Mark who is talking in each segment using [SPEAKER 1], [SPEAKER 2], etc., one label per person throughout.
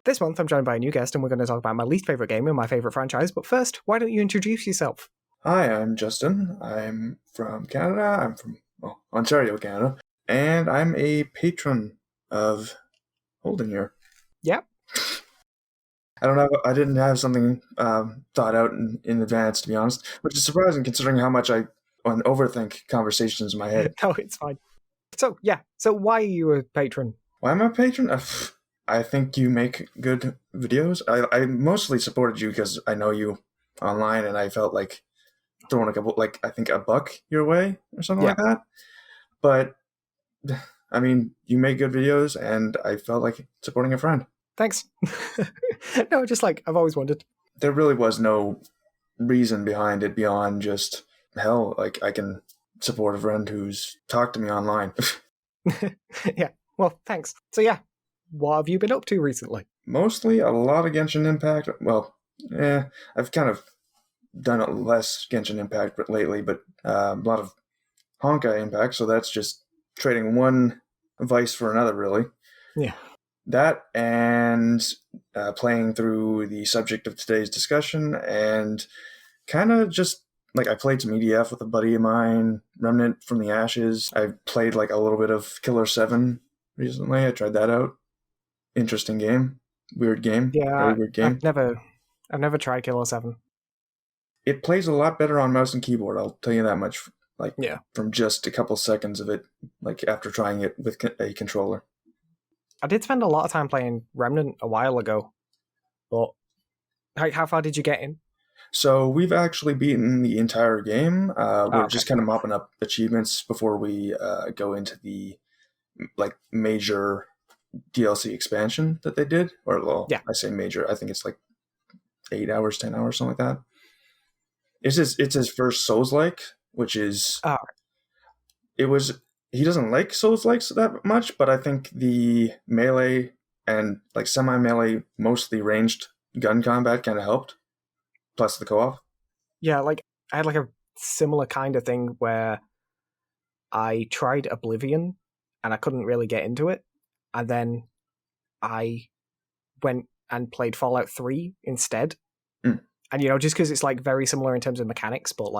[SPEAKER 1] This month, I'm joined by a new guest, and we're going to talk about my least favourite game and my favourite franchise. But first, why don't you introduce yourself?
[SPEAKER 2] Hi, I'm Justin. I'm from Canada. I'm from Ontario, Canada. And I'm a patron of Holden here.
[SPEAKER 1] Yep.
[SPEAKER 2] I didn't have something thought out in advance, to be honest, which is surprising considering how much I overthink conversations in my head.
[SPEAKER 1] No, it's fine. So why are you a patron?
[SPEAKER 2] Why am I a patron? I think you make good videos. I mostly supported you because I know you online, and I felt like throwing I think $1 your way or something like that. But I mean, you make good videos, and I felt like supporting a friend.
[SPEAKER 1] Thanks. No, just I've always wondered.
[SPEAKER 2] There really was no reason behind it beyond just, hell, I can support a friend who's talked to me online.
[SPEAKER 1] Yeah, well, thanks. So what have you been up to recently?
[SPEAKER 2] Mostly a lot of Genshin Impact. Well, I've kind of done a less Genshin Impact lately, but a lot of Honkai Impact, so that's just trading one vice for another, really.
[SPEAKER 1] Yeah.
[SPEAKER 2] That and playing through the subject of today's discussion, and kind of just, I played some EDF with a buddy of mine, Remnant from the Ashes. I played a little bit of Killer 7 recently. I tried that out. Interesting game. Weird game.
[SPEAKER 1] Yeah,
[SPEAKER 2] really weird game.
[SPEAKER 1] I've never tried Killer 7.
[SPEAKER 2] It plays a lot better on mouse and keyboard, I'll tell you that much. From just a couple seconds of it, after trying it with a controller.
[SPEAKER 1] I did spend a lot of time playing Remnant a while ago, but how far did you get in?
[SPEAKER 2] So we've actually beaten the entire game. We're just kind of mopping up achievements before we go into the major DLC expansion that they did. I say major. I think it's 8 hours, 10 hours, something like that. It's his first Souls-like, which is he doesn't like Souls-likes that much, but I think the melee and semi-melee, mostly ranged gun combat kind of helped. Plus the co-op.
[SPEAKER 1] Yeah, I had a similar kind of thing where I tried Oblivion and I couldn't really get into it. And then I went and played Fallout 3 instead.
[SPEAKER 2] Mm.
[SPEAKER 1] And, just because it's very similar in terms of mechanics, but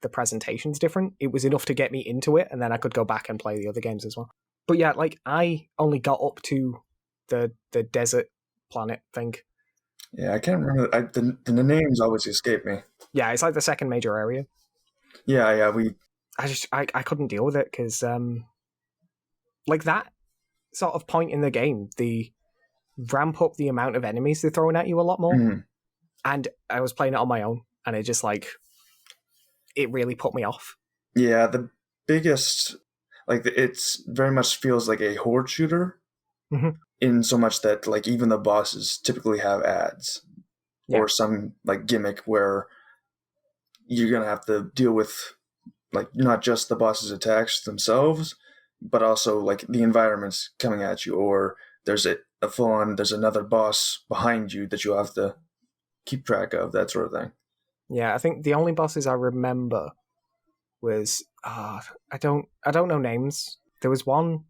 [SPEAKER 1] the presentation's different, it was enough to get me into it, and then I could go back and play the other games as well. But yeah, I only got up to the desert planet thing.
[SPEAKER 2] Yeah, I can't remember. The names always escape me.
[SPEAKER 1] Yeah, it's the second major area.
[SPEAKER 2] Yeah,
[SPEAKER 1] I couldn't deal with it because that sort of point in the game, they ramp up the amount of enemies they're throwing at you a lot more.
[SPEAKER 2] Mm-hmm.
[SPEAKER 1] And I was playing it on my own, and it just it really put me off.
[SPEAKER 2] Yeah, the biggest, it's very much feels like a horde shooter,
[SPEAKER 1] mm-hmm.
[SPEAKER 2] in so much that even the bosses typically have ads or some gimmick where you're gonna have to deal with not just the boss's attacks themselves, but also the environments coming at you, or there's a full-on, there's another boss behind you that you have to keep track of, that sort of thing.
[SPEAKER 1] Yeah, I think the only bosses I remember was I don't know names. There was one.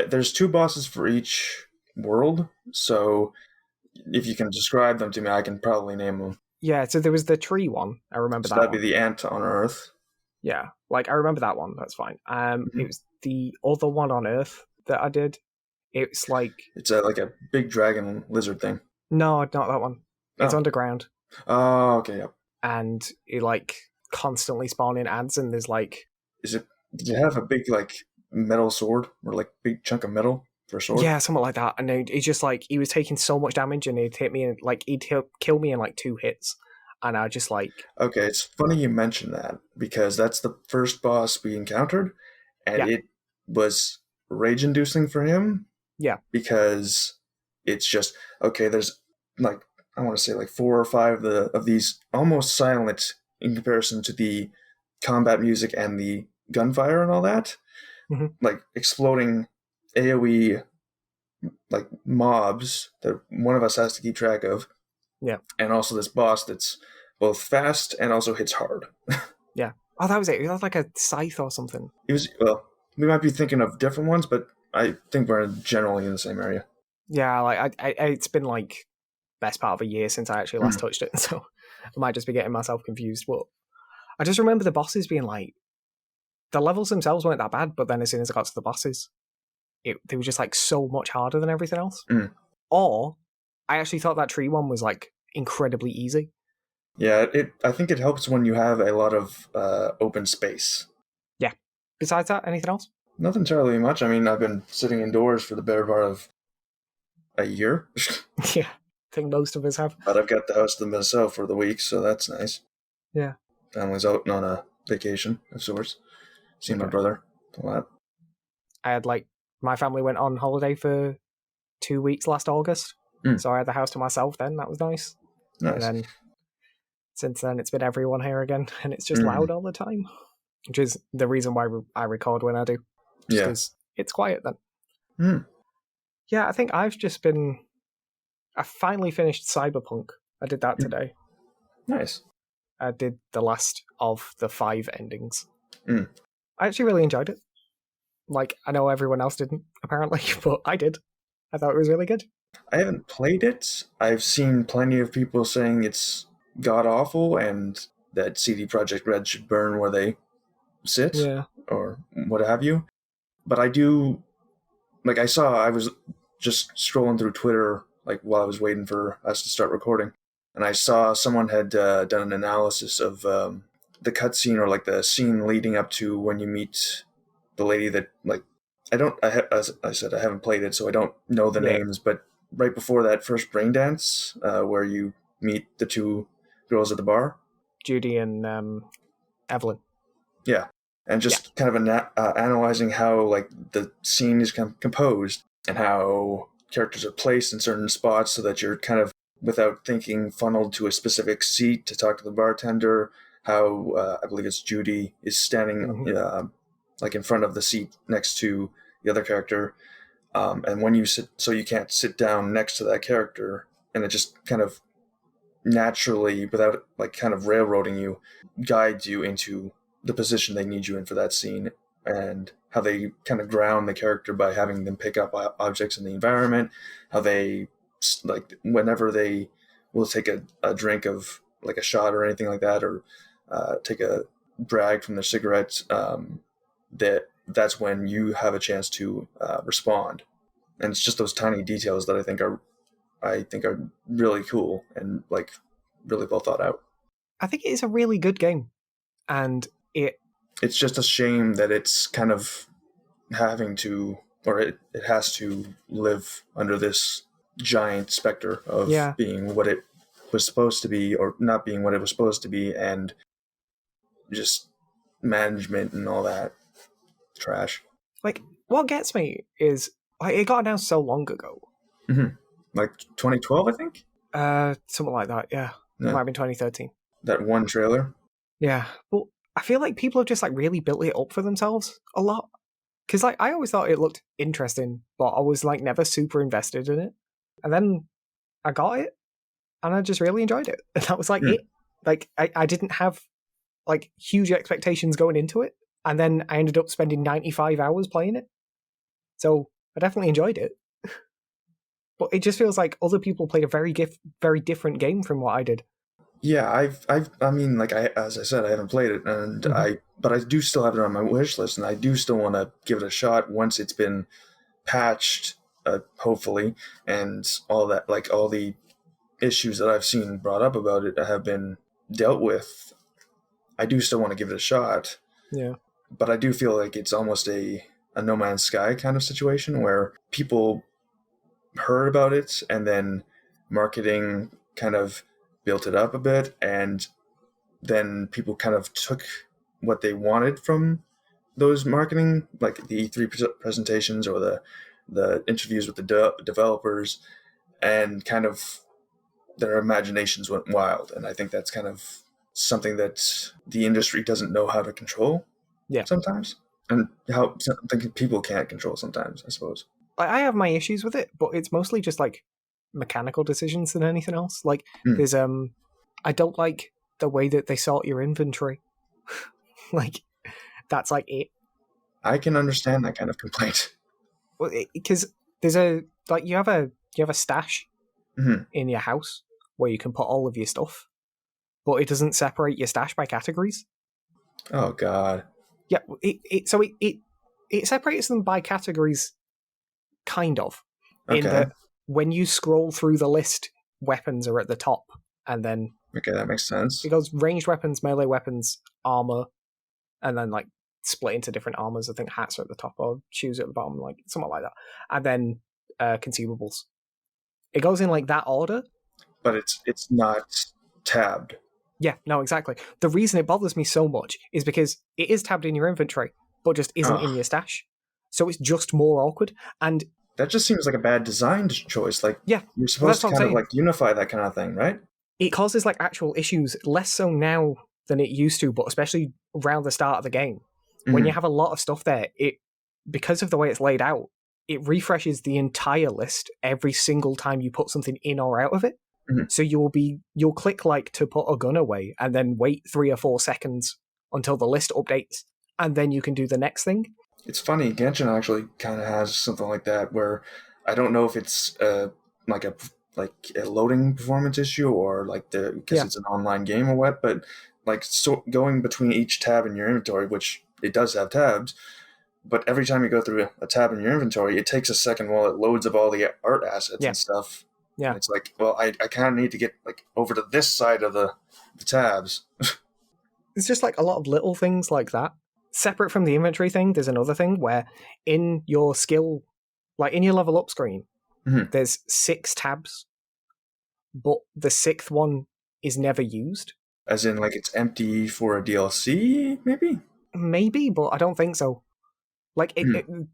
[SPEAKER 2] There's 2 bosses for each world, so if you can describe them to me, I can probably name them.
[SPEAKER 1] Yeah, so there was the tree one. I remember that.
[SPEAKER 2] That'd be the ant on Earth.
[SPEAKER 1] Yeah, I remember that one. That's fine.
[SPEAKER 2] Mm-hmm.
[SPEAKER 1] It was the other one on Earth that I did. It's
[SPEAKER 2] it's a big dragon lizard thing.
[SPEAKER 1] No, not that one. It's underground.
[SPEAKER 2] Oh, okay, yeah.
[SPEAKER 1] And it constantly spawning ads, and there's
[SPEAKER 2] did you have a big metal sword or big chunk of metal for a sword?
[SPEAKER 1] Yeah, something like that. And it's just he was taking so much damage, and he'd hit me in he'd kill me in 2 hits, and I just
[SPEAKER 2] Okay, it's funny you mention that, because that's the first boss we encountered, and it was rage-inducing for him.
[SPEAKER 1] Yeah,
[SPEAKER 2] because it's just there's I want to say 4 or 5 of these almost silent in comparison to the combat music and the gunfire and all that.
[SPEAKER 1] Mm-hmm.
[SPEAKER 2] Exploding AoE mobs that one of us has to keep track of.
[SPEAKER 1] Yeah.
[SPEAKER 2] And also this boss that's both fast and also hits hard.
[SPEAKER 1] Yeah. Oh, that was it. It was a scythe or something.
[SPEAKER 2] It was, we might be thinking of different ones, but I think we're generally in the same area.
[SPEAKER 1] Yeah, it's been best part of a year since I actually last touched it, so I might just be getting myself confused. But I just remember the bosses being like, the levels themselves weren't that bad, but then as soon as I got to the bosses, they were just like so much harder than everything else. Or I actually thought that tree one was like incredibly easy.
[SPEAKER 2] Yeah, I think it helps when you have a lot of open space.
[SPEAKER 1] Yeah. Besides that, anything else?
[SPEAKER 2] Nothing terribly much. I mean, I've been sitting indoors for the better part of a year.
[SPEAKER 1] Yeah, I think most of us have.
[SPEAKER 2] But I've got the house to myself for the week, so that's nice.
[SPEAKER 1] Yeah.
[SPEAKER 2] Family's out on a vacation of sorts. Seeing my brother a lot.
[SPEAKER 1] I had my family went on holiday for 2 weeks last August, so I had the house to myself then. That was nice.
[SPEAKER 2] Nice.
[SPEAKER 1] And then since then, it's been everyone here again, and it's just loud all the time, which is the reason why I record when I do. Just because it's quiet then. Yeah, I think I finally finished Cyberpunk. I did that today.
[SPEAKER 2] Nice.
[SPEAKER 1] I did the last of the 5 endings. I actually really enjoyed it. I know everyone else didn't, apparently, but I did. I thought it was really good.
[SPEAKER 2] I haven't played it. I've seen plenty of people saying it's god-awful and that CD Projekt Red should burn where they sit or what have you. But I do... I was just scrolling through Twitter while I was waiting for us to start recording, and I saw someone had done an analysis of the cutscene or the scene leading up to when you meet the lady that as I said, I haven't played it, so I don't know the names, but right before that first brain dance where you meet the 2 girls at the bar.
[SPEAKER 1] Judy and Evelyn.
[SPEAKER 2] Yeah. And just kind of analyzing how the scene is composed and how characters are placed in certain spots so that you're kind of, without thinking, funneled to a specific seat to talk to the bartender. How I believe it's Judy is standing in front of the seat next to the other character, and when you sit, so you can't sit down next to that character, and it just kind of naturally, without kind of railroading you, guides you into the position they need you in for that scene, and how they kind of ground the character by having them pick up objects in the environment, how they whenever they will take a drink of a shot or anything like that, or take a drag from their cigarettes, that's when you have a chance to respond. And it's just those tiny details that I think are really cool and really well thought out.
[SPEAKER 1] I think it is a really good game, and
[SPEAKER 2] it's just a shame that it's kind of having to, or it has to live under this giant specter of being what it was supposed to be or not being what it was supposed to be, and just management and all that trash.
[SPEAKER 1] What gets me is it got announced so long ago.
[SPEAKER 2] 2012, I think?
[SPEAKER 1] Something like that, yeah. It might have been 2013.
[SPEAKER 2] That one trailer?
[SPEAKER 1] Yeah, but I feel like people have just really built it up for themselves a lot. Because I always thought it looked interesting, but I was never super invested in it. And then I got it, and I just really enjoyed it. And that was it. I didn't have huge expectations going into it, and then I ended up spending 95 hours playing it. So I definitely enjoyed it. But it just feels like other people played a very different game from what I did.
[SPEAKER 2] Yeah, as I said, I haven't played it, and but I do still have it on my wish list, and I do still want to give it a shot once it's been patched, hopefully, and all that, all the issues that I've seen brought up about it have been dealt with. I do still want to give it a shot.
[SPEAKER 1] Yeah.
[SPEAKER 2] But I do feel like it's almost a No Man's Sky kind of situation where people heard about it and then marketing kind of built it up a bit, and then people kind of took what they wanted from those marketing, the E3 presentations or the interviews with the developers, and kind of their imaginations went wild. And I think that's kind of something that the industry doesn't know how to control sometimes, and how something people can't control sometimes, I suppose.
[SPEAKER 1] I have my issues with it, but it's mostly just mechanical decisions than anything else. There's I don't like the way that they sort your inventory. That's it.
[SPEAKER 2] I can understand that kind of complaint.
[SPEAKER 1] Well, because there's you have a stash, in your house where you can put all of your stuff, but it doesn't separate your stash by categories.
[SPEAKER 2] Oh God.
[SPEAKER 1] Yeah, it separates them by categories, kind of. In
[SPEAKER 2] Okay.
[SPEAKER 1] that when you scroll through the list, weapons are at the top, and then
[SPEAKER 2] Okay, that makes sense.
[SPEAKER 1] it goes ranged weapons, melee weapons, armor, and then like split into different armors. I think hats are at the top or shoes at the bottom, like something like that. And then consumables. It goes in like that order.
[SPEAKER 2] But it's not tabbed.
[SPEAKER 1] Yeah, no, exactly. The reason it bothers me so much is because it is tabbed in your inventory, but just isn't in your stash. So it's just more awkward. And
[SPEAKER 2] that just seems like a bad design choice. Like,
[SPEAKER 1] yeah,
[SPEAKER 2] you're supposed to kind of
[SPEAKER 1] like
[SPEAKER 2] unify that kind of thing, right?
[SPEAKER 1] It causes like actual issues, less so now than it used to, but especially around the start of the game. When you have a lot of stuff there, because of the way it's laid out, it refreshes the entire list every single time you put something in or out of it. So you'll click like to put a gun away and then wait 3 or 4 seconds until the list updates, and then you can do the next thing.
[SPEAKER 2] It's funny, Genshin actually kind of has something like that where I don't know if it's like a loading performance issue or like because it's an online game or what, but like so going between each tab in your inventory, which it does have tabs, but every time you go through a tab in your inventory, it takes a second while it loads up all the art assets and stuff. Yeah, and it's like, well, I kind of need to get like over to this side of the tabs.
[SPEAKER 1] It's just like a lot of little things like that. Separate from the inventory thing, there's another thing where in your skill, like in your level up screen, there's 6 tabs, but the 6th one is never used.
[SPEAKER 2] As in, like, it's empty for a DLC, maybe?
[SPEAKER 1] Maybe, but I don't think so. Like,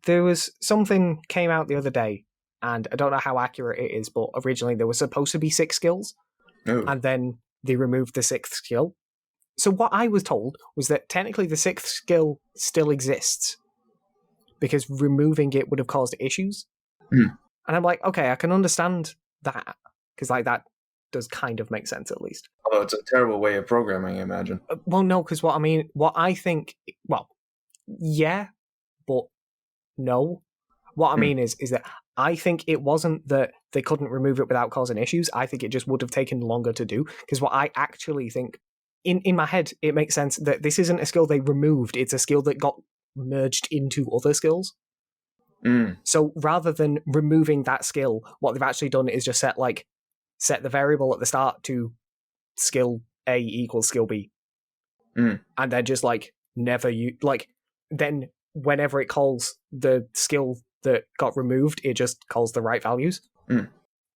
[SPEAKER 1] there was something came out the other day, and I don't know how accurate it is, but originally there was supposed to be 6 skills, and then they removed the 6th skill. So what I was told was that technically the 6th skill still exists, because removing it would have caused issues. And I'm like, okay, I can understand that, because like that does kind of make sense at least.
[SPEAKER 2] Although it's a terrible way of programming, I imagine.
[SPEAKER 1] Well, no, because what I think, well, yeah, but no. What I mean is that I think it wasn't that they couldn't remove it without causing issues. I think it just would have taken longer to do, because what I actually think, in my head, it makes sense that this isn't a skill they removed, it's a skill that got merged into other skills. So rather than removing that skill, what they've actually done is just set the variable at the start to skill A equals skill B. And then just then whenever it calls the skill that got removed, it just calls the right values.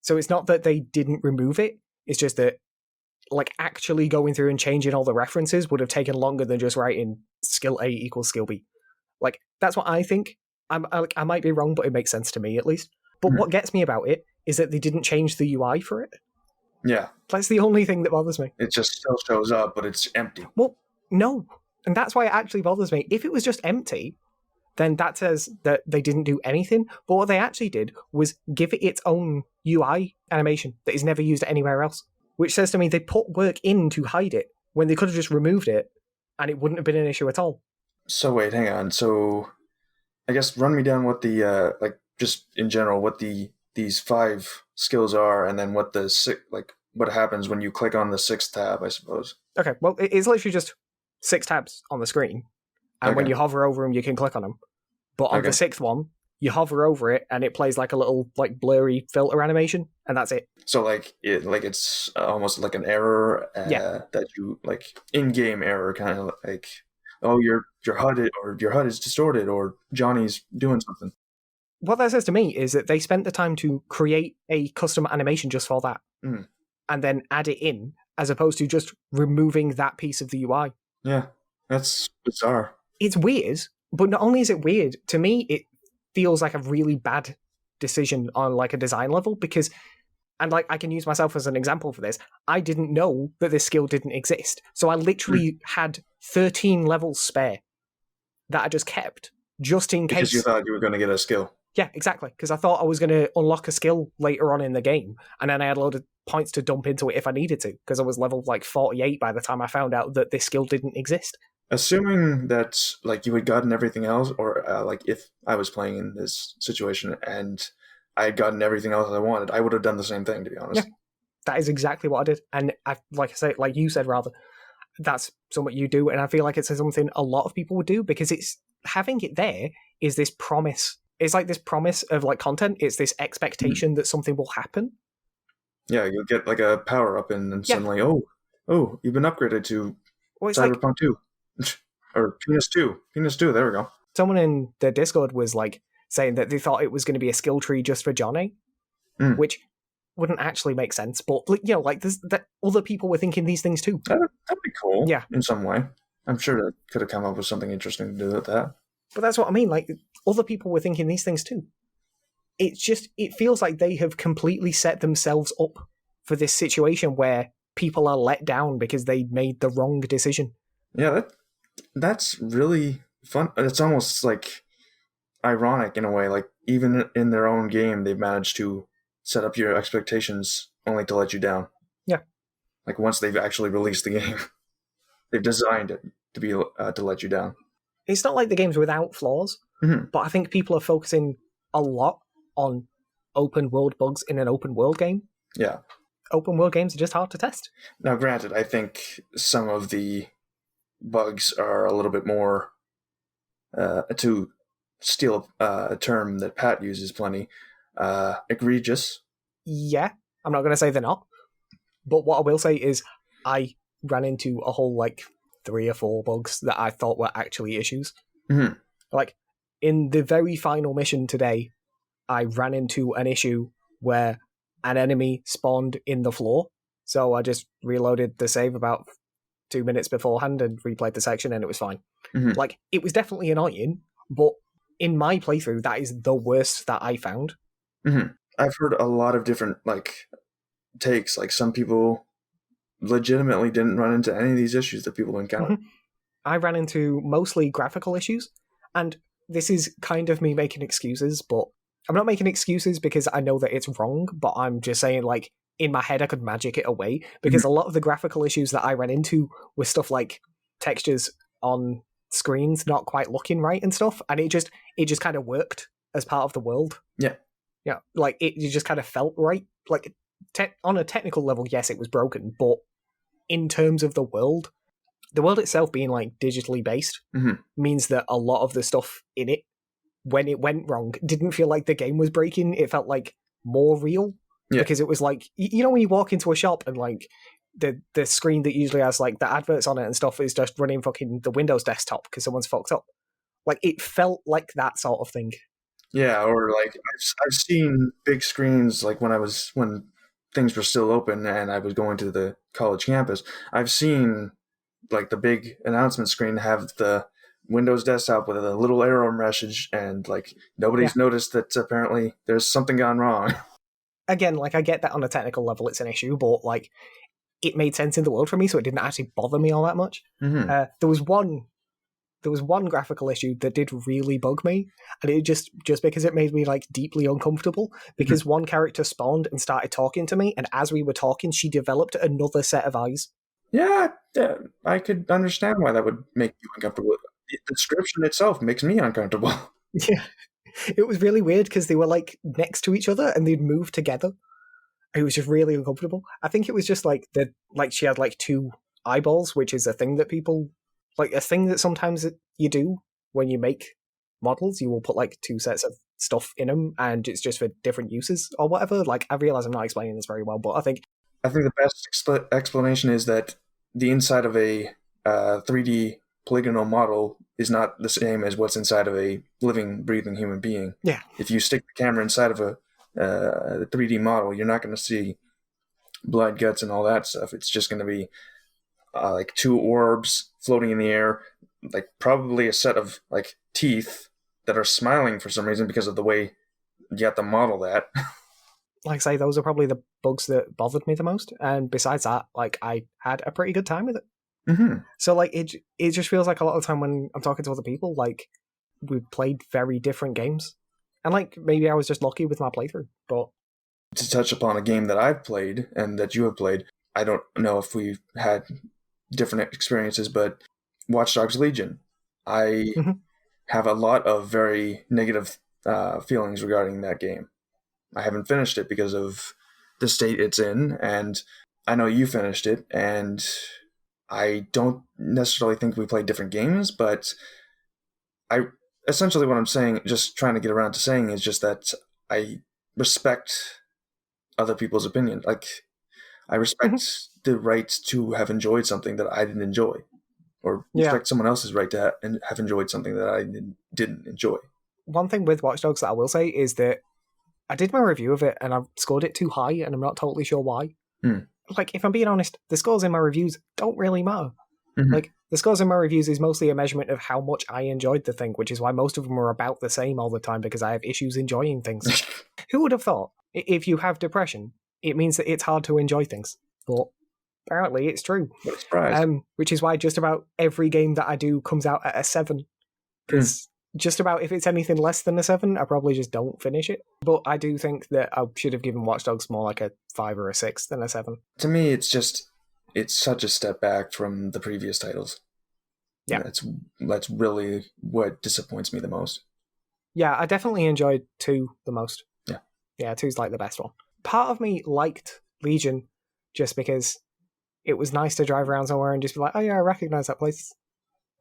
[SPEAKER 1] So it's not that they didn't remove it, it's just that like actually going through and changing all the references would have taken longer than just writing skill A equals skill B. Like, that's what I think. I might be wrong, but it makes sense to me at least. But what gets me about it is that they didn't change the UI for it.
[SPEAKER 2] Yeah.
[SPEAKER 1] That's the only thing that bothers me.
[SPEAKER 2] It just still shows up, but it's empty.
[SPEAKER 1] Well, no. And that's why it actually bothers me. If it was just empty, then that says that they didn't do anything. But what they actually did was give it its own UI animation that is never used anywhere else, which says to me they put work in to hide it when they could have just removed it and it wouldn't have been an issue at all. So
[SPEAKER 2] wait, hang on. So I guess run me down what the, just in general, what these 5 skills are, and then what what happens when you click on the 6th tab, I suppose.
[SPEAKER 1] Okay, well, it's literally just 6 tabs on the screen. And when you hover over them, you can click on them. But on the 6th one, you hover over it, and it plays like a little blurry filter animation, and that's it. So
[SPEAKER 2] it's almost like an error that you in-game error, kind of like, oh, your HUD is distorted, or Johnny's doing something.
[SPEAKER 1] What that says to me is that they spent the time to create a custom animation just for that, and then add it in, as opposed to just removing that piece of the UI.
[SPEAKER 2] Yeah, that's bizarre.
[SPEAKER 1] It's weird, but not only is it weird, to me it feels like a really bad decision on like a design level, because, and like I can use myself as an example for this, I didn't know that this skill didn't exist. So I literally had 13 levels spare that I just kept, just in case.
[SPEAKER 2] Because you thought you were going to get a skill.
[SPEAKER 1] Yeah, exactly. Because I thought I was going to unlock a skill later on in the game, and then I had a load of points to dump into it if I needed to, because I was level 48 by the time I found out that this skill didn't exist.
[SPEAKER 2] Assuming that you had gotten everything else, or if I was playing in this situation and I had gotten everything else I wanted, I would have done the same thing, to be honest.
[SPEAKER 1] Yeah, that is exactly what I did. And like I say, like you said, rather, that's something you do. And I feel like it's something a lot of people would do because it's having it there is this promise. It's like this promise of like content. It's this expectation that something will happen.
[SPEAKER 2] Yeah, you'll get like a power up and then suddenly, oh, you've been upgraded to Cyberpunk 2. Or Penis 2. Penis 2, there we go.
[SPEAKER 1] Someone in the Discord was like saying that they thought it was going to be a skill tree just for Johnny, which wouldn't actually make sense. But like that other people were thinking these things too.
[SPEAKER 2] That'd be cool.
[SPEAKER 1] Yeah,
[SPEAKER 2] in some way. I'm sure that could have come up with something interesting to do with that.
[SPEAKER 1] But that's what I mean. Like other people were thinking these things too. It feels like they have completely set themselves up for this situation where people are let down because they made the wrong decision.
[SPEAKER 2] Yeah, that's really fun. It's almost like ironic in a way. Like even in their own game, they've managed to set up your expectations only to let you down.
[SPEAKER 1] Yeah.
[SPEAKER 2] Like once they've actually released the game, they've designed it to be to let you down.
[SPEAKER 1] It's not like the game's without flaws, but I think people are focusing a lot on open world bugs in an open world game.
[SPEAKER 2] Yeah.
[SPEAKER 1] Open world games are just hard to test.
[SPEAKER 2] Now, granted, I think some of the bugs are a little bit more, to steal a term that Pat uses plenty, egregious.
[SPEAKER 1] Yeah, I'm not going to say they're not. But what I will say is I ran into a whole, 3 or 4 bugs that I thought were actually issues.
[SPEAKER 2] Mm-hmm.
[SPEAKER 1] Like, in the very final mission today, I ran into an issue where an enemy spawned in the floor. So I just reloaded the save about 2 minutes beforehand and replayed the section and it was fine.
[SPEAKER 2] Mm-hmm.
[SPEAKER 1] It was definitely annoying, but in my playthrough, that is the worst that I found.
[SPEAKER 2] Mm-hmm. I've heard a lot of different, takes. Like, some people legitimately didn't run into any of these issues that people encounter.
[SPEAKER 1] Mm-hmm. I ran into mostly graphical issues, and this is kind of me making excuses, but I'm not making excuses because I know that it's wrong, but I'm just saying, in my head I could magic it away, because a lot of the graphical issues that I ran into were stuff like textures on screens not quite looking right and stuff, and it just kind of worked as part of the world.
[SPEAKER 2] Yeah.
[SPEAKER 1] Yeah, it just kind of felt right. On a technical level, yes, it was broken, but in terms of the world itself being digitally based means that a lot of the stuff in it, when it went wrong, didn't feel like the game was breaking. It felt more real, because it was when you walk into a shop and the screen that usually has the adverts on it and stuff is just running fucking the Windows desktop because someone's fucked up. It felt like that sort of thing.
[SPEAKER 2] Yeah, or I've seen big screens when things were still open and I was going to the college campus. I've seen the big announcement screen have the Windows desktop with a little error message, and nobody's noticed that apparently there's something gone wrong.
[SPEAKER 1] Again, I get that on a technical level it's an issue, but it made sense in the world for me, so it didn't actually bother me all that much.
[SPEAKER 2] Mm-hmm.
[SPEAKER 1] There was one graphical issue that did really bug me, and it just because it made me deeply uncomfortable, because one character spawned and started talking to me, and as we were talking, she developed another set of eyes.
[SPEAKER 2] Yeah, I could understand why that would make you uncomfortable. The description itself makes me uncomfortable.
[SPEAKER 1] Yeah, it was really weird because they were next to each other and they'd move together. It was just really uncomfortable. I think it was just she had 2 eyeballs, which is a thing that people a thing that sometimes you do when you make models. You will put 2 sets of stuff in them, and it's just for different uses or whatever. I realize I'm not explaining this very well, but I think
[SPEAKER 2] the best explanation is that the inside of a 3D polygonal model is not the same as what's inside of a living, breathing human being.
[SPEAKER 1] Yeah.
[SPEAKER 2] If you stick the camera inside of a 3D model, you're not going to see blood, guts, and all that stuff. It's just going to be 2 orbs floating in the air, probably a set of teeth that are smiling for some reason because of the way you have to model that.
[SPEAKER 1] Like I say, those are probably the bugs that bothered me the most. And besides that, I had a pretty good time with it.
[SPEAKER 2] Mm-hmm.
[SPEAKER 1] So it just feels like a lot of the time when I'm talking to other people, we played very different games. And maybe I was just lucky with my playthrough. But
[SPEAKER 2] to touch upon a game that I've played and that you have played, I don't know if we've had different experiences, but Watch Dogs Legion. I have a lot of very negative feelings regarding that game. I haven't finished it because of the state it's in, and I know you finished it, and I don't necessarily think we played different games, but I essentially what I'm saying, just trying to get around to saying, is just that I respect other people's opinion. Like, I respect the right to have enjoyed something that I didn't enjoy, or respect someone else's right to have enjoyed something that I didn't enjoy.
[SPEAKER 1] One thing with Watch Dogs that I will say is that I did my review of it and I scored it too high, and I'm not totally sure why. Like, if I'm being honest, the scores in my reviews don't really matter. Like, the scores in my reviews is mostly a measurement of how much I enjoyed the thing, which is why most of them are about the same all the time, because I have issues enjoying things. Who would have thought? If you have depression, it means that it's hard to enjoy things. But apparently it's true. Which is why just about every game that I do comes out at a 7. Because just about if it's anything less than a 7, I probably just don't finish it. But I do think that I should have given Watch Dogs more like a 5 or a 6 than a 7.
[SPEAKER 2] To me, it's such a step back from the previous titles.
[SPEAKER 1] Yeah.
[SPEAKER 2] That's really what disappoints me the most.
[SPEAKER 1] Yeah, I definitely enjoyed 2 the most.
[SPEAKER 2] Yeah,
[SPEAKER 1] 2's like the best one. Part of me liked Legion just because it was nice to drive around somewhere and just be like, oh yeah, I recognize that place.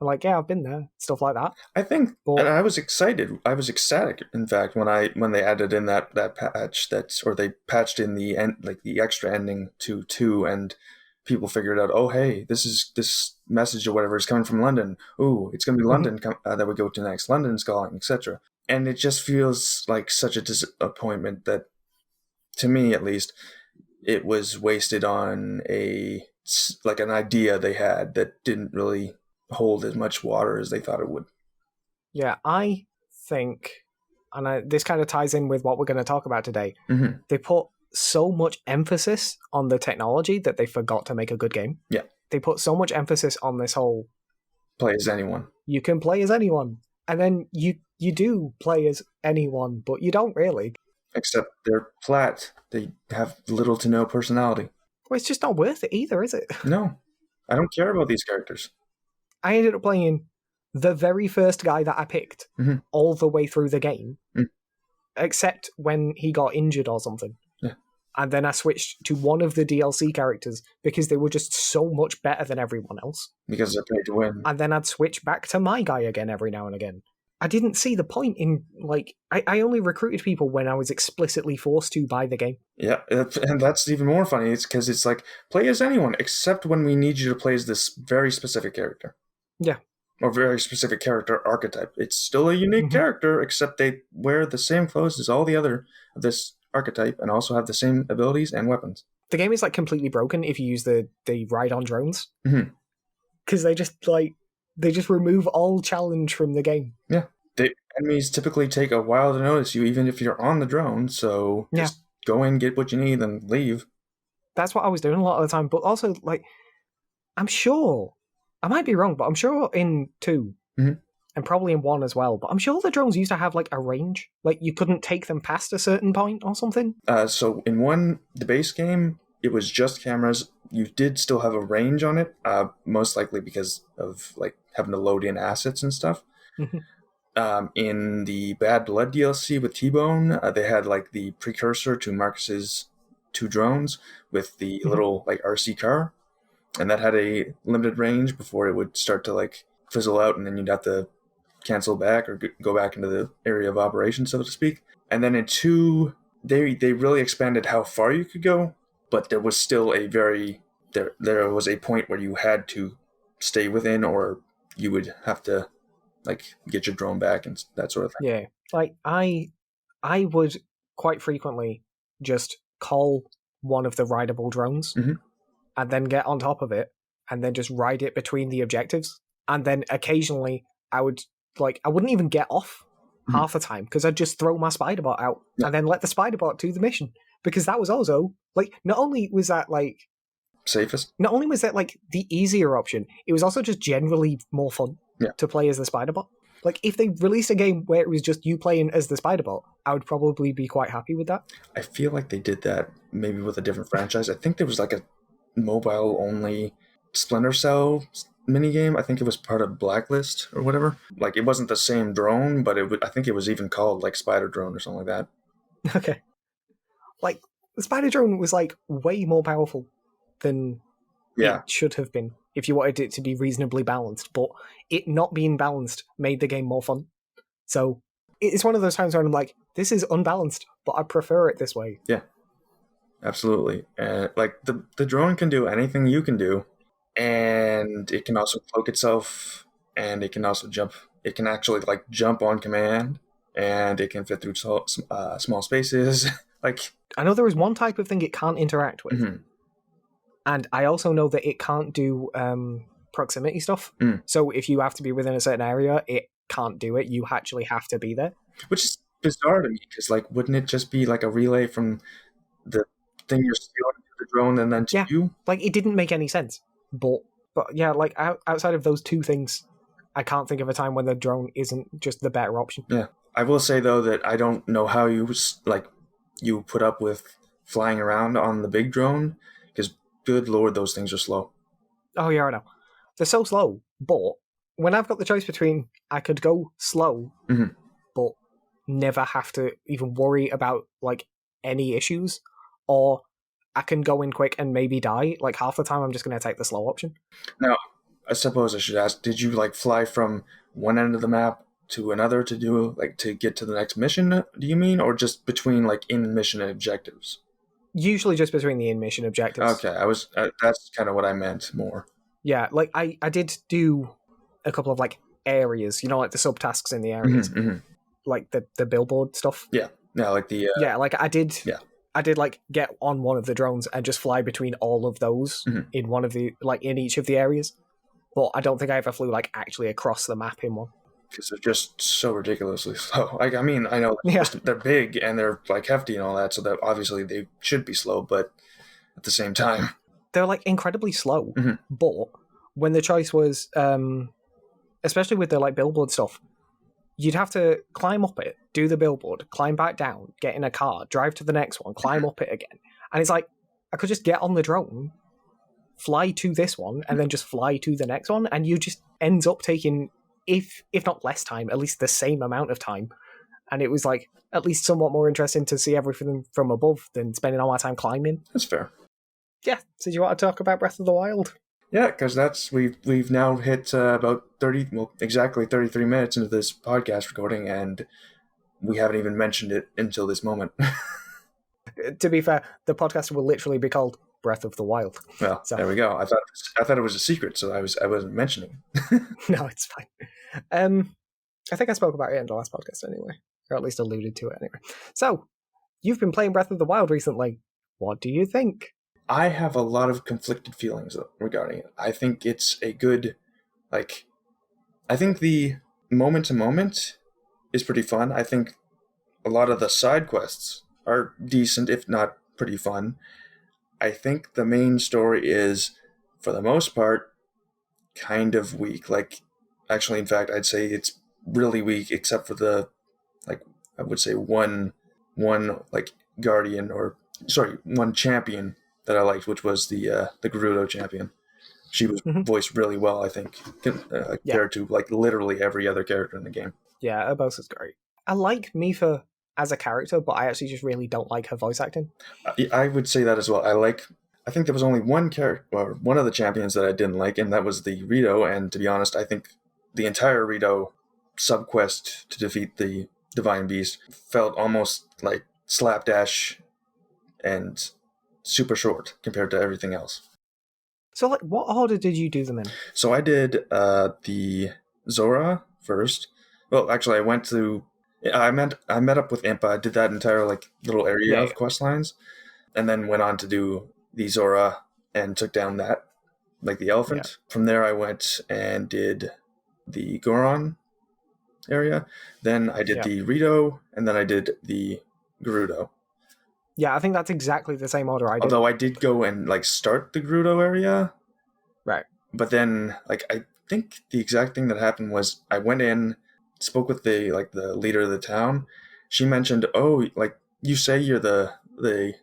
[SPEAKER 1] I'm like, yeah, I've been there. Stuff like that.
[SPEAKER 2] I think, and I was excited. I was ecstatic, in fact, when they added in that patch or they patched in the end, like the extra ending to 2, and people figured out, oh hey, this message or whatever is coming from London. Ooh, it's going to be London that we go to next. London's calling, etc. And it just feels like such a disappointment that, to me at least, it was wasted on an idea they had that didn't really hold as much water as they thought it would.
[SPEAKER 1] Yeah, I think, and this kind of ties in with what we're going to talk about today, they put so much emphasis on the technology that they forgot to make a good game.
[SPEAKER 2] Yeah.
[SPEAKER 1] They put so much emphasis on this whole...
[SPEAKER 2] Play as anyone.
[SPEAKER 1] You can play as anyone. And then you do play as anyone, but you don't really.
[SPEAKER 2] Except they're flat. They have little to no personality.
[SPEAKER 1] Well, it's just not worth it either, is it?
[SPEAKER 2] No. I don't care about these characters.
[SPEAKER 1] I ended up playing the very first guy that I picked all the way through the game, except when he got injured or something.
[SPEAKER 2] Yeah.
[SPEAKER 1] And then I switched to one of the DLC characters because they were just so much better than everyone else.
[SPEAKER 2] Because they paid to win.
[SPEAKER 1] And then I'd switch back to my guy again every now and again. I didn't see the point in, like, I only recruited people when I was explicitly forced to by the game.
[SPEAKER 2] Yeah, and that's even more funny. It's because it's like, play as anyone, except when we need you to play as this very specific character.
[SPEAKER 1] Yeah.
[SPEAKER 2] Or very specific character archetype. It's still a unique character, except they wear the same clothes as all the other of this archetype and also have the same abilities and weapons.
[SPEAKER 1] The game is, like, completely broken if you use the ride-on drones. Because they just remove all challenge from the game.
[SPEAKER 2] Yeah. The enemies typically take a while to notice you, even if you're on the drone, so just go in, get what you need, and leave.
[SPEAKER 1] That's what I was doing a lot of the time, but also, like, I'm sure, I might be wrong, but I'm sure in 2, and probably in 1 as well, but I'm sure the drones used to have, like, a range. Like, you couldn't take them past a certain point or something.
[SPEAKER 2] So in 1, the base game, it was just cameras. You did still have a range on it, most likely because of, like, having to load in assets and stuff. In the Bad Blood DLC with T-Bone, they had, like, the precursor to Marcus's 2 drones with the little, like, RC car, and that had a limited range before it would start to, like, fizzle out, and then you'd have to cancel back or go back into the area of operation, so to speak. And then in 2, they really expanded how far you could go, but there was still there was a point where you had to stay within, or you would have to, like, get your drone back and that sort of thing.
[SPEAKER 1] Yeah, like, I would quite frequently just call one of the rideable drones and then get on top of it and then just ride it between the objectives. And then occasionally I wouldn't even get off half the time because I'd just throw my spider-bot out and then let the spider-bot do the mission. Because that was also, like, not only was that, like...
[SPEAKER 2] safest?
[SPEAKER 1] Not only was that, like, the easier option, it was also just generally more fun to play as the spider-bot. Like, if they released a game where it was just you playing as the spider-bot, I would probably be quite happy with that.
[SPEAKER 2] I feel like they did that maybe with a different franchise. I think there was, like, a mobile-only Splinter Cell minigame. I think it was part of Blacklist or whatever. Like, it wasn't the same drone, but I think it was even called, like, Spider Drone or something like that.
[SPEAKER 1] Okay. Like, the spider drone was like way more powerful than
[SPEAKER 2] Yeah.
[SPEAKER 1] it should have been if you wanted it to be reasonably balanced, but it not being balanced made the game more fun. So it's one of those times where I'm like, this is unbalanced, but I prefer it this way.
[SPEAKER 2] Yeah, absolutely. Like the drone can do anything you can do, and it can also cloak itself, and it can also jump. It can actually like jump on command, and it can fit through small spaces. Like,
[SPEAKER 1] I know there is one type of thing it can't interact with,
[SPEAKER 2] mhm.
[SPEAKER 1] and I also know that it can't do proximity stuff. So if you have to be within a certain area, it can't do it. You actually have to be there.
[SPEAKER 2] Which is bizarre to me, because like, wouldn't it just be like a relay from the thing you're stealing to the drone and then to you?
[SPEAKER 1] Like, it didn't make any sense. But yeah, like outside of those two things, I can't think of a time when the drone isn't just the better option.
[SPEAKER 2] Yeah, I will say though that I don't know how you put up with flying around on the big drone, because good lord, those things are slow.
[SPEAKER 1] Oh yeah, I know. They're so slow, but when I've got the choice between I could go slow, but never have to even worry about like any issues, or I can go in quick and maybe die, like half the time I'm just going to take the slow option.
[SPEAKER 2] Now, I suppose I should ask, did you like fly from one end of the map to another to do like to get to the next mission, do you mean, or just between like in mission objectives?
[SPEAKER 1] Usually just between the in mission objectives.
[SPEAKER 2] Okay, that's kind of what I meant more.
[SPEAKER 1] Yeah, like I did do a couple of like areas, you know, like the subtasks in the areas, like the billboard stuff.
[SPEAKER 2] Yeah, like the
[SPEAKER 1] like I did.
[SPEAKER 2] Yeah,
[SPEAKER 1] I did like get on one of the drones and just fly between all of those in one of the like in each of the areas. But I don't think I ever flew like actually across the map in one.
[SPEAKER 2] Because they're just so ridiculously slow. Like, I mean, I know they're big and they're like hefty and all that, so that obviously they should be slow, but at the same time,
[SPEAKER 1] they're like incredibly slow. But when the choice was, especially with the like billboard stuff, you'd have to climb up it, do the billboard, climb back down, get in a car, drive to the next one, climb up it again, and it's like I could just get on the drone, fly to this one, and then just fly to the next one, and you just ends up taking, if not less time, at least the same amount of time. And it was like at least somewhat more interesting to see everything from above than spending all my time climbing.
[SPEAKER 2] That's fair.
[SPEAKER 1] Yeah. So do you want to talk about Breath of the Wild?
[SPEAKER 2] Yeah, because we've now hit about exactly 33 minutes into this podcast recording, and we haven't even mentioned it until this moment.
[SPEAKER 1] To be fair, the podcast will literally be called Breath of the Wild.
[SPEAKER 2] Well, so. There we go. I thought it was a secret, so I wasn't mentioning.
[SPEAKER 1] No, it's fine. I think I spoke about it in the last podcast anyway, or at least alluded to it anyway. So, you've been playing Breath of the Wild recently. What do you think?
[SPEAKER 2] I have a lot of conflicted feelings regarding it. I think it's a good, I think the moment to moment is pretty fun. I think a lot of the side quests are decent, if not pretty fun. I think the main story is, for the most part, kind of weak. Like, actually, in fact, I'd say it's really weak, except for the, I would say one guardian, one champion that I liked, which was the Gerudo champion. She was voiced really well, I think, compared to literally every other character in the game.
[SPEAKER 1] Yeah, Urbosa's great. I like Mipha as a character, but I actually just really don't like her voice acting.
[SPEAKER 2] I would say that as well. I think there was only one character, or one of the champions that I didn't like, and that was the Rito. And to be honest, I think the entire Rito subquest to defeat the Divine Beast felt almost like slapdash and super short compared to everything else.
[SPEAKER 1] So, what order did you do them in?
[SPEAKER 2] So I did the Zora first. Well, actually, I met up with Impa, did that entire little area of quest lines, and then went on to do the Zora and took down that, the elephant. Yeah. From there, I went and did the Goron area. Then I did the Rito, and then I did the Gerudo.
[SPEAKER 1] Yeah, I think that's exactly the same order I did.
[SPEAKER 2] Although I did go and start the Gerudo area.
[SPEAKER 1] Right.
[SPEAKER 2] But then I think the exact thing that happened was I went in, spoke with the leader of the town. She mentioned, "Oh, you say you're the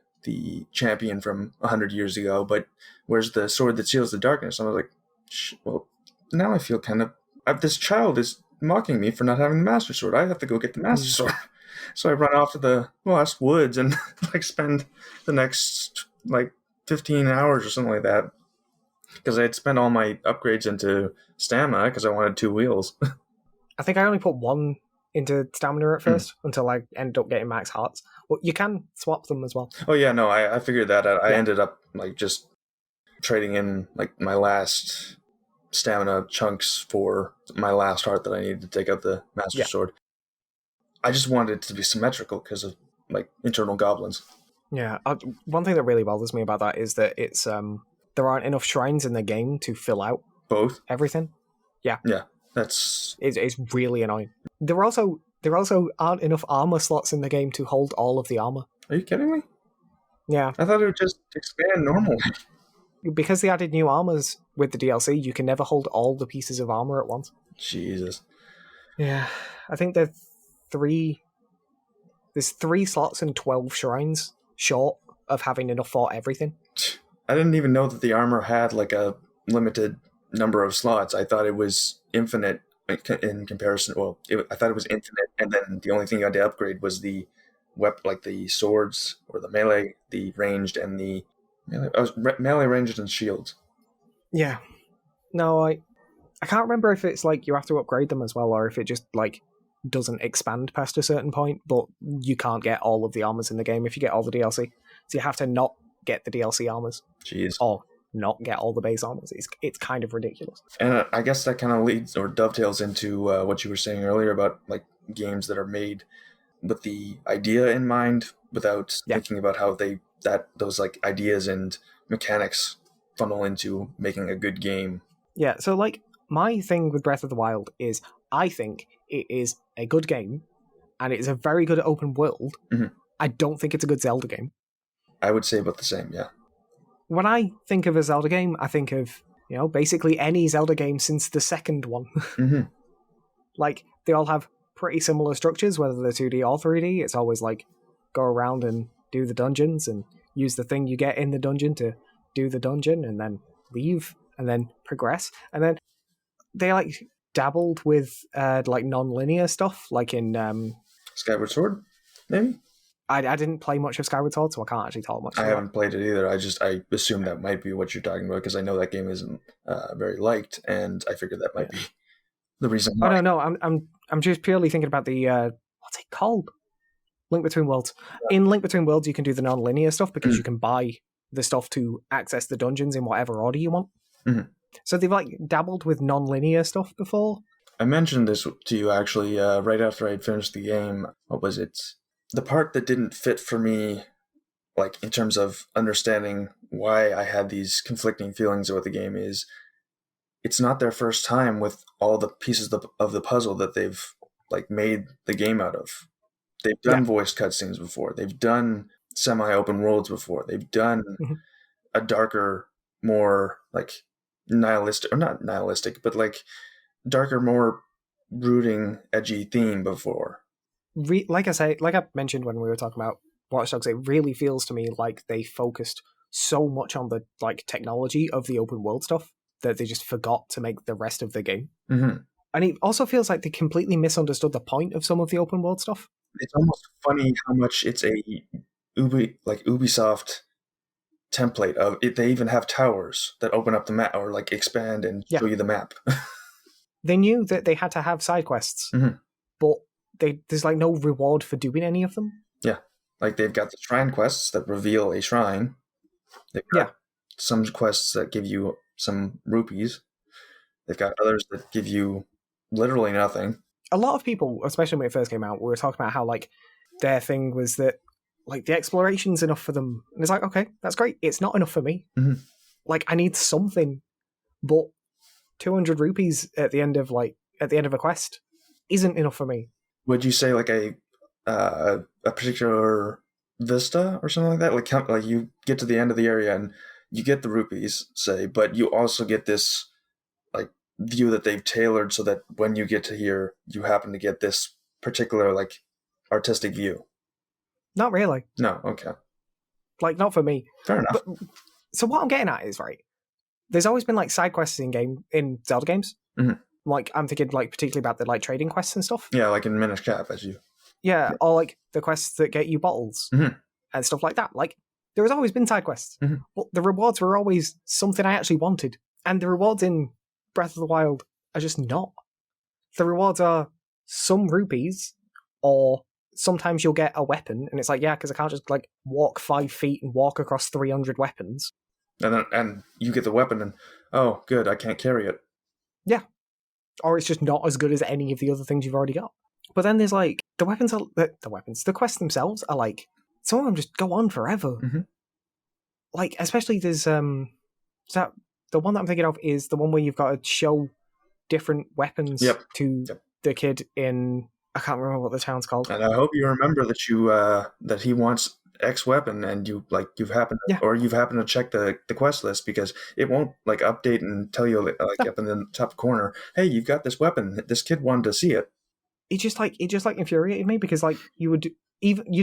[SPEAKER 2] champion from 100 years ago, but where's the sword that seals the darkness?" And I was like, well, now I feel kind of this child is mocking me for not having the master sword. I have to go get the master sword. So I run off to the Lost Woods and like spend the next like 15 hours or something like that because I had spent all my upgrades into stamina because I wanted 2 wheels.
[SPEAKER 1] I think I only put one into stamina at first until I ended up getting max hearts. Well, you can swap them as well.
[SPEAKER 2] Oh yeah, no, I figured that out. I
[SPEAKER 1] Yeah.
[SPEAKER 2] ended up like just trading in like my last stamina chunks for my last heart that I needed to take out the Master Sword. I just wanted it to be symmetrical because of like internal goblins.
[SPEAKER 1] Yeah, one thing that really bothers me about that is that it's there aren't enough shrines in the game to fill out
[SPEAKER 2] both
[SPEAKER 1] everything. Yeah,
[SPEAKER 2] that's
[SPEAKER 1] it's really annoying. There also aren't enough armor slots in the game to hold all of the armor.
[SPEAKER 2] Are you kidding me?
[SPEAKER 1] Yeah,
[SPEAKER 2] I thought it would just expand normally.
[SPEAKER 1] Because they added new armors with the DLC, you can never hold all the pieces of armor at once.
[SPEAKER 2] Jesus.
[SPEAKER 1] Yeah, I think there's 3 slots and 12 shrines short of having enough for everything.
[SPEAKER 2] I didn't even know that the armor had like a limited number of slots. I thought it was infinite in comparison. Well, I thought it was infinite, and then the only thing you had to upgrade was the like the swords or the melee, the ranged, and the melee, ranged, and shields.
[SPEAKER 1] Yeah. No, I can't remember if it's like you have to upgrade them as well, or if it just like doesn't expand past a certain point, but you can't get all of the armors in the game if you get all the DLC. So you have to not get the DLC armors.
[SPEAKER 2] Jeez.
[SPEAKER 1] Or not get all the base armors. It's kind of ridiculous.
[SPEAKER 2] And I guess that kind of leads or dovetails into what you were saying earlier about like games that are made with the idea in mind without thinking about how those like ideas and mechanics funnel into making a good game.
[SPEAKER 1] Yeah, so like my thing with Breath of the Wild is I think it is a good game and it's a very good open world.
[SPEAKER 2] Mm-hmm.
[SPEAKER 1] I don't think it's a good Zelda game.
[SPEAKER 2] I would say about the same, yeah.
[SPEAKER 1] When I think of a Zelda game, I think of, basically any Zelda game since the second one.
[SPEAKER 2] Mm-hmm.
[SPEAKER 1] Like, they all have pretty similar structures, whether they're 2D or 3D. It's always like, go around and do the dungeons and use the thing you get in the dungeon to do the dungeon and then leave and then progress. And then they, like, dabbled with, like, non-linear stuff, like in...
[SPEAKER 2] Skyward Sword, maybe?
[SPEAKER 1] I didn't play much of Skyward Sword, so I can't actually talk much about it.
[SPEAKER 2] I haven't played it either. I assume that might be what you're talking about because I know that game isn't very liked, and I figured that might be the reason why.
[SPEAKER 1] Oh no, I'm just purely thinking about the what's it called? Link Between Worlds. Yeah. In Link Between Worlds, you can do the non-linear stuff because you can buy the stuff to access the dungeons in whatever order you want.
[SPEAKER 2] Mm-hmm.
[SPEAKER 1] So they've like dabbled with non-linear stuff before.
[SPEAKER 2] I mentioned this to you actually right after I had finished the game. What was it? The part that didn't fit for me, like in terms of understanding why I had these conflicting feelings about the game, is it's not their first time with all the pieces of the puzzle that they've like made the game out of. They've done voice cutscenes before. They've done semi-open worlds before. They've done a darker, more like nihilistic, or not nihilistic, but like darker, more brooding, edgy theme before.
[SPEAKER 1] Like I mentioned when we were talking about Watch Dogs, it really feels to me like they focused so much on the like technology of the open world stuff that they just forgot to make the rest of the game.
[SPEAKER 2] Mm-hmm.
[SPEAKER 1] And it also feels like they completely misunderstood the point of some of the open world stuff.
[SPEAKER 2] It's almost funny how much it's a Ubisoft template of it. They even have towers that open up the map or like expand and show you the map.
[SPEAKER 1] They knew that they had to have side quests, but there's like no reward for doing any of them.
[SPEAKER 2] Yeah, like they've got the shrine quests that reveal a shrine. They've got some quests that give you some rupees. They've got others that give you literally nothing.
[SPEAKER 1] A lot of people, especially when it first came out, we were talking about how like their thing was that like the exploration's enough for them, and it's like, okay, that's great. It's not enough for me.
[SPEAKER 2] Mm-hmm.
[SPEAKER 1] Like I need something, but 200 rupees at the end of a quest isn't enough for me.
[SPEAKER 2] Would you say like a particular vista or something like that? Like you get to the end of the area and you get the rupees, say, but you also get this like view that they've tailored so that when you get to here, you happen to get this particular like artistic view.
[SPEAKER 1] Not really.
[SPEAKER 2] No, okay.
[SPEAKER 1] Like not for me.
[SPEAKER 2] Fair enough.
[SPEAKER 1] But, so what I'm getting at is right. There's always been like side quests in Zelda games.
[SPEAKER 2] Mm-hmm.
[SPEAKER 1] Like I'm thinking like particularly about the like trading quests and stuff.
[SPEAKER 2] Yeah, like in Minish Cap, as you.
[SPEAKER 1] Yeah, or like the quests that get you bottles and stuff like that. Like, there has always been side quests, but the rewards were always something I actually wanted. And the rewards in Breath of the Wild are just not. The rewards are some rupees, or sometimes you'll get a weapon, and it's like, yeah, because I can't just like walk 5 feet and walk across 300 weapons.
[SPEAKER 2] And you get the weapon, and oh, good, I can't carry it.
[SPEAKER 1] Yeah. Or it's just not as good as any of the other things you've already got. But then there's like, the quests themselves are like, some of them just go on forever. Like, especially there's, the one that I'm thinking of is the one where you've got to show different weapons to the kid in, I can't remember what the town's called.
[SPEAKER 2] And I hope you remember that you that he wants X weapon, and you've happened to check the quest list, because it won't like update and tell you up in the top corner, hey, you've got this weapon. This kid wanted to see it.
[SPEAKER 1] It just infuriated me, because like you'd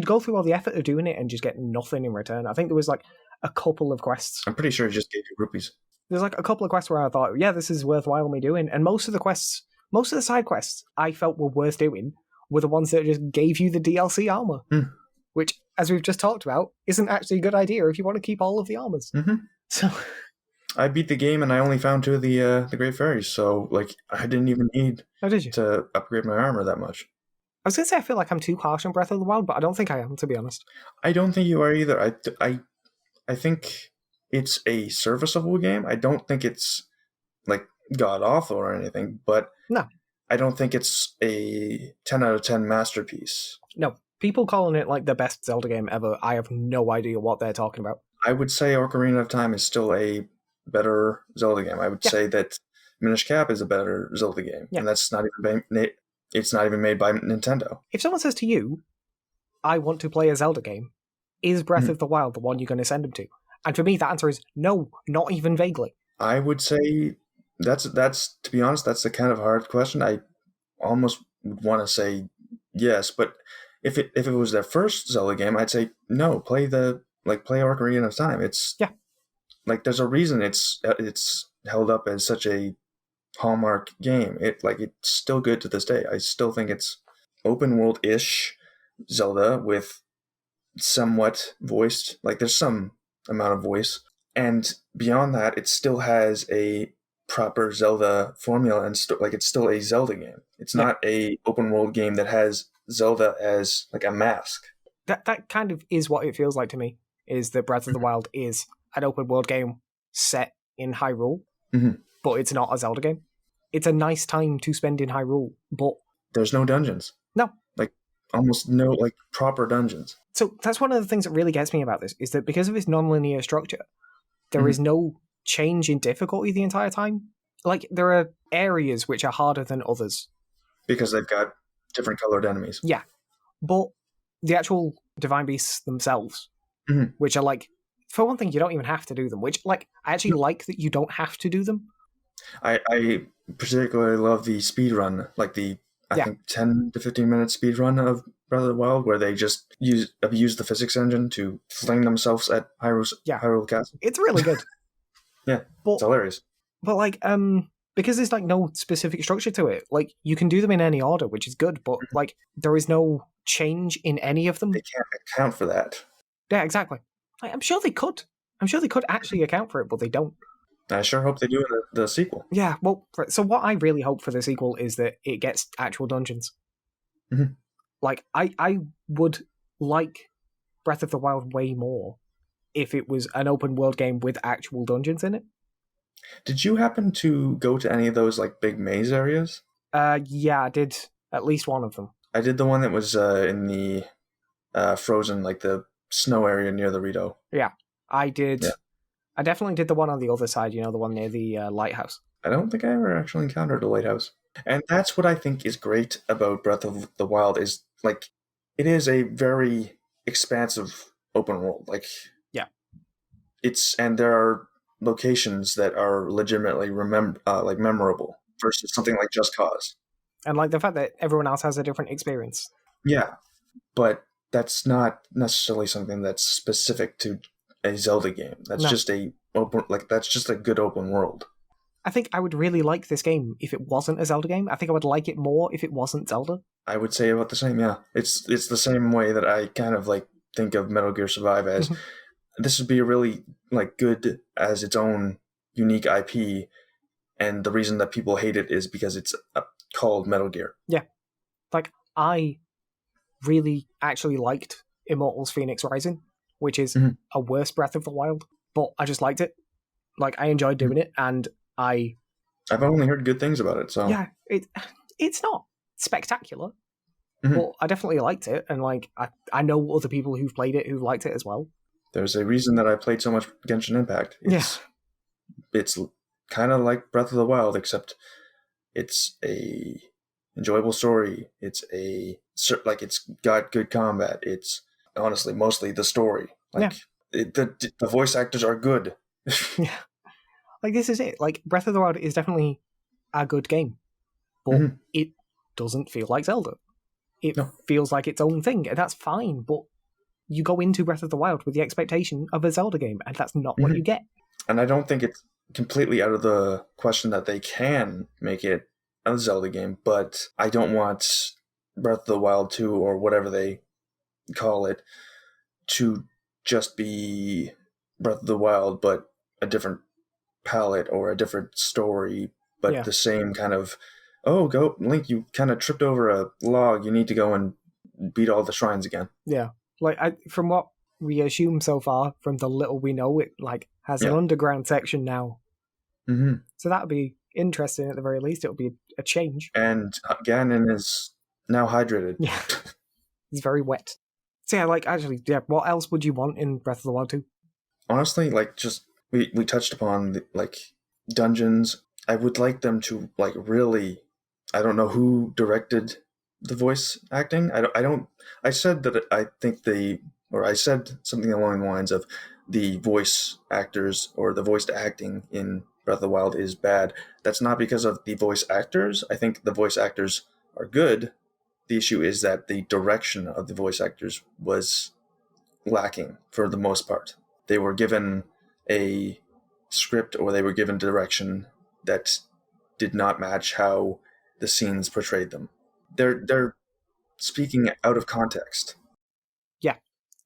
[SPEAKER 1] go through all the effort of doing it and just get nothing in return. I think there was like a couple of quests.
[SPEAKER 2] I'm pretty sure he just gave you rupees.
[SPEAKER 1] There's like a couple of quests where I thought, yeah, this is worthwhile me doing, and most of the side quests I felt were worth doing were the ones that just gave you the DLC armor, which, as we've just talked about, isn't actually a good idea if you want to keep all of the armors. So,
[SPEAKER 2] I beat the game and I only found 2 of the Great Fairies, so like I didn't even need to upgrade my armor that much.
[SPEAKER 1] I was going to say I feel like I'm too harsh on Breath of the Wild, but I don't think I am, to be honest.
[SPEAKER 2] I don't think you are either. I think it's a serviceable game. I don't think it's like god awful or anything, but
[SPEAKER 1] no,
[SPEAKER 2] I don't think it's a 10 out of 10 masterpiece.
[SPEAKER 1] No, people calling it like the best Zelda game ever, I have no idea what they're talking about.
[SPEAKER 2] I would say Ocarina of Time is still a better Zelda game. I would say that Minish Cap is a better Zelda game, and that's not even it's not even made by Nintendo.
[SPEAKER 1] If someone says to you, I want to play a Zelda game, is Breath of the Wild the one you're going to send them to? And for me, the answer is no, not even vaguely.
[SPEAKER 2] I would say that's to be honest, that's a kind of hard question. I almost would want to say yes, but if it was their first Zelda game, I'd say no. Play Ocarina of Time. It's like there's a reason it's held up as such a hallmark game. It's still good to this day. I still think it's open world-ish Zelda with somewhat voiced, like there's some amount of voice, and beyond that, it still has a proper Zelda formula, and it's still a Zelda game. It's not a open world game that has Zelda as like a mask.
[SPEAKER 1] That kind of is what it feels like to me, is that Breath of the Wild is an open world game set in Hyrule, but it's not a Zelda game. It's a nice time to spend in Hyrule, but
[SPEAKER 2] there's no dungeons.
[SPEAKER 1] No.
[SPEAKER 2] Like almost no like proper dungeons.
[SPEAKER 1] So that's one of the things that really gets me about this, is that because of its non-linear structure, there is no change in difficulty the entire time. Like, there are areas which are harder than others.
[SPEAKER 2] Because they've got different colored enemies.
[SPEAKER 1] Yeah. But the actual Divine Beasts themselves, which are like, for one thing, you don't even have to do them, which, like, I actually like that you don't have to do them.
[SPEAKER 2] I particularly love the speed run, like the, I think 10 to 15 minute speed run of Breath of the Wild, where they just abuse the physics engine to fling themselves at Hyrule Castle.
[SPEAKER 1] It's really good.
[SPEAKER 2] It's hilarious.
[SPEAKER 1] But like, because there's like no specific structure to it, like you can do them in any order, which is good, but like there is no change in any of them.
[SPEAKER 2] They can't account for that.
[SPEAKER 1] Yeah, exactly. I'm sure they could. I'm sure they could actually account for it, but they don't.
[SPEAKER 2] I sure hope they do in the sequel.
[SPEAKER 1] Yeah, well, so what I really hope for the sequel is that it gets actual dungeons. Like, I would like Breath of the Wild way more if it was an open world game with actual dungeons in it.
[SPEAKER 2] Did you happen to go to any of those like big maze areas?
[SPEAKER 1] Yeah, I did at least one of them.
[SPEAKER 2] I did the one that was in the frozen, like the snow area near the Rito.
[SPEAKER 1] Yeah, I did. Yeah. I definitely did the one on the other side, the one near the lighthouse.
[SPEAKER 2] I don't think I ever actually encountered a lighthouse. And that's what I think is great about Breath of the Wild, is like it is a very expansive open world. Like, yeah, and there are locations that are legitimately memorable versus something like Just Cause.
[SPEAKER 1] And like the fact that everyone else has a different experience.
[SPEAKER 2] Yeah, but that's not necessarily something that's specific to a Zelda game. That's just that's just a good open world.
[SPEAKER 1] I think I would really like this game if it wasn't a Zelda game. I think I would like it more if it wasn't Zelda.
[SPEAKER 2] I would say about the same, yeah. It's the same way that I kind of like think of Metal Gear Survive as this would be a really like good as its own unique IP, and the reason that people hate it is because it's called Metal Gear.
[SPEAKER 1] Yeah. Like, I really actually liked Immortals Phoenix Rising, which is a worse Breath of the Wild, but I just liked it. Like, I enjoyed doing it, and I've
[SPEAKER 2] only heard good things about it, so...
[SPEAKER 1] Yeah, it's not spectacular, but I definitely liked it, and like I know other people who've played it who liked it as well.
[SPEAKER 2] There's a reason that I played so much Genshin Impact. It's kind of like Breath of the Wild, except it's a enjoyable story. It's it's got good combat. It's honestly mostly the story. The voice actors are good.
[SPEAKER 1] Yeah, like this is it. Like Breath of the Wild is definitely a good game, but it doesn't feel like Zelda. It feels like its own thing, and that's fine. But you go into Breath of the Wild with the expectation of a Zelda game, and that's not what you get.
[SPEAKER 2] And I don't think it's completely out of the question that they can make it a Zelda game, but I don't want Breath of the Wild 2 or whatever they call it to just be Breath of the Wild, but a different palette or a different story, but the same kind of, go, Link, you kind of tripped over a log, you need to go and beat all the shrines again.
[SPEAKER 1] Yeah. Like, from what we assume so far, from the little we know, it like has an underground section now. So that would be interesting at the very least. It would be a change.
[SPEAKER 2] And Ganon is now hydrated.
[SPEAKER 1] Yeah. He's very wet. So yeah, like, actually, what else would you want in Breath of the Wild 2?
[SPEAKER 2] Honestly, like, just, we touched upon, dungeons. I would like them to, really, I don't know who directed the voice acting. I said that I think I said something along the lines of the voice actors or the voiced acting in Breath of the Wild is bad. That's not because of the voice actors. I think the voice actors are good. The issue is that the direction of the voice actors was lacking for the most part. They were given a script or they were given direction that did not match how the scenes portrayed them. They're speaking out of context.
[SPEAKER 1] Yeah.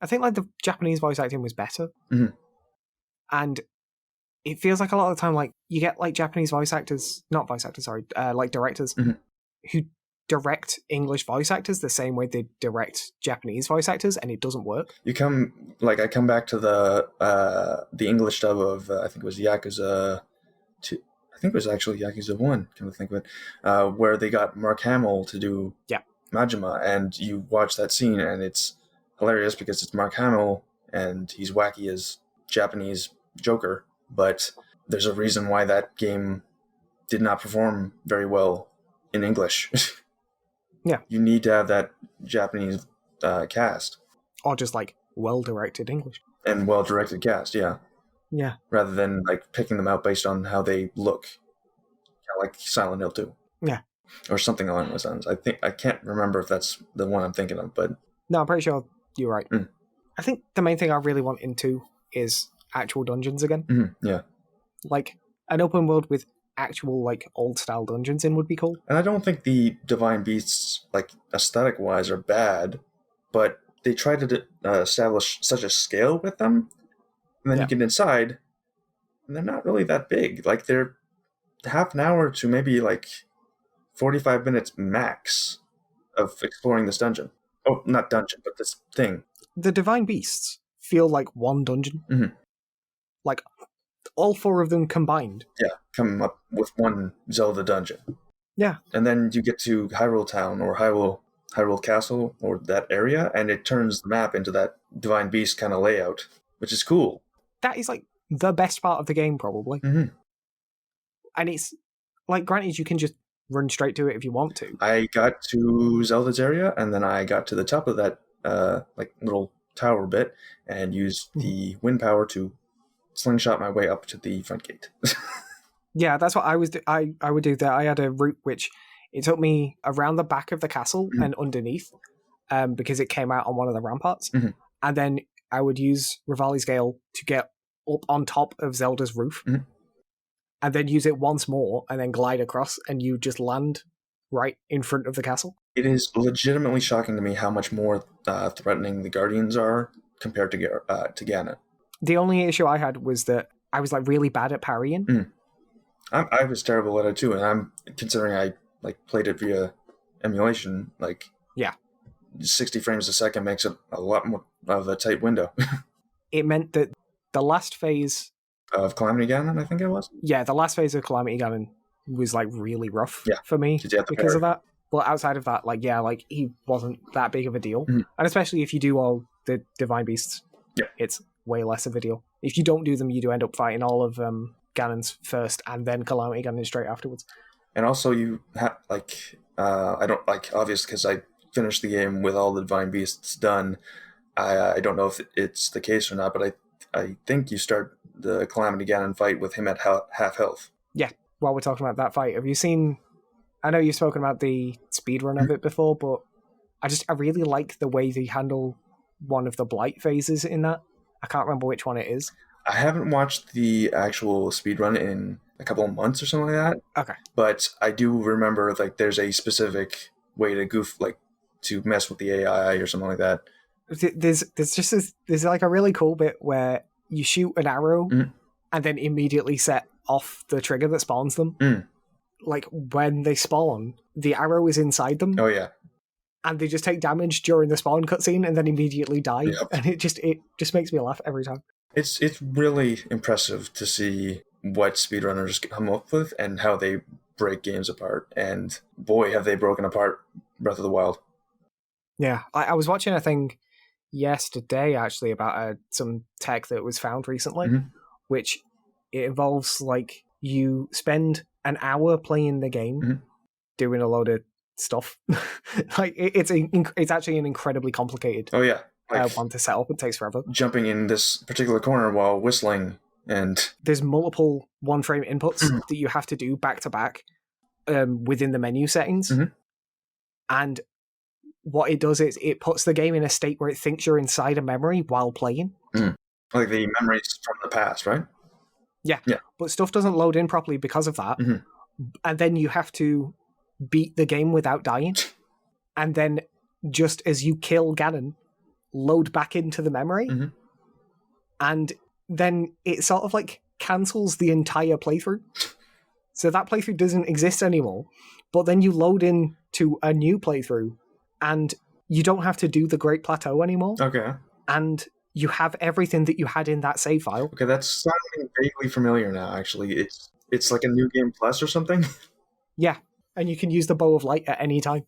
[SPEAKER 1] I think the Japanese voice acting was better. And it feels like a lot of the time, you get Japanese directors who direct English voice actors the same way they direct Japanese voice actors, and it doesn't work.
[SPEAKER 2] I come back to the English dub of I think it was Yakuza 2. I think it was actually Yakuza 1, come to think of it, where they got Mark Hamill to do Majima, and you watch that scene and it's hilarious because it's Mark Hamill and he's wacky as Japanese Joker, but there's a reason why that game did not perform very well in English.
[SPEAKER 1] Yeah.
[SPEAKER 2] You need to have that Japanese cast.
[SPEAKER 1] Or just well-directed English.
[SPEAKER 2] And well-directed cast, yeah.
[SPEAKER 1] Yeah.
[SPEAKER 2] Rather than picking them out based on how they look. Kind of like Silent Hill 2.
[SPEAKER 1] Yeah.
[SPEAKER 2] Or something along those lines. I can't remember if that's the one I'm thinking of, but...
[SPEAKER 1] No, I'm pretty sure you're right. I think the main thing I really want into is actual dungeons again.
[SPEAKER 2] Yeah.
[SPEAKER 1] An open world with actual old style dungeons in would be cool.
[SPEAKER 2] And I don't think the Divine Beasts, aesthetic wise, are bad, but they try to establish such a scale with them, and then you get inside, and they're not really that big. They're half an hour to maybe 45 minutes max of exploring this dungeon. Oh, not dungeon, but this thing.
[SPEAKER 1] The Divine Beasts feel like one dungeon. All four of them combined.
[SPEAKER 2] Yeah, come up with one Zelda dungeon.
[SPEAKER 1] Yeah.
[SPEAKER 2] And then you get to Hyrule Town or Hyrule Castle or that area, and it turns the map into that Divine Beast kind of layout, which is cool.
[SPEAKER 1] That is the best part of the game, probably. And it's granted, you can just run straight to it if you want to. I
[SPEAKER 2] got to Zelda's area, and then I got to the top of that little tower bit and used the wind power to slingshot my way up to the front gate.
[SPEAKER 1] Yeah, that's what I was. I would do that. I had a route which it took me around the back of the castle and underneath, because it came out on one of the ramparts, and then I would use Rivali's Gale to get up on top of Zelda's roof, and and then use it once more, and then glide across, and you just land right in front of the castle.
[SPEAKER 2] It is legitimately shocking to me how much more threatening the Guardians are compared to Ganon.
[SPEAKER 1] The only issue I had was that I was like really bad at parrying.
[SPEAKER 2] I was terrible at it too, and I'm considering I like played it via emulation. Like, 60 frames a second makes it a lot more of a tight window.
[SPEAKER 1] It meant that the last phase
[SPEAKER 2] of Calamity Ganon, I think it was.
[SPEAKER 1] Yeah, the last phase of Calamity Ganon was like really rough for me
[SPEAKER 2] because
[SPEAKER 1] of that. But outside of that, like he wasn't that big of a deal, and especially if you do all the Divine Beasts, it's way less of a deal. If you don't do them, you do end up fighting all of Ganon's first, and then Calamity Ganon straight afterwards.
[SPEAKER 2] And also, you have I don't like obviously because I finished the game with all the Divine Beasts done. I don't know if it's the case or not, but I think you start the Calamity Ganon fight with him at half health.
[SPEAKER 1] Yeah. While we're talking about that fight, have you seen? I know you've spoken about the speedrun of it before, but I really like the way they handle one of the blight phases in that. I can't remember which one it is.
[SPEAKER 2] I haven't watched the actual speedrun in a couple of months or something like that.
[SPEAKER 1] Okay.
[SPEAKER 2] But I do remember like there's a specific way to to mess with the AI or something like that.
[SPEAKER 1] There's like a really cool bit where you shoot an arrow and then immediately set off the trigger that spawns them. Like when they spawn, the arrow is inside them.
[SPEAKER 2] Oh yeah.
[SPEAKER 1] And they just take damage during the spawn cutscene and then immediately die.
[SPEAKER 2] Yep.
[SPEAKER 1] And it just makes me laugh every time.
[SPEAKER 2] It's really impressive to see what speedrunners come up with and how they break games apart. And boy, have they broken apart Breath of the Wild.
[SPEAKER 1] Yeah, I was watching a thing yesterday actually about some tech that was found recently, which it involves like you spend an hour playing the game, doing a load of stuff. Like it's actually an incredibly complicated.
[SPEAKER 2] Oh yeah.
[SPEAKER 1] One to set up. It takes forever.
[SPEAKER 2] Jumping in this particular corner while whistling, and
[SPEAKER 1] there's multiple one-frame inputs that you have to do back to back within the menu settings. And what it does is it puts the game in a state where it thinks you're inside a memory while playing.
[SPEAKER 2] Like the memories from the past, right?
[SPEAKER 1] Yeah. But stuff doesn't load in properly because of that. And then you have to beat the game without dying. And then just as you kill Ganon, load back into the memory, and then it sort of like cancels the entire playthrough. So that playthrough doesn't exist anymore, but then you load in to a new playthrough and you don't have to do the Great Plateau anymore.
[SPEAKER 2] Okay.
[SPEAKER 1] And you have everything that you had in that save file.
[SPEAKER 2] Okay, that's sounding vaguely familiar now, actually. It's like a new game plus or something?
[SPEAKER 1] Yeah, and you can use the Bow of Light at any time.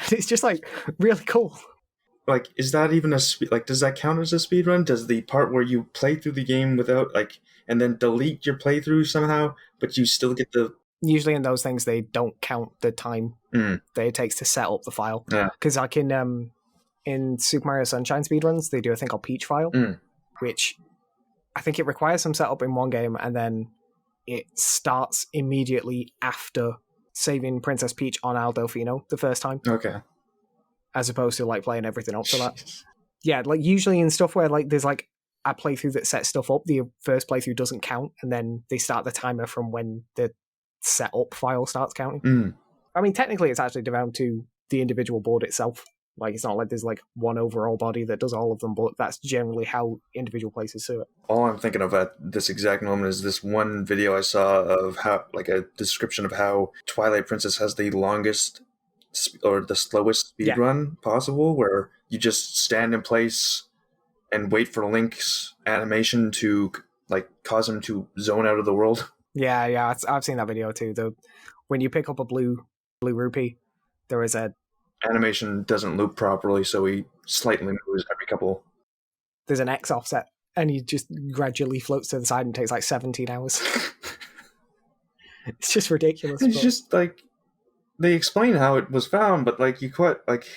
[SPEAKER 1] It's just like really cool.
[SPEAKER 2] Like, is that even does that count as a speed run? Does the part where you play through the game without and then delete your playthrough somehow, but you still get the...
[SPEAKER 1] Usually in those things, they don't count the time that it takes to set up the file.
[SPEAKER 2] Yeah.
[SPEAKER 1] Because like in Super Mario Sunshine speedruns, they do a thing called Peach File, which I think it requires some setup in one game, and then it starts immediately after saving Princess Peach on Al Delfino the first time.
[SPEAKER 2] Okay.
[SPEAKER 1] As opposed to like playing everything up for that. Yeah, like usually in stuff where like there's like a playthrough that sets stuff up, the first playthrough doesn't count, and then they start the timer from when the setup file starts counting. I mean, technically it's actually down to the individual board itself. Like, it's not like there's like one overall body that does all of them, but that's generally how individual places do it.
[SPEAKER 2] All I'm thinking of at this exact moment is this one video I saw of how, like, a description of how Twilight Princess has the longest or the slowest speed run possible, where you just stand in place and wait for Link's animation to like cause him to zone out of the world.
[SPEAKER 1] Yeah, I've seen that video too. When you pick up a blue rupee, there is a
[SPEAKER 2] animation doesn't loop properly, so he slightly moves every couple.
[SPEAKER 1] There's an X offset, and he just gradually floats to the side and takes like 17 hours. It's just ridiculous.
[SPEAKER 2] It's just like they explain how it was found, but like you quite like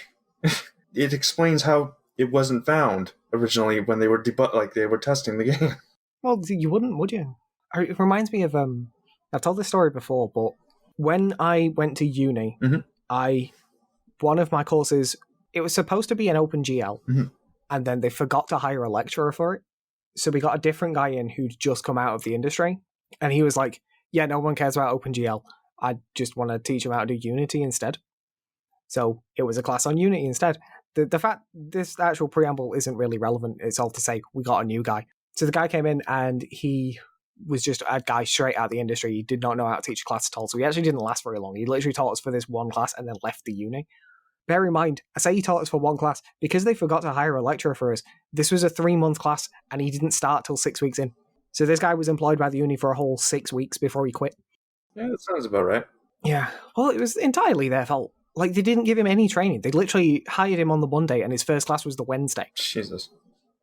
[SPEAKER 2] it explains how it wasn't found originally when they were they were testing the game.
[SPEAKER 1] Well, you wouldn't, would you? It reminds me of I've told this story before, but when I went to uni, one of my courses, it was supposed to be an OpenGL, and then they forgot to hire a lecturer for it. So we got a different guy in who'd just come out of the industry, and he was like, yeah, no one cares about OpenGL. I just want to teach them how to do Unity instead. So it was a class on Unity instead. The fact this actual preamble isn't really relevant. It's all to say we got a new guy. So the guy came in and he was just a guy straight out of the industry. He did not know how to teach a class at all. So he actually didn't last very long. He literally taught us for this one class and then left the uni. Bear in mind, I say he taught us for one class because they forgot to hire a lecturer for us. This was a 3-month class and he didn't start till 6 weeks in. So this guy was employed by the uni for a whole 6 weeks before he quit.
[SPEAKER 2] Yeah, that sounds about right.
[SPEAKER 1] Yeah, well, it was entirely their fault. Like, they didn't give him any training. They literally hired him on the Monday and his first class was the Wednesday.
[SPEAKER 2] Jesus.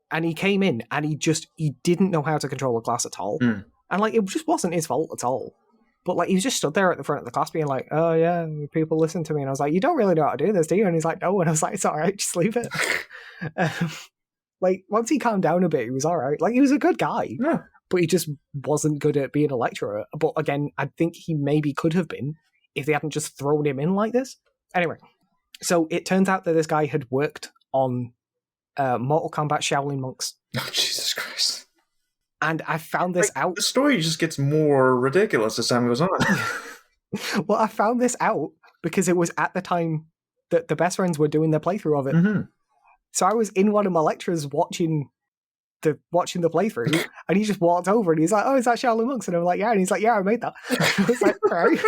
[SPEAKER 1] And he came in and he didn't know how to control a class at all.
[SPEAKER 2] Mm.
[SPEAKER 1] And, like, it just wasn't his fault at all. But, like, he was just stood there at the front of the class being like, oh, yeah, people listen to me. And I was like, you don't really know how to do this, do you? And he's like, no. And I was like, it's all right, just leave it. Like, once he calmed down a bit, he was all right. Like, he was a good guy.
[SPEAKER 2] Yeah.
[SPEAKER 1] But he just wasn't good at being a lecturer. But, again, I think he maybe could have been if they hadn't just thrown him in like this. Anyway, so it turns out that this guy had worked on Mortal Kombat Shaolin Monks.
[SPEAKER 2] Oh, Jesus Christ.
[SPEAKER 1] And I found this out.
[SPEAKER 2] The story just gets more ridiculous as time goes on.
[SPEAKER 1] Well, I found this out because it was at the time that the best friends were doing their playthrough of it.
[SPEAKER 2] Mm-hmm.
[SPEAKER 1] So I was in one of my lectures watching the playthrough, and he just walked over and he's like, oh, is that Shaolin Monks? And I'm like, yeah. And he's like, yeah, I made that. I was like, right.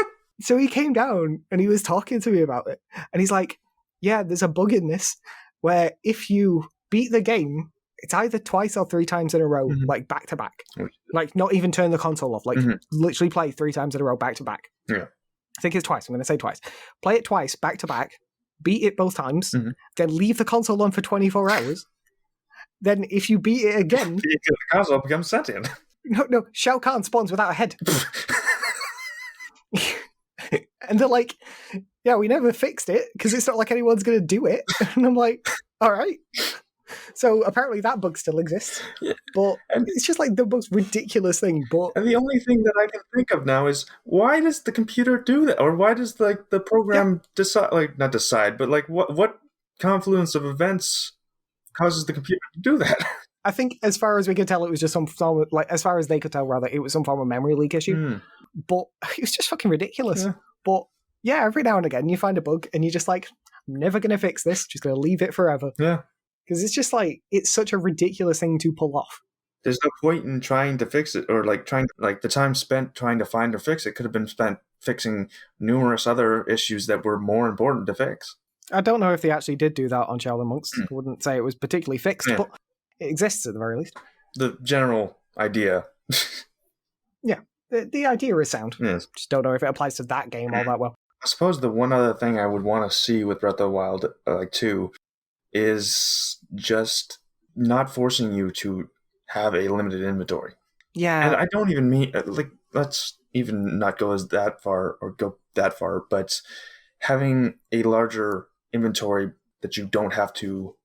[SPEAKER 1] So he came down and he was talking to me about it. And he's like, yeah, there's a bug in this where if you beat the game, it's either twice or 3 times in a row, like back to back. Like not even turn the console off, like literally play 3 times in a row back to back.
[SPEAKER 2] Yeah.
[SPEAKER 1] I think it's twice. I'm going to say twice. Play it twice back to back, beat it both times, then leave the console on for 24 hours. Then if you beat it again...
[SPEAKER 2] the console becomes sentient.
[SPEAKER 1] No, Shao Kahn spawns without a head. And they're like, yeah, we never fixed it because it's not like anyone's going to do it. And I'm like, all right. So apparently that bug still exists. Yeah. But it's just like the most ridiculous thing. But
[SPEAKER 2] and the only thing that I can think of now is why does the computer do that? Or why does like the program decide, like not decide, but like what confluence of events causes the computer to do that?
[SPEAKER 1] I think as far as we could tell, it was just some form of, like, as far as they could tell, rather, it was some form of memory leak issue. But it was just fucking ridiculous. Yeah. But yeah, every now and again you find a bug and you're just like, I'm never going to fix this, just going to leave it forever.
[SPEAKER 2] Yeah.
[SPEAKER 1] Because it's just like, it's such a ridiculous thing to pull off.
[SPEAKER 2] There's no point in trying to fix it, or like the time spent trying to find or fix it could have been spent fixing numerous other issues that were more important to fix.
[SPEAKER 1] I don't know if they actually did do that on Shaolin Monks. I wouldn't say it was particularly fixed, but it exists at the very least.
[SPEAKER 2] The general idea.
[SPEAKER 1] Yeah, the idea is sound.
[SPEAKER 2] Yes.
[SPEAKER 1] Just don't know if it applies to that game all that well.
[SPEAKER 2] I suppose the one other thing I would want to see with Breath of the Wild 2 is just not forcing you to have a limited inventory.
[SPEAKER 1] Yeah.
[SPEAKER 2] And I don't even mean, like, let's even not go that far, but having a larger inventory that you don't have to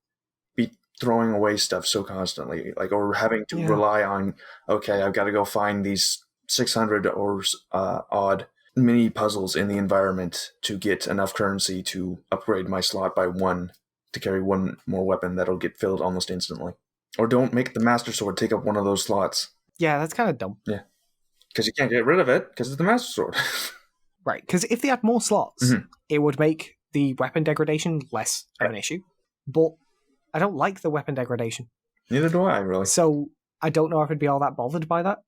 [SPEAKER 2] be throwing away stuff so constantly, like, or having to rely on, okay, I've got to go find these 600 or odd mini puzzles in the environment to get enough currency to upgrade my slot by 1 to carry 1 more weapon that'll get filled almost instantly. Or don't make the Master Sword take up one of those slots.
[SPEAKER 1] Yeah, that's kind of dumb.
[SPEAKER 2] Yeah. Because you can't get rid of it because it's the Master Sword.
[SPEAKER 1] Right, because if they had more slots, it would make the weapon degradation less of an issue. But I don't like the weapon degradation.
[SPEAKER 2] Neither do I, really.
[SPEAKER 1] So I don't know if I'd be all that bothered by that.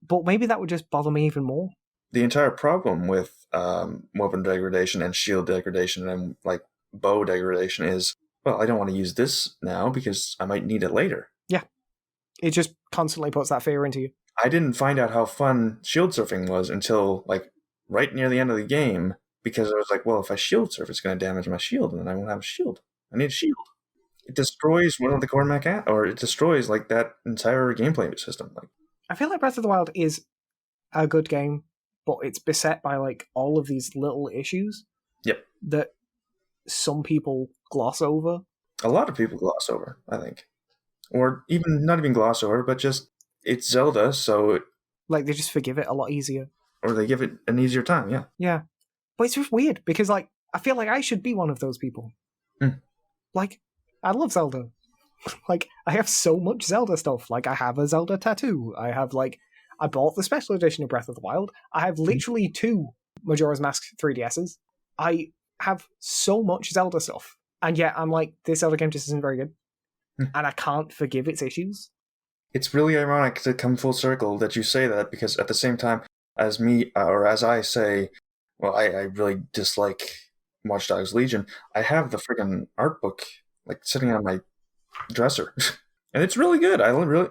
[SPEAKER 1] But maybe that would just bother me even more.
[SPEAKER 2] The entire problem with weapon degradation and shield degradation and like bow degradation is, well, I don't want to use this now because I might need it later. Yeah.
[SPEAKER 1] It just constantly puts that fear into you.
[SPEAKER 2] I didn't find out how fun shield surfing was until like right near the end of the game, because I was like, well, if I shield surf, it's going to damage my shield and then I won't have a shield. I need a shield. It destroys one of the core mechanics, or it destroys like that entire gameplay system. Like,
[SPEAKER 1] I feel like Breath of the Wild is a good game, but it's beset by like all of these little issues.
[SPEAKER 2] Yep.
[SPEAKER 1] That some people gloss over.
[SPEAKER 2] A lot of people gloss over, I think. Or even not even gloss over, but just it's Zelda, so
[SPEAKER 1] like they just forgive it a lot easier.
[SPEAKER 2] Or they give it an easier time, yeah.
[SPEAKER 1] Yeah. But it's just weird because like I feel like I should be one of those people. Like, I love Zelda. Like, I have so much Zelda stuff. Like, I have a Zelda tattoo. I have, like, I bought the special edition of Breath of the Wild. I have literally 2 Majora's Mask 3DSs. I have so much Zelda stuff. And yet I'm like, this Zelda game just isn't very good. And I can't forgive its issues.
[SPEAKER 2] It's really ironic to come full circle that you say that, because at the same time as me, or as I say, well, I really dislike Watch Dogs Legion, I have the friggin' art book like sitting on my dresser. And it's really good.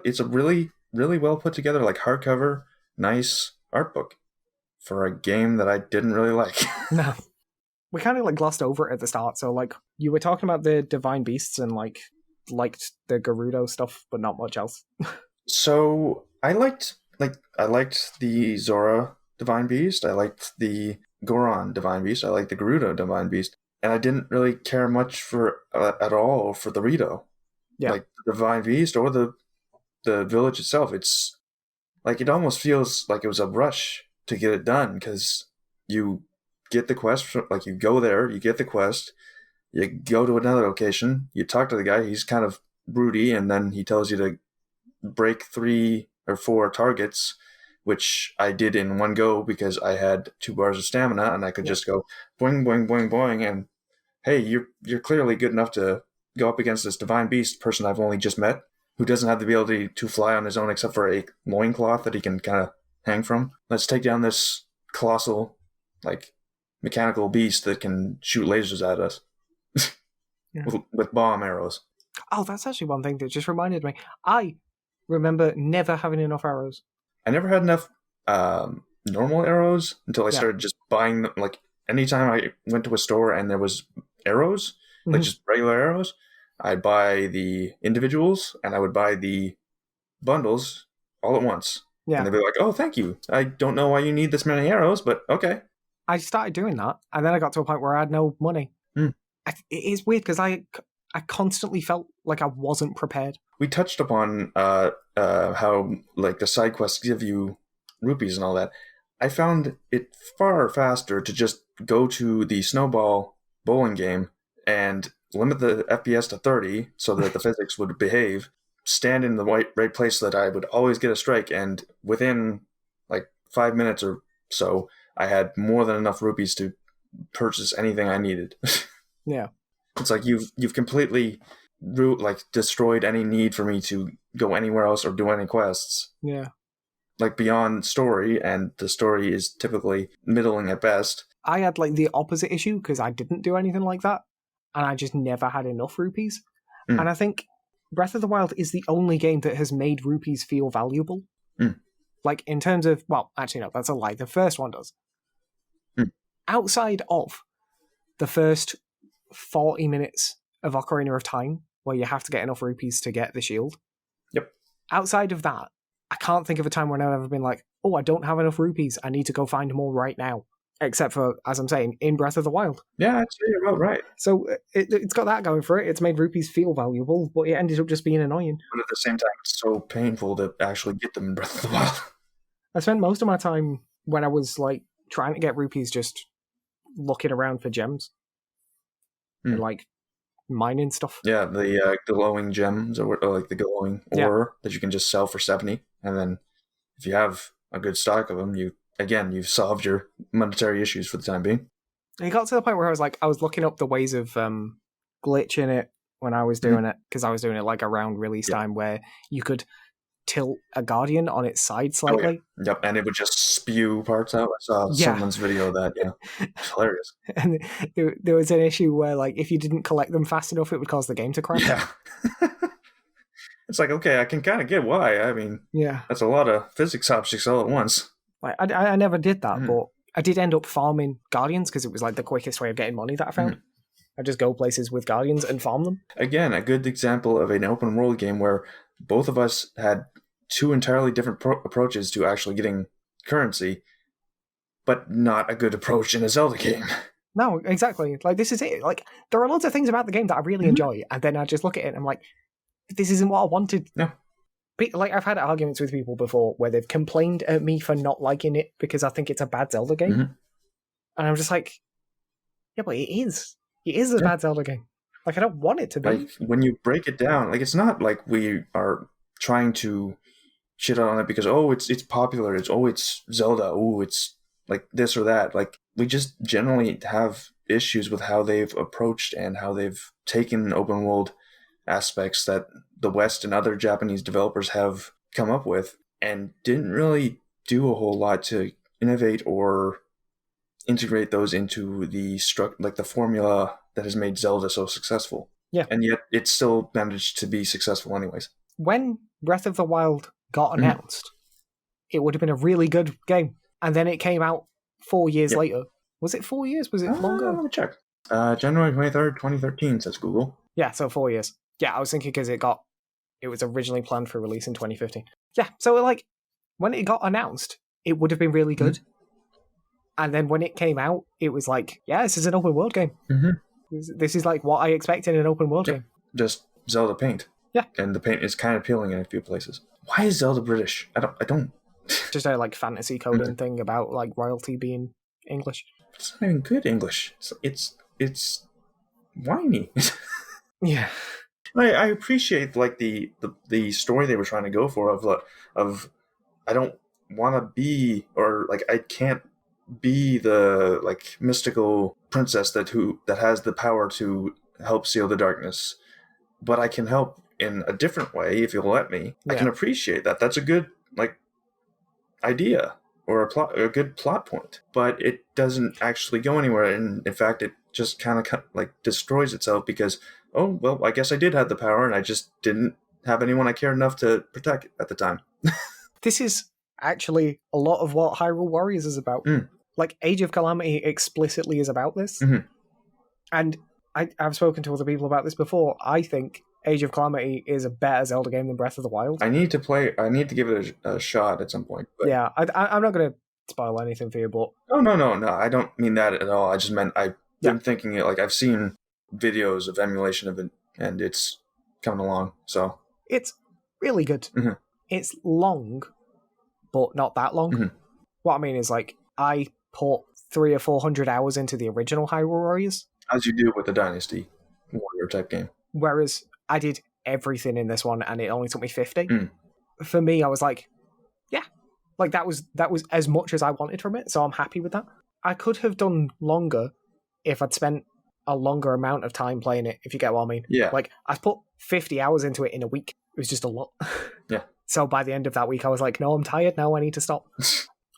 [SPEAKER 2] It's a really, really well put together, like hardcover, nice art book for a game that I didn't really like.
[SPEAKER 1] No. We kind of like glossed over it at the start. So like you were talking about the Divine Beasts and like liked the Gerudo stuff, but not much else.
[SPEAKER 2] So I liked the Zora Divine Beast. I liked the Goron Divine Beast. I liked the Gerudo Divine Beast, and I didn't really care much for at all for the Rito, like the Divine Beast or the village itself. It's like it almost feels like it was a rush to get it done, because you get the quest, like you go there, you get the quest, you go to another location, you talk to the guy, he's kind of broody, and then he tells you to break 3 or 4 targets, which I did in one go because I had 2 bars of stamina and I could just go boing, boing, boing, boing, and hey, you're clearly good enough to go up against this Divine Beast person I've only just met, who doesn't have the ability to fly on his own except for a loincloth that he can kind of hang from. Let's take down this colossal, like, mechanical beast that can shoot lasers at us with bomb arrows.
[SPEAKER 1] Oh, that's actually one thing that just reminded me. I remember never having enough arrows.
[SPEAKER 2] I never had enough normal arrows until I started just buying them. Like, anytime I went to a store and there was arrows, like just regular arrows, I'd buy the individuals and I would buy the bundles all at once. Yeah. And they'd be like, oh, thank you. I don't know why you need this many arrows, but okay.
[SPEAKER 1] I started doing that, and then I got to a point where I had no money. It is weird, because I constantly felt like I wasn't prepared.
[SPEAKER 2] We touched upon how like the side quests give you rupees and all that. I found it far faster to just go to the snowball bowling game and limit the FPS to 30 so that the physics would behave, stand in the right place so that I would always get a strike, and within like 5 minutes or so, I had more than enough rupees to purchase anything I needed.
[SPEAKER 1] Yeah.
[SPEAKER 2] It's like you've completely destroyed any need for me to go anywhere else or do any quests.
[SPEAKER 1] Yeah.
[SPEAKER 2] Like beyond story, and the story is typically middling at best.
[SPEAKER 1] I had like the opposite issue because I didn't do anything like that, and I just never had enough rupees. And I think Breath of the Wild is the only game that has made rupees feel valuable. Like, in terms of, well, actually no, that's a lie. The first one does. Outside of the first 40 minutes of Ocarina of Time, where you have to get enough rupees to get the shield.
[SPEAKER 2] Yep.
[SPEAKER 1] Outside of that, I can't think of a time when I've ever been like, oh, I don't have enough rupees, I need to go find more right now. Except for, as I'm saying, in Breath of the Wild.
[SPEAKER 2] Yeah, I'd say you're about right.
[SPEAKER 1] So it's got that going for it. It's made rupees feel valuable, but it ended up just being annoying.
[SPEAKER 2] But at the same time, it's so painful to actually get them in Breath of the Wild.
[SPEAKER 1] I spent most of my time when I was like trying to get rupees just looking around for gems. And like mining stuff.
[SPEAKER 2] Yeah, the glowing gems, or like the glowing ore that you can just sell for 70. And then if you have a good stock of them, you've solved your monetary issues for the time being.
[SPEAKER 1] It got to the point where I was looking up the ways of glitching it when I was doing it, because I was doing it like around release time, where you could tilt a Guardian on its side slightly.
[SPEAKER 2] Yep, and it would just spew parts out. I saw someone's video of that. It's hilarious.
[SPEAKER 1] And there was an issue where, like, if you didn't collect them fast enough, it would cause the game to crash.
[SPEAKER 2] Yeah. It's like, okay, I can kind of get why. I mean, that's a lot of physics objects all at once.
[SPEAKER 1] Like, I never did that, but I did end up farming Guardians because it was like the quickest way of getting money that I found. I just go places with Guardians and farm them.
[SPEAKER 2] Again, a good example of an open world game where both of us had 2 entirely different approaches to actually getting currency, but not a good approach in a Zelda game.
[SPEAKER 1] No, exactly. Like, this is it. Like, there are lots of things about the game that I really enjoy, and then I just look at it and I'm like, this isn't what I wanted.
[SPEAKER 2] No.
[SPEAKER 1] Like, I've had arguments with people before where they've complained at me for not liking it because I think it's a bad Zelda game. And I'm just like, yeah, but it is. It is a bad Zelda game. Like, I don't want it to be.
[SPEAKER 2] Like, when you break it down, like, it's not like we are trying to shit on it because it's popular. It's Zelda. Oh, it's like this or that. Like we just generally have issues with how they've approached and how they've taken open world aspects that the West and other Japanese developers have come up with and didn't really do a whole lot to innovate or integrate those into the the formula that has made Zelda so successful.
[SPEAKER 1] Yeah.
[SPEAKER 2] And yet it still managed to be successful anyways.
[SPEAKER 1] When Breath of the Wild got announced, it would have been a really good game. And then it came out 4 years later. Was it 4 years? Was it longer?
[SPEAKER 2] Let me check. January 23rd, 2013, says Google.
[SPEAKER 1] Yeah, so 4 years. Yeah, I was thinking because it was originally planned for release in 2015. Yeah, so like when it got announced, it would have been really good. And then when it came out, it was like, yeah, this is an open world game. This is like what I expect in an open world game.
[SPEAKER 2] Just Zelda paint.
[SPEAKER 1] Yeah.
[SPEAKER 2] And the paint is kind of appealing in a few places. Why is Zelda British? I don't.
[SPEAKER 1] Just a like fantasy coding thing about like royalty being English.
[SPEAKER 2] It's not even good English. It's whiny.
[SPEAKER 1] Yeah.
[SPEAKER 2] I appreciate like the story they were trying to go for of I don't want to be, or like I can't be the like mystical princess that has the power to help seal the darkness, but I can help in a different way if you'll let me. Yeah. I can appreciate that. That's a good like idea or a good plot point, but it doesn't actually go anywhere. And in fact, it just kind of like destroys itself because, oh, well, I guess I did have the power and I just didn't have anyone I cared enough to protect at the time.
[SPEAKER 1] This is actually a lot of what Hyrule Warriors is about. Like, Age of Calamity explicitly is about this. And I've spoken to other people about this before. I think Age of Calamity is a better Zelda game than Breath of the Wild.
[SPEAKER 2] I need to give it a shot at some point. But...
[SPEAKER 1] Yeah, I'm not going to spoil anything for you, but...
[SPEAKER 2] No, I don't mean that at all. I just meant I've been thinking it, like, I've seen videos of emulation of it, and it's coming along, so... It's
[SPEAKER 1] really good. It's long, but not that long. What I mean is, like, I put 300 or 400 hours into the original Hyrule Warriors.
[SPEAKER 2] As you do with the Dynasty Warrior type game.
[SPEAKER 1] Whereas I did everything in this one, and it only took me 50. For me, I was like, yeah, like that was as much as I wanted from it, so I'm happy with that. I could have done longer if I'd spent a longer amount of time playing it, if you get what I mean.
[SPEAKER 2] Yeah.
[SPEAKER 1] Like, I've put 50 hours into it in a week. It was just a lot.
[SPEAKER 2] Yeah.
[SPEAKER 1] So by the end of that week, I was like, no, I'm tired now, I need to stop.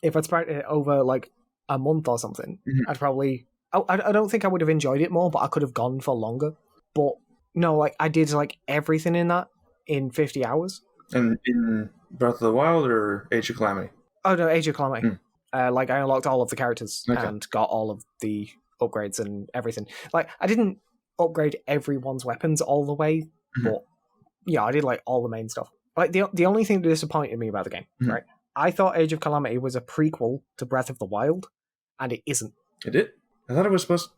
[SPEAKER 1] If I'd spread it over, like, a month or something, I'd probably... I don't think I would have enjoyed it more, but I could have gone for longer. But no, like I did like everything in that in 50 hours.
[SPEAKER 2] And in Breath of the Wild or Age of Calamity?
[SPEAKER 1] Oh no, Age of Calamity. Like I unlocked all of the characters and got all of the upgrades and everything. Like I didn't upgrade everyone's weapons all the way, but yeah, I did like all the main stuff. Like the only thing that disappointed me about the game, right? I thought Age of Calamity was a prequel to Breath of the Wild, and it isn't.
[SPEAKER 2] It is? I thought it was supposed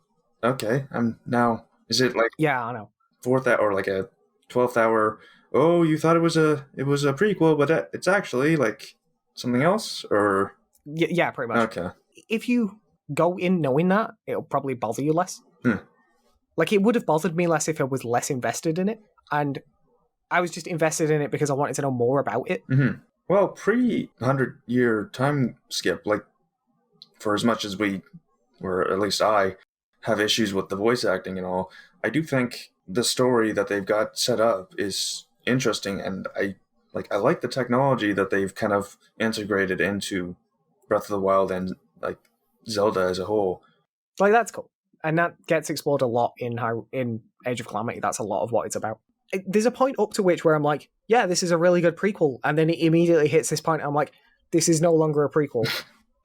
[SPEAKER 2] to... Okay, I'm now... Is it like...
[SPEAKER 1] Yeah, I know.
[SPEAKER 2] 4th hour, or like a 12th hour... Oh, you thought it was a prequel, but it's actually like something else? Or...
[SPEAKER 1] Yeah, pretty much.
[SPEAKER 2] Okay.
[SPEAKER 1] If you go in knowing that, it'll probably bother you less. Like, it would have bothered me less if I was less invested in it, and I was just invested in it because I wanted to know more about it.
[SPEAKER 2] Well, pre-100-year time skip, like, for as much as we... or at least I, have issues with the voice acting and all, I do think the story that they've got set up is interesting, and I like the technology that they've kind of integrated into Breath of the Wild and like Zelda as a whole.
[SPEAKER 1] Like, that's cool. And that gets explored a lot in Age of Calamity. That's a lot of what it's about. There's a point up to which where I'm like, yeah, this is a really good prequel, and then it immediately hits this point, and I'm like, this is no longer a prequel.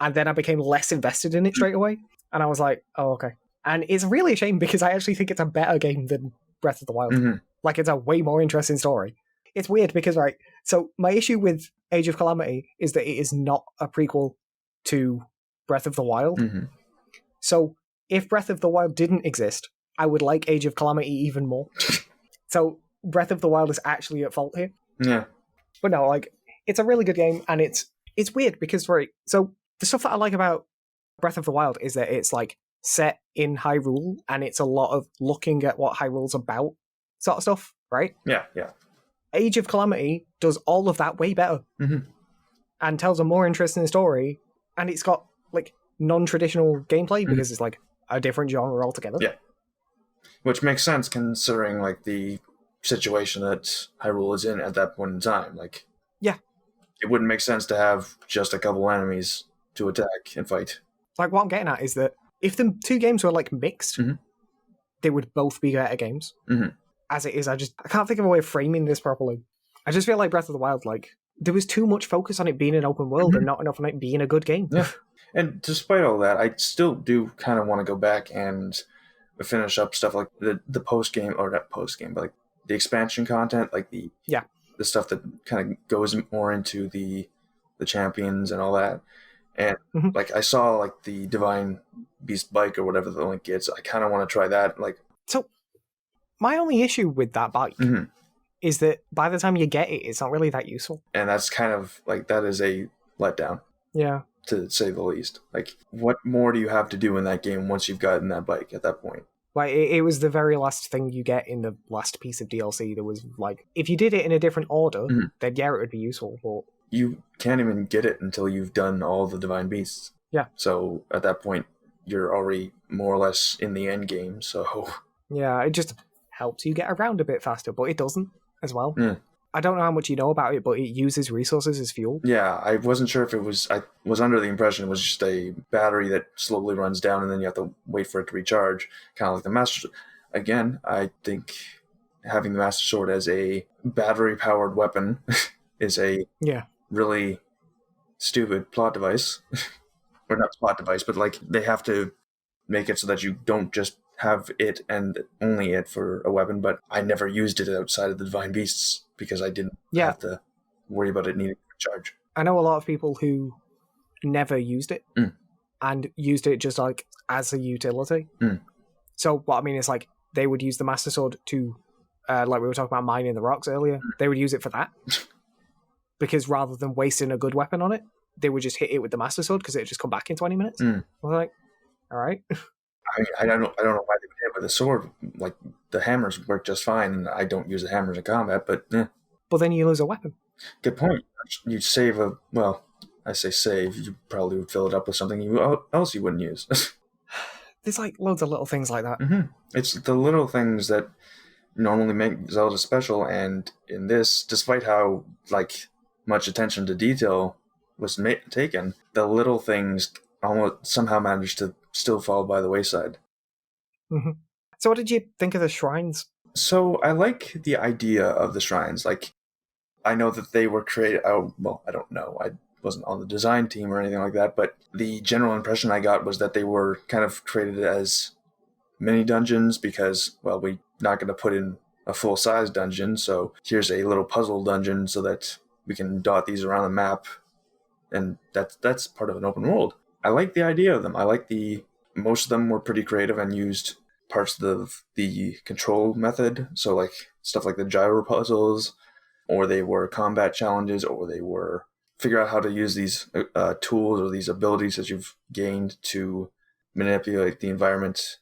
[SPEAKER 1] And then I became less invested in it straight away. And I was like, oh, okay. And it's really a shame because I actually think it's a better game than Breath of the Wild. Like, it's a way more interesting story. It's weird because, right, so my issue with Age of Calamity is that it is not a prequel to Breath of the Wild. So if Breath of the Wild didn't exist, I would like Age of Calamity even more. So Breath of the Wild is actually at fault here.
[SPEAKER 2] Yeah.
[SPEAKER 1] But no, like, it's a really good game, and it's weird because, right, so the stuff that I like about Breath of the Wild is that it's like set in Hyrule, and it's a lot of looking at what Hyrule's about sort of stuff, right?
[SPEAKER 2] Yeah.
[SPEAKER 1] Age of Calamity does all of that way better and tells a more interesting story, and it's got like non-traditional gameplay because it's like a different genre altogether.
[SPEAKER 2] Yeah, which makes sense considering like the situation that Hyrule is in at that point in time. Like,
[SPEAKER 1] yeah,
[SPEAKER 2] it wouldn't make sense to have just a couple enemies to attack and fight.
[SPEAKER 1] Like, what I'm getting at is that if the two games were like mixed, they would both be better games. As it is, I can't think of a way of framing this properly. I just feel like Breath of the Wild, like, there was too much focus on it being an open world and not enough on it being a good game.
[SPEAKER 2] Yeah. And despite all that, I still do kind of want to go back and finish up stuff like the post-game, or not post-game, but like the expansion content, like the stuff that kind of goes more into the champions and all that. And like I saw like the Divine Beast bike or whatever the Link gets. I kind of want to try that. Like,
[SPEAKER 1] so my only issue with that bike is that by the time you get it, it's not really that useful. And
[SPEAKER 2] that's kind of like, that is a letdown.
[SPEAKER 1] Yeah.
[SPEAKER 2] To say the least. Like, what more do you have to do in that game once you've gotten that bike at that point?
[SPEAKER 1] Like, it was the very last thing you get in the last piece of DLC. There was like, if you did it in a different order, then yeah, it would be useful. But
[SPEAKER 2] you can't even get it until you've done all the Divine Beasts.
[SPEAKER 1] Yeah.
[SPEAKER 2] So at that point, you're already more or less in the end game. So
[SPEAKER 1] yeah, it just helps you get around a bit faster, but it doesn't as well.
[SPEAKER 2] Yeah.
[SPEAKER 1] I don't know how much you know about it, but it uses resources as fuel.
[SPEAKER 2] Yeah, I wasn't sure if it was... I was under the impression it was just a battery that slowly runs down and then you have to wait for it to recharge, kind of like the Master Sword. Again, I think having the Master Sword as a battery-powered weapon is a really stupid plot device. Or not plot device, but like they have to make it so that you don't just have it and only it for a weapon, but I never used it outside of the Divine Beasts because I didn't have to worry about it needing to charge.
[SPEAKER 1] I know a lot of people who never used it and used it just like as a utility. So what I mean is like they would use the Master Sword to, like we were talking about mining the rocks earlier, they would use it for that. Because rather than wasting a good weapon on it, they would just hit it with the Master Sword because it would just come back in 20 minutes. I was like, all right.
[SPEAKER 2] I don't know why they would hit it with a sword. Like, the hammers work just fine, and I don't use the hammers in combat, but
[SPEAKER 1] But then you lose a weapon.
[SPEAKER 2] Good point. You'd save I say save, you probably would fill it up with something else you wouldn't use.
[SPEAKER 1] There's like loads of little things like that.
[SPEAKER 2] It's the little things that normally make Zelda special, and in this, despite how like much attention to detail was taken, the little things almost somehow managed to still fall by the wayside.
[SPEAKER 1] So what did you think of the shrines?
[SPEAKER 2] So I like the idea of the shrines. Like, I know that they were created... well, I don't know. I wasn't on the design team or anything like that, but the general impression I got was that they were kind of created as mini dungeons because, well, we're not going to put in a full-size dungeon, so here's a little puzzle dungeon so that we can dot these around the map, and that's part of an open world. I like the idea of them. I like most of them were pretty creative and used parts of the control method. So like stuff like the gyro puzzles, or they were combat challenges, or they were figure out how to use these tools or these abilities that you've gained to manipulate the environment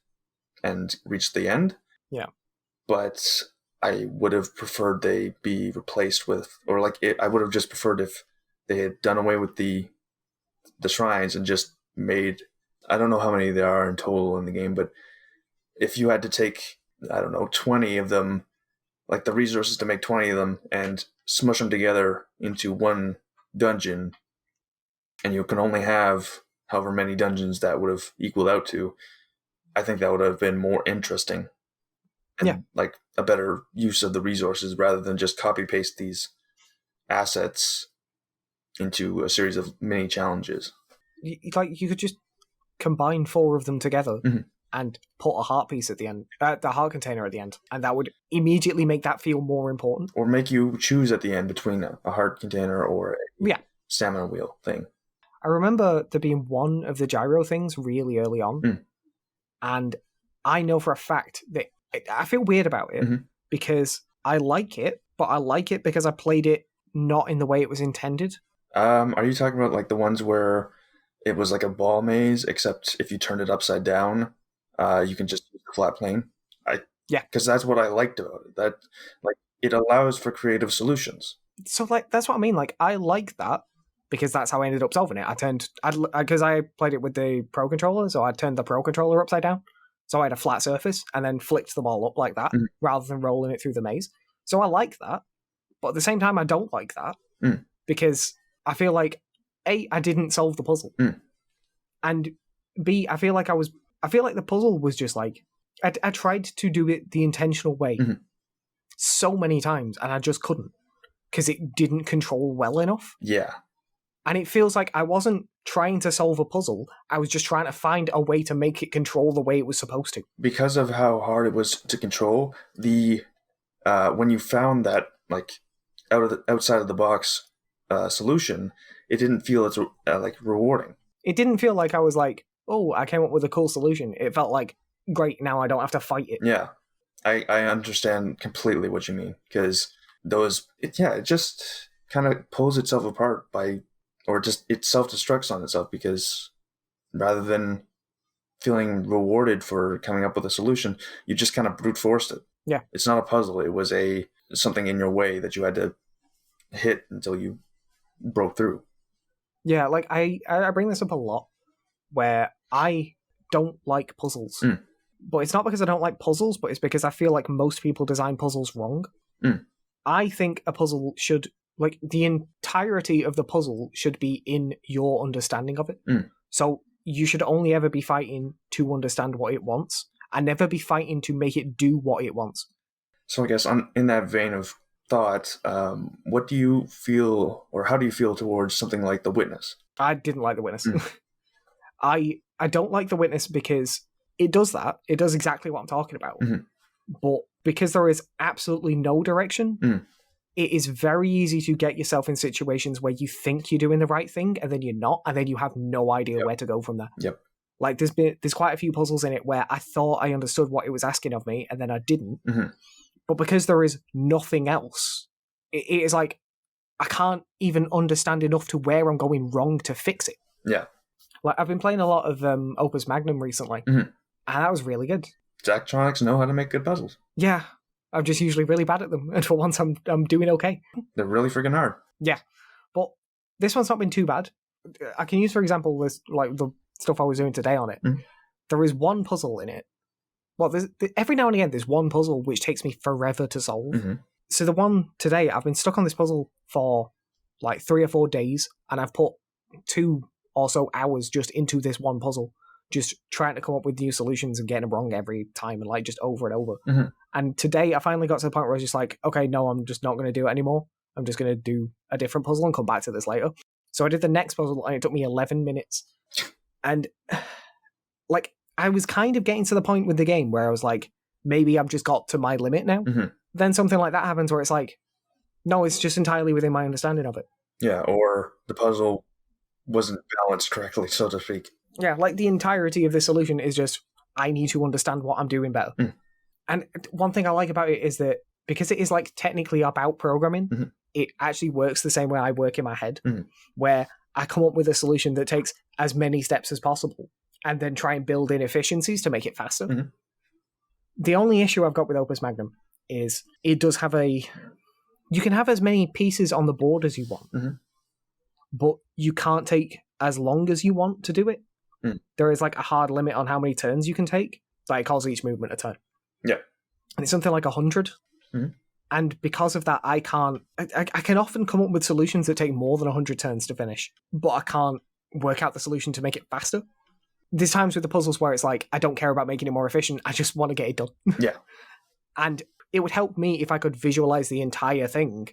[SPEAKER 2] and reach the end.
[SPEAKER 1] Yeah.
[SPEAKER 2] But I would have preferred they be replaced with, or like I would have just preferred if they had done away with the shrines and just made, I don't know how many there are in total in the game, but if you had to take, I don't know, 20 of them, like the resources to make 20 of them and smush them together into one dungeon, and you can only have however many dungeons that would have equaled out to, I think that would have been more interesting. And like a better use of the resources rather than just copy paste these assets into a series of mini challenges.
[SPEAKER 1] Like, you could just combine 4 of them together and put a heart piece at the end, the heart container at the end, and that would immediately make that feel more important.
[SPEAKER 2] Or make you choose at the end between a heart container or a stamina wheel thing.
[SPEAKER 1] I remember there being one of the gyro things really early on, and I know for a fact that I feel weird about it because I like it, but I like it because I played it not in the way it was intended.
[SPEAKER 2] Are you talking about like the ones where it was like a ball maze, except if you turned it upside down, you can just use the flat plane? Because that's what I liked about it. That, like, it allows for creative solutions.
[SPEAKER 1] So, like, that's what I mean. Like, I like that because that's how I ended up solving it. Because I played it with the Pro Controller, so I turned the Pro Controller upside down. So I had a flat surface and then flicked them all up like that rather than rolling it through the maze. So I like that. But at the same time, I don't like that because I feel like, A, I didn't solve the puzzle. And B, I feel like the puzzle was just like, I tried to do it the intentional way so many times and I just couldn't because it didn't control well enough.
[SPEAKER 2] Yeah.
[SPEAKER 1] And it feels like I wasn't trying to solve a puzzle. I was just trying to find a way to make it control the way it was supposed to.
[SPEAKER 2] Because of how hard it was to control, when you found that like outside of the box solution, it didn't feel as like rewarding.
[SPEAKER 1] It didn't feel like I was like, oh, I came up with a cool solution. It felt like, great, now I don't have to fight it.
[SPEAKER 2] Yeah, I understand completely what you mean because it just kind of pulls itself apart it self-destructs on itself because rather than feeling rewarded for coming up with a solution, you just kind of brute forced it.
[SPEAKER 1] Yeah.
[SPEAKER 2] It's not a puzzle. It was something in your way that you had to hit until you broke through.
[SPEAKER 1] Yeah, like I bring this up a lot where I don't like puzzles. But it's not because I don't like puzzles, but it's because I feel like most people design puzzles wrong. I think a puzzle should, like, the entirety of the puzzle should be in your understanding of it. So you should only ever be fighting to understand what it wants and never be fighting to make it do what it wants.
[SPEAKER 2] So I guess in that vein of thought, what do you feel, or how do you feel towards something like The Witness?
[SPEAKER 1] I didn't like The Witness. I don't like The Witness because it does that. It does exactly what I'm talking about. But because there is absolutely no direction, it is very easy to get yourself in situations where you think you're doing the right thing and then you're not, and then you have no idea where to go from there.
[SPEAKER 2] Yep.
[SPEAKER 1] Like there's quite a few puzzles in it where I thought I understood what it was asking of me and then I didn't. But because there is nothing else, it is like I can't even understand enough to where I'm going wrong to fix it.
[SPEAKER 2] Yeah.
[SPEAKER 1] Like I've been playing a lot of Opus Magnum recently, and that was really good.
[SPEAKER 2] Zachtronics know how to make good puzzles.
[SPEAKER 1] Yeah, I'm just usually really bad at them, and for once I'm doing okay.
[SPEAKER 2] They're really freaking hard.
[SPEAKER 1] Yeah, but this one's not been too bad. I can use, for example, this like the stuff I was doing today on it. There is one puzzle in it. Well, every now and again, there's one puzzle which takes me forever to solve. So the one today, I've been stuck on this puzzle for like 3 or 4 days, and I've put 2 or so hours just into this one puzzle, just trying to come up with new solutions and getting them wrong every time, and like just over and over. And today, I finally got to the point where I was just like, okay, no, I'm just not going to do it anymore. I'm just going to do a different puzzle and come back to this later. So I did the next puzzle, and it took me 11 minutes. And like, I was kind of getting to the point with the game where I was like, maybe I've just got to my limit now. Then something like that happens where it's like, no, it's just entirely within my understanding of it.
[SPEAKER 2] Yeah, or the puzzle wasn't balanced correctly, so to speak.
[SPEAKER 1] Yeah, like the entirety of this solution is just, I need to understand what I'm doing better. And one thing I like about it is that because it is like technically about programming, it actually works the same way I work in my head, where I come up with a solution that takes as many steps as possible and then try and build in efficiencies to make it faster. The only issue I've got with Opus Magnum is it does have you can have as many pieces on the board as you want, but you can't take as long as you want to do it. There is like a hard limit on how many turns you can take. Like it calls each movement a turn. Yeah. And it's something like 100. And because of that, I can often come up with solutions that take more than 100 turns to finish, but I can't work out the solution to make it faster. There's times with the puzzles where it's like, I don't care about making it more efficient. I just want to get it done. Yeah. And it would help me if I could visualize the entire thing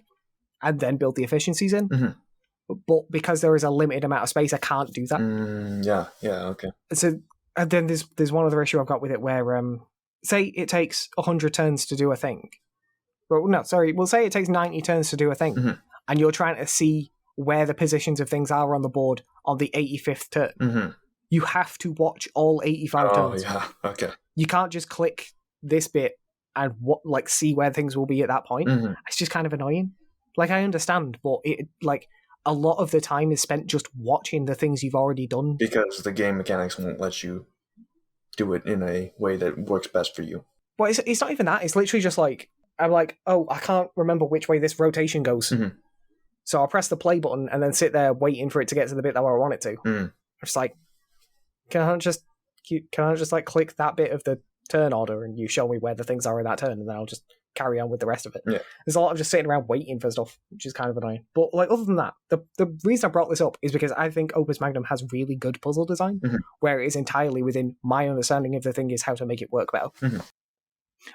[SPEAKER 1] and then build the efficiencies in. But because there is a limited amount of space, I can't do that.
[SPEAKER 2] Yeah, okay.
[SPEAKER 1] So and then there's one other issue I've got with it where, say it takes 100 turns to do a thing. Well, no, sorry. We'll say it takes 90 turns to do a thing, and you're trying to see where the positions of things are on the board on the 85th turn. You have to watch all 85 turns. Oh, yeah, okay. You can't just click this bit and see where things will be at that point. It's just kind of annoying. Like, I understand, but it a lot of the time is spent just watching the things you've already done.
[SPEAKER 2] Because the game mechanics won't let you do it in a way that works best for you.
[SPEAKER 1] Well, it's not even that. It's literally just like, I'm like, oh, I can't remember which way this rotation goes.
[SPEAKER 2] Mm-hmm.
[SPEAKER 1] So I'll press the play button and then sit there waiting for it to get to the bit that where I want it to.
[SPEAKER 2] Mm.
[SPEAKER 1] I'm just like, can I just like click that bit of the turn order and you show me where the things are in that turn, and then I'll just carry on with the rest of it.
[SPEAKER 2] Yeah.
[SPEAKER 1] There's a lot of just sitting around waiting for stuff, which is kind of annoying. But like other than that, the reason I brought this up is because I think Opus Magnum has really good puzzle design, where it is entirely within my understanding of the thing is how to make it work better. And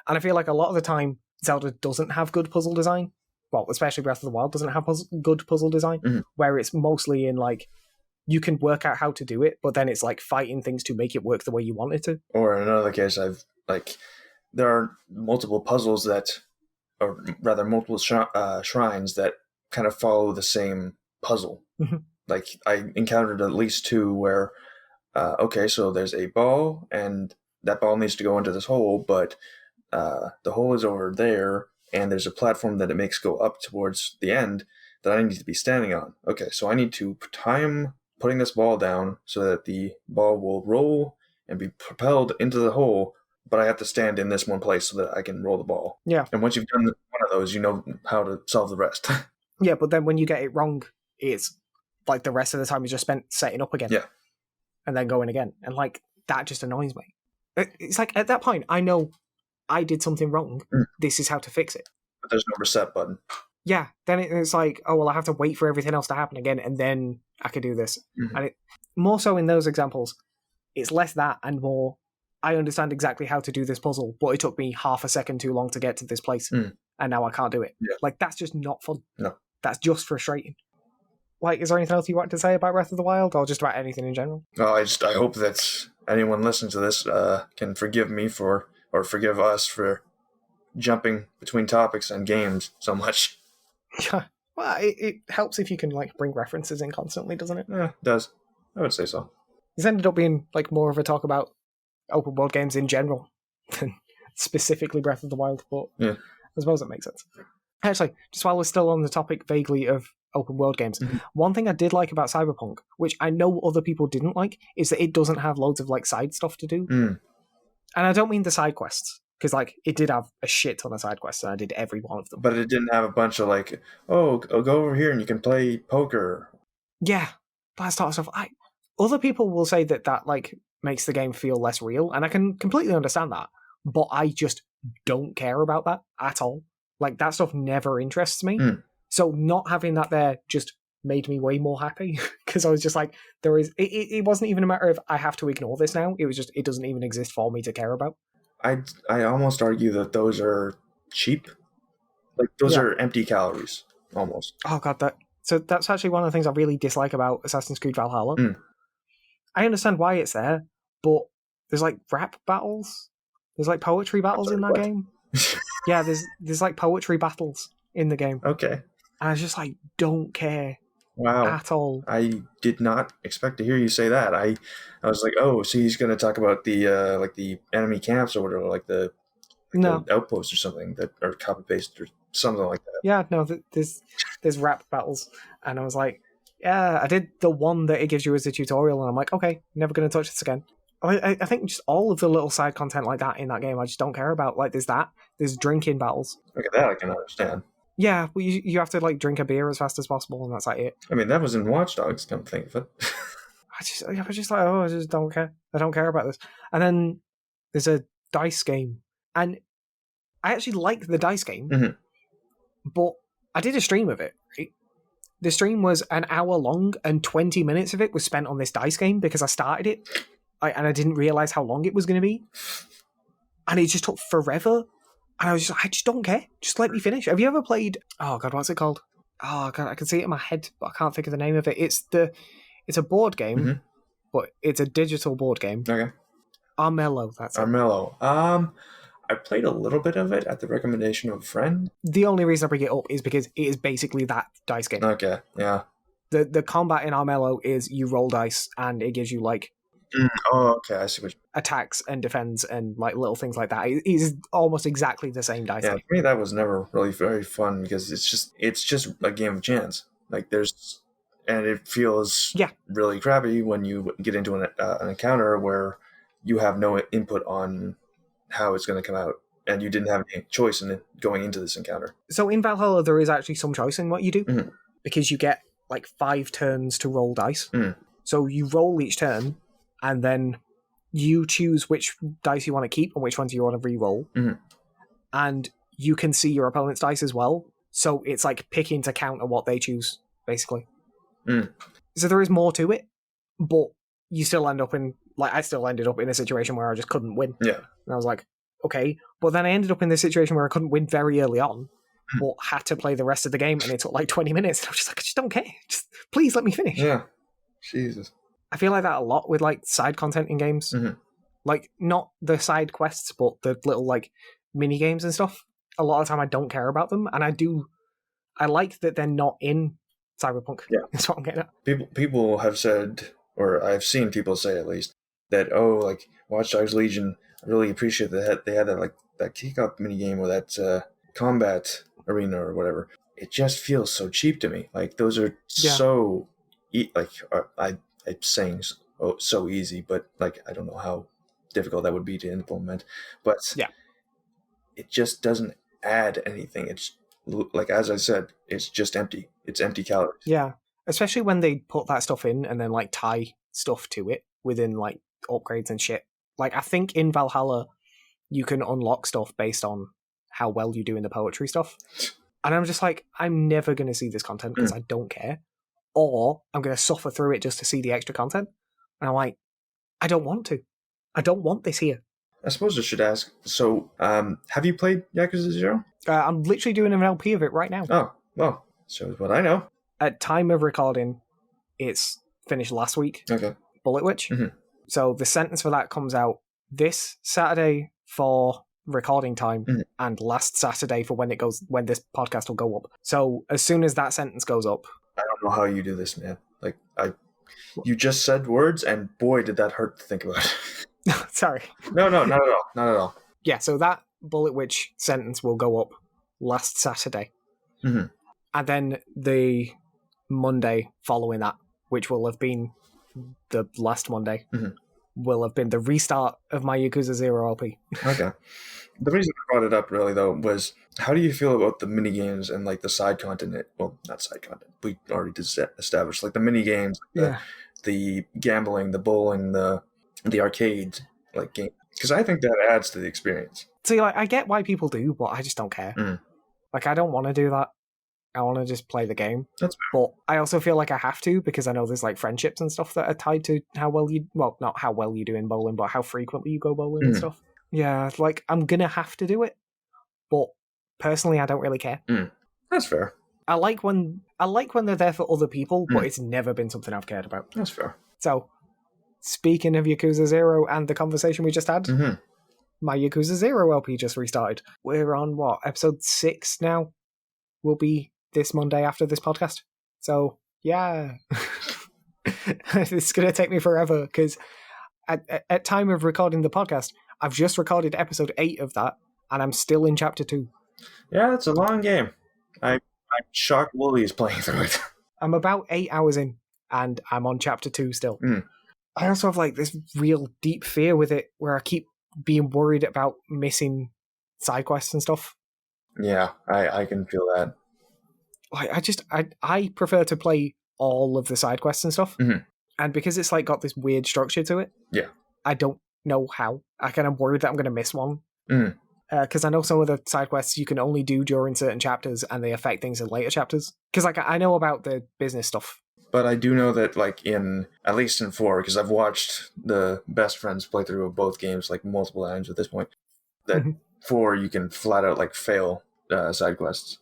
[SPEAKER 1] I feel like a lot of the time Zelda doesn't have good puzzle design. Well, especially Breath of the Wild doesn't have good puzzle design, where it's mostly in like you can work out how to do it, but then it's like fighting things to make it work the way you want it to.
[SPEAKER 2] Or in another case, there are multiple puzzles that, or rather multiple shrines that kind of follow the same puzzle. Like I encountered at least two where, okay, so there's a ball and that ball needs to go into this hole, but the hole is over there and there's a platform that it makes go up towards the end that I need to be standing on. Okay, so I need to time putting this ball down so that the ball will roll and be propelled into the hole, but I have to stand in this one place so that I can roll the ball.
[SPEAKER 1] Yeah.
[SPEAKER 2] And once you've done one of those, you know how to solve the rest.
[SPEAKER 1] Yeah, but then when you get it wrong, it's like the rest of the time is just spent setting up again.
[SPEAKER 2] Yeah.
[SPEAKER 1] And then going again. And like, that just annoys me. It's like, at that point, I know I did something wrong. This is how to fix it.
[SPEAKER 2] But there's no reset button.
[SPEAKER 1] Yeah, then it's like, oh, well, I have to wait for everything else to happen again, and then I could do this. And more so in those examples, it's less that and more, I understand exactly how to do this puzzle, but it took me half a second too long to get to this place, and now I can't do it.
[SPEAKER 2] Yeah.
[SPEAKER 1] Like, that's just not fun.
[SPEAKER 2] No.
[SPEAKER 1] That's just frustrating. Like, is there anything else you want to say about Breath of the Wild, or just about anything in general?
[SPEAKER 2] Oh, I hope that anyone listening to this can forgive me or forgive us for jumping between topics and games so much.
[SPEAKER 1] Yeah, well, it helps if you can like bring references in constantly, doesn't it?
[SPEAKER 2] Yeah, it does. I would say so.
[SPEAKER 1] It's ended up being like more of a talk about open world games in general than specifically Breath of the Wild, but
[SPEAKER 2] yeah.
[SPEAKER 1] I suppose it makes sense. Actually, just while we're still on the topic vaguely of open world games, one thing I did like about Cyberpunk, which I know other people didn't like, is that it doesn't have loads of like side stuff to do. And I don't mean the side quests, because like it did have a shit ton of side quests and I did every one of them.
[SPEAKER 2] But it didn't have a bunch of like, oh, go over here and you can play poker.
[SPEAKER 1] Yeah, that sort of stuff. Other people will say that like makes the game feel less real, and I can completely understand that, but I just don't care about that at all. Like, that stuff never interests me. So not having that there just made me way more happy, because I was just like, it wasn't even a matter of I have to ignore this now. It was just, it doesn't even exist for me to care about.
[SPEAKER 2] I almost argue that those are cheap. Like, those are empty calories, almost.
[SPEAKER 1] Oh god, that's actually one of the things I really dislike about Assassin's Creed Valhalla. I understand why it's there, but there's like rap battles. There's like poetry battles in that game. Yeah, there's like poetry battles in the game.
[SPEAKER 2] Okay.
[SPEAKER 1] And I was just like, don't care.
[SPEAKER 2] Wow.
[SPEAKER 1] At all.
[SPEAKER 2] I did not expect to hear you say that. I was like, oh, so he's going to talk about the like the enemy camps or whatever, like the outposts or something that are copy paste or something like that.
[SPEAKER 1] Yeah, no, there's rap battles, and I was like, yeah, I did the one that it gives you as a tutorial, and I'm like, okay, never going to touch this again. I think just all of the little side content like that in that game, I just don't care about. Like, there's drinking battles.
[SPEAKER 2] Look at that, I can understand.
[SPEAKER 1] Yeah, well, you have to like drink a beer as fast as possible, and that's like it.
[SPEAKER 2] I mean, that was in Watch Dogs, come to think of it.
[SPEAKER 1] I was just like, oh, I just don't care. I don't care about this. And then there's a dice game, and I actually like the dice game, but I did a stream of it. Right? The stream was an hour long, and 20 minutes of it was spent on this dice game because I started it, and I didn't realize how long it was going to be, and it just took forever. And I just don't care. Just let me finish. Have you ever played? Oh god, what's it called? Oh god, I can see it in my head, but I can't think of the name of it. It's a board game, but it's a digital board game.
[SPEAKER 2] Okay.
[SPEAKER 1] Armello, that's it.
[SPEAKER 2] Armello. I played a little bit of it at the recommendation of a friend.
[SPEAKER 1] The only reason I bring it up is because it is basically that dice game.
[SPEAKER 2] Okay, yeah.
[SPEAKER 1] The combat in Armello is you roll dice, and it gives you like
[SPEAKER 2] okay, I see what you mean.
[SPEAKER 1] Attacks and defense and like little things like that. It is almost exactly the same dice.
[SPEAKER 2] Yeah,
[SPEAKER 1] game.
[SPEAKER 2] for me that was never really very fun because it's just a game of chance. Like and it feels really crappy when you get into an encounter where you have no input on how it's going to come out. and you didn't have any choice in it going into this encounter.
[SPEAKER 1] So in Valhalla, there is actually some choice in what you do,
[SPEAKER 2] Mhm.
[SPEAKER 1] because you get like 5 turns to roll dice.
[SPEAKER 2] Mhm.
[SPEAKER 1] So you roll each turn, and then you choose which dice you want to keep and which ones you want to re-roll.
[SPEAKER 2] Mhm.
[SPEAKER 1] And you can see your opponent's dice as well. So it's like picking to counter what they choose, basically.
[SPEAKER 2] Mm.
[SPEAKER 1] So there is more to it, but you still end up in, like, I still ended up in a situation where I just couldn't win.
[SPEAKER 2] Yeah.
[SPEAKER 1] And I was like, okay. But then I ended up in this situation where I couldn't win very early on, but had to play the rest of the game, and it took like 20 minutes. And I was just like, I just don't care. Just please let me finish.
[SPEAKER 2] Yeah. Jesus.
[SPEAKER 1] I feel like that a lot with like side content in games.
[SPEAKER 2] Mhm.
[SPEAKER 1] Like, not the side quests, but the little like mini games and stuff. A lot of the time I don't care about them, and I like that they're not in Cyberpunk.
[SPEAKER 2] Yeah.
[SPEAKER 1] That's what I'm getting at.
[SPEAKER 2] People have said, or I've seen people say at least, that like Watch Dogs Legion, I really appreciate that they had that like that kick-up mini game or that combat arena or whatever. It just feels so cheap to me. Like those are so I'm saying so easy, but like I don't know how difficult that would be to implement. But it just doesn't add anything. It's like, as I said, it's just empty. It's empty calories.
[SPEAKER 1] Yeah, especially when they put that stuff in and then like tie stuff to it within like upgrades and shit. Like, I think in Valhalla you can unlock stuff based on how well you do in the poetry stuff. And I'm just like, I'm never going to see this content because I don't care. Or I'm going to suffer through it just to see the extra content. And I'm like, I don't want to. I don't want this here.
[SPEAKER 2] I suppose I should ask, so have you played Yakuza 0?
[SPEAKER 1] I'm literally doing an LP of it right now.
[SPEAKER 2] Oh, well, shows what I know.
[SPEAKER 1] At time of recording, it's finished last week.
[SPEAKER 2] Okay.
[SPEAKER 1] Bullet Witch.
[SPEAKER 2] Mhm.
[SPEAKER 1] So the sentence for that comes out this Saturday for recording time, and last Saturday for when this podcast will go up. So as soon as that sentence goes up,
[SPEAKER 2] I don't know how you do this, man. Like you just said words, and boy, did that hurt to think about.
[SPEAKER 1] Sorry.
[SPEAKER 2] No, not at all. Not at all.
[SPEAKER 1] Yeah, so that Bullet Witch sentence will go up last Saturday.
[SPEAKER 2] Mhm.
[SPEAKER 1] And then the Monday following that, which will have been the last Monday, will have been the restart of my Yakuza 0 LP.
[SPEAKER 2] Okay. The reason I brought it up, really, though, was how do you feel about the mini games and like the side content? Well, not side content. We already established like the mini games, the gambling, the bowling, the arcade like game. Because I think that adds to the experience.
[SPEAKER 1] See, like, I get why people do, but I just don't care. Like, I don't want to do that. I want to just play the game.
[SPEAKER 2] That's fair.
[SPEAKER 1] But I also feel like I have to, because I know there's like friendships and stuff that are tied to how well you, well, not how well you do in bowling, but how frequently you go bowling and stuff. Yeah, like, I'm gonna have to do it, but personally I don't really care.
[SPEAKER 2] That's fair.
[SPEAKER 1] I like when they're there for other people, but it's never been something I've cared about.
[SPEAKER 2] That's fair.
[SPEAKER 1] So, speaking of Yakuza 0 and the conversation we just had, my Yakuza 0 LP just restarted. We're on, what, episode 6 now? Will be this Monday after this podcast. So, yeah. It's going to take me forever, because at time of recording the podcast, I've just recorded episode 8 of that, and I'm still in chapter 2.
[SPEAKER 2] Yeah, it's a long game. I'm shocked Wooly is playing through it.
[SPEAKER 1] I'm about 8 hours in, and I'm on chapter 2 still. I also have like this real deep fear with it, where I keep being worried about missing side quests and stuff.
[SPEAKER 2] Yeah, I can feel that.
[SPEAKER 1] Like, I prefer to play all of the side quests and stuff, and because it's like got this weird structure to it, I don't know how. I kind of worried that I'm going to miss one, because I know some of the side quests you can only do during certain chapters, and they affect things in later chapters. Because like I know about the business stuff,
[SPEAKER 2] but I do know that like at least in 4, because I've watched the best friends play through of both games like multiple times at this point, that 4 you can flat out like fail side quests.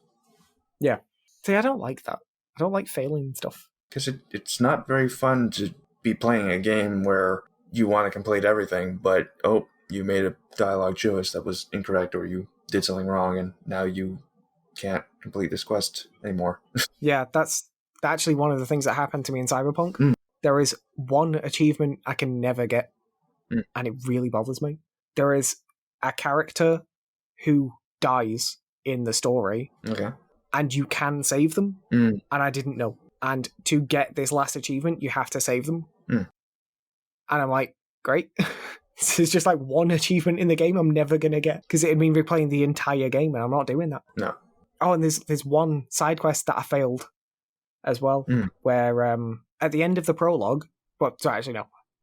[SPEAKER 2] Yeah.
[SPEAKER 1] See, I don't like that. I don't like failing stuff.
[SPEAKER 2] Because it's not very fun to be playing a game where you want to complete everything, but you made a dialogue choice that was incorrect, or you did something wrong, and now you can't complete this quest anymore.
[SPEAKER 1] Yeah, that's actually one of the things that happened to me in Cyberpunk. There is one achievement I can never get, and it really bothers me. There is a character who dies in the story.
[SPEAKER 2] Okay.
[SPEAKER 1] And you can save them, and I didn't know. And to get this last achievement, you have to save them. And I'm like, great. This is just like one achievement in the game I'm never going to get because it'd mean replaying the entire game and I'm not doing that.
[SPEAKER 2] No.
[SPEAKER 1] Oh, and there's one side quest that I failed as well, where at the end of the prologue,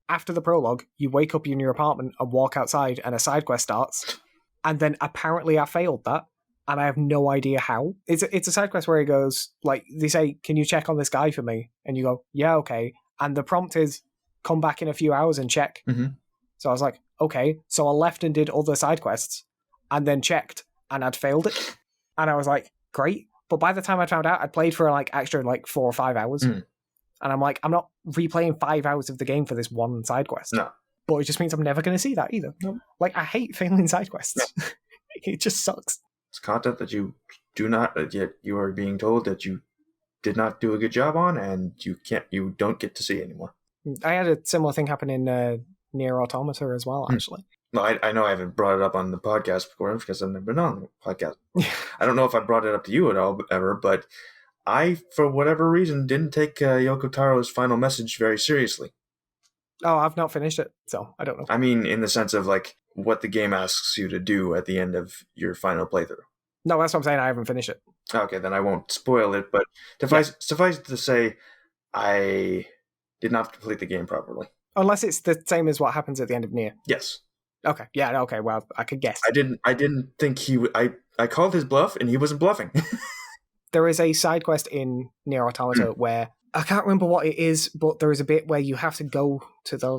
[SPEAKER 1] after the prologue, you wake up in your apartment and walk outside and a side quest starts, and then apparently I failed that, and I have no idea how. It's a side quest where it goes, like, they say, can you check on this guy for me? And you go, yeah, okay. And the prompt is, come back in a few hours and check.
[SPEAKER 2] Mm-hmm.
[SPEAKER 1] So I was like, okay. So I left and did other side quests, and then checked, and I'd failed it. And I was like, great. But by the time I found out, I'd played for extra 4 or 5 hours. And I'm like, I'm not replaying 5 hours of the game for this one side quest.
[SPEAKER 2] No.
[SPEAKER 1] But it just means I'm never going to see that either.
[SPEAKER 2] No.
[SPEAKER 1] Like, I hate failing side quests. Yeah. It just sucks.
[SPEAKER 2] It's content that you do not, yet you are being told that you did not do a good job on, and you don't get to see anymore.
[SPEAKER 1] I had a similar thing happen in Nier Automata as well, actually.
[SPEAKER 2] No, I know I haven't brought it up on the podcast before because I've never been on the podcast. I don't know if I brought it up to you at all ever, but I, for whatever reason, didn't take Yoko Taro's final message very seriously.
[SPEAKER 1] Oh, I've not finished it, so I don't know.
[SPEAKER 2] I mean, in the sense of what the game asks you to do at the end of your final playthrough.
[SPEAKER 1] No, that's what I'm saying. I haven't finished it.
[SPEAKER 2] Okay, then I won't spoil it, but suffice to say, I did not complete the game properly.
[SPEAKER 1] Unless it's the same as what happens at the end of Nier.
[SPEAKER 2] Yes.
[SPEAKER 1] Okay. Yeah. Okay. Well, I could guess.
[SPEAKER 2] I didn't think he would. I called his bluff, and he wasn't bluffing.
[SPEAKER 1] There is a side quest in Nier Automata where I can't remember what it is, but there is a bit where you have to go to the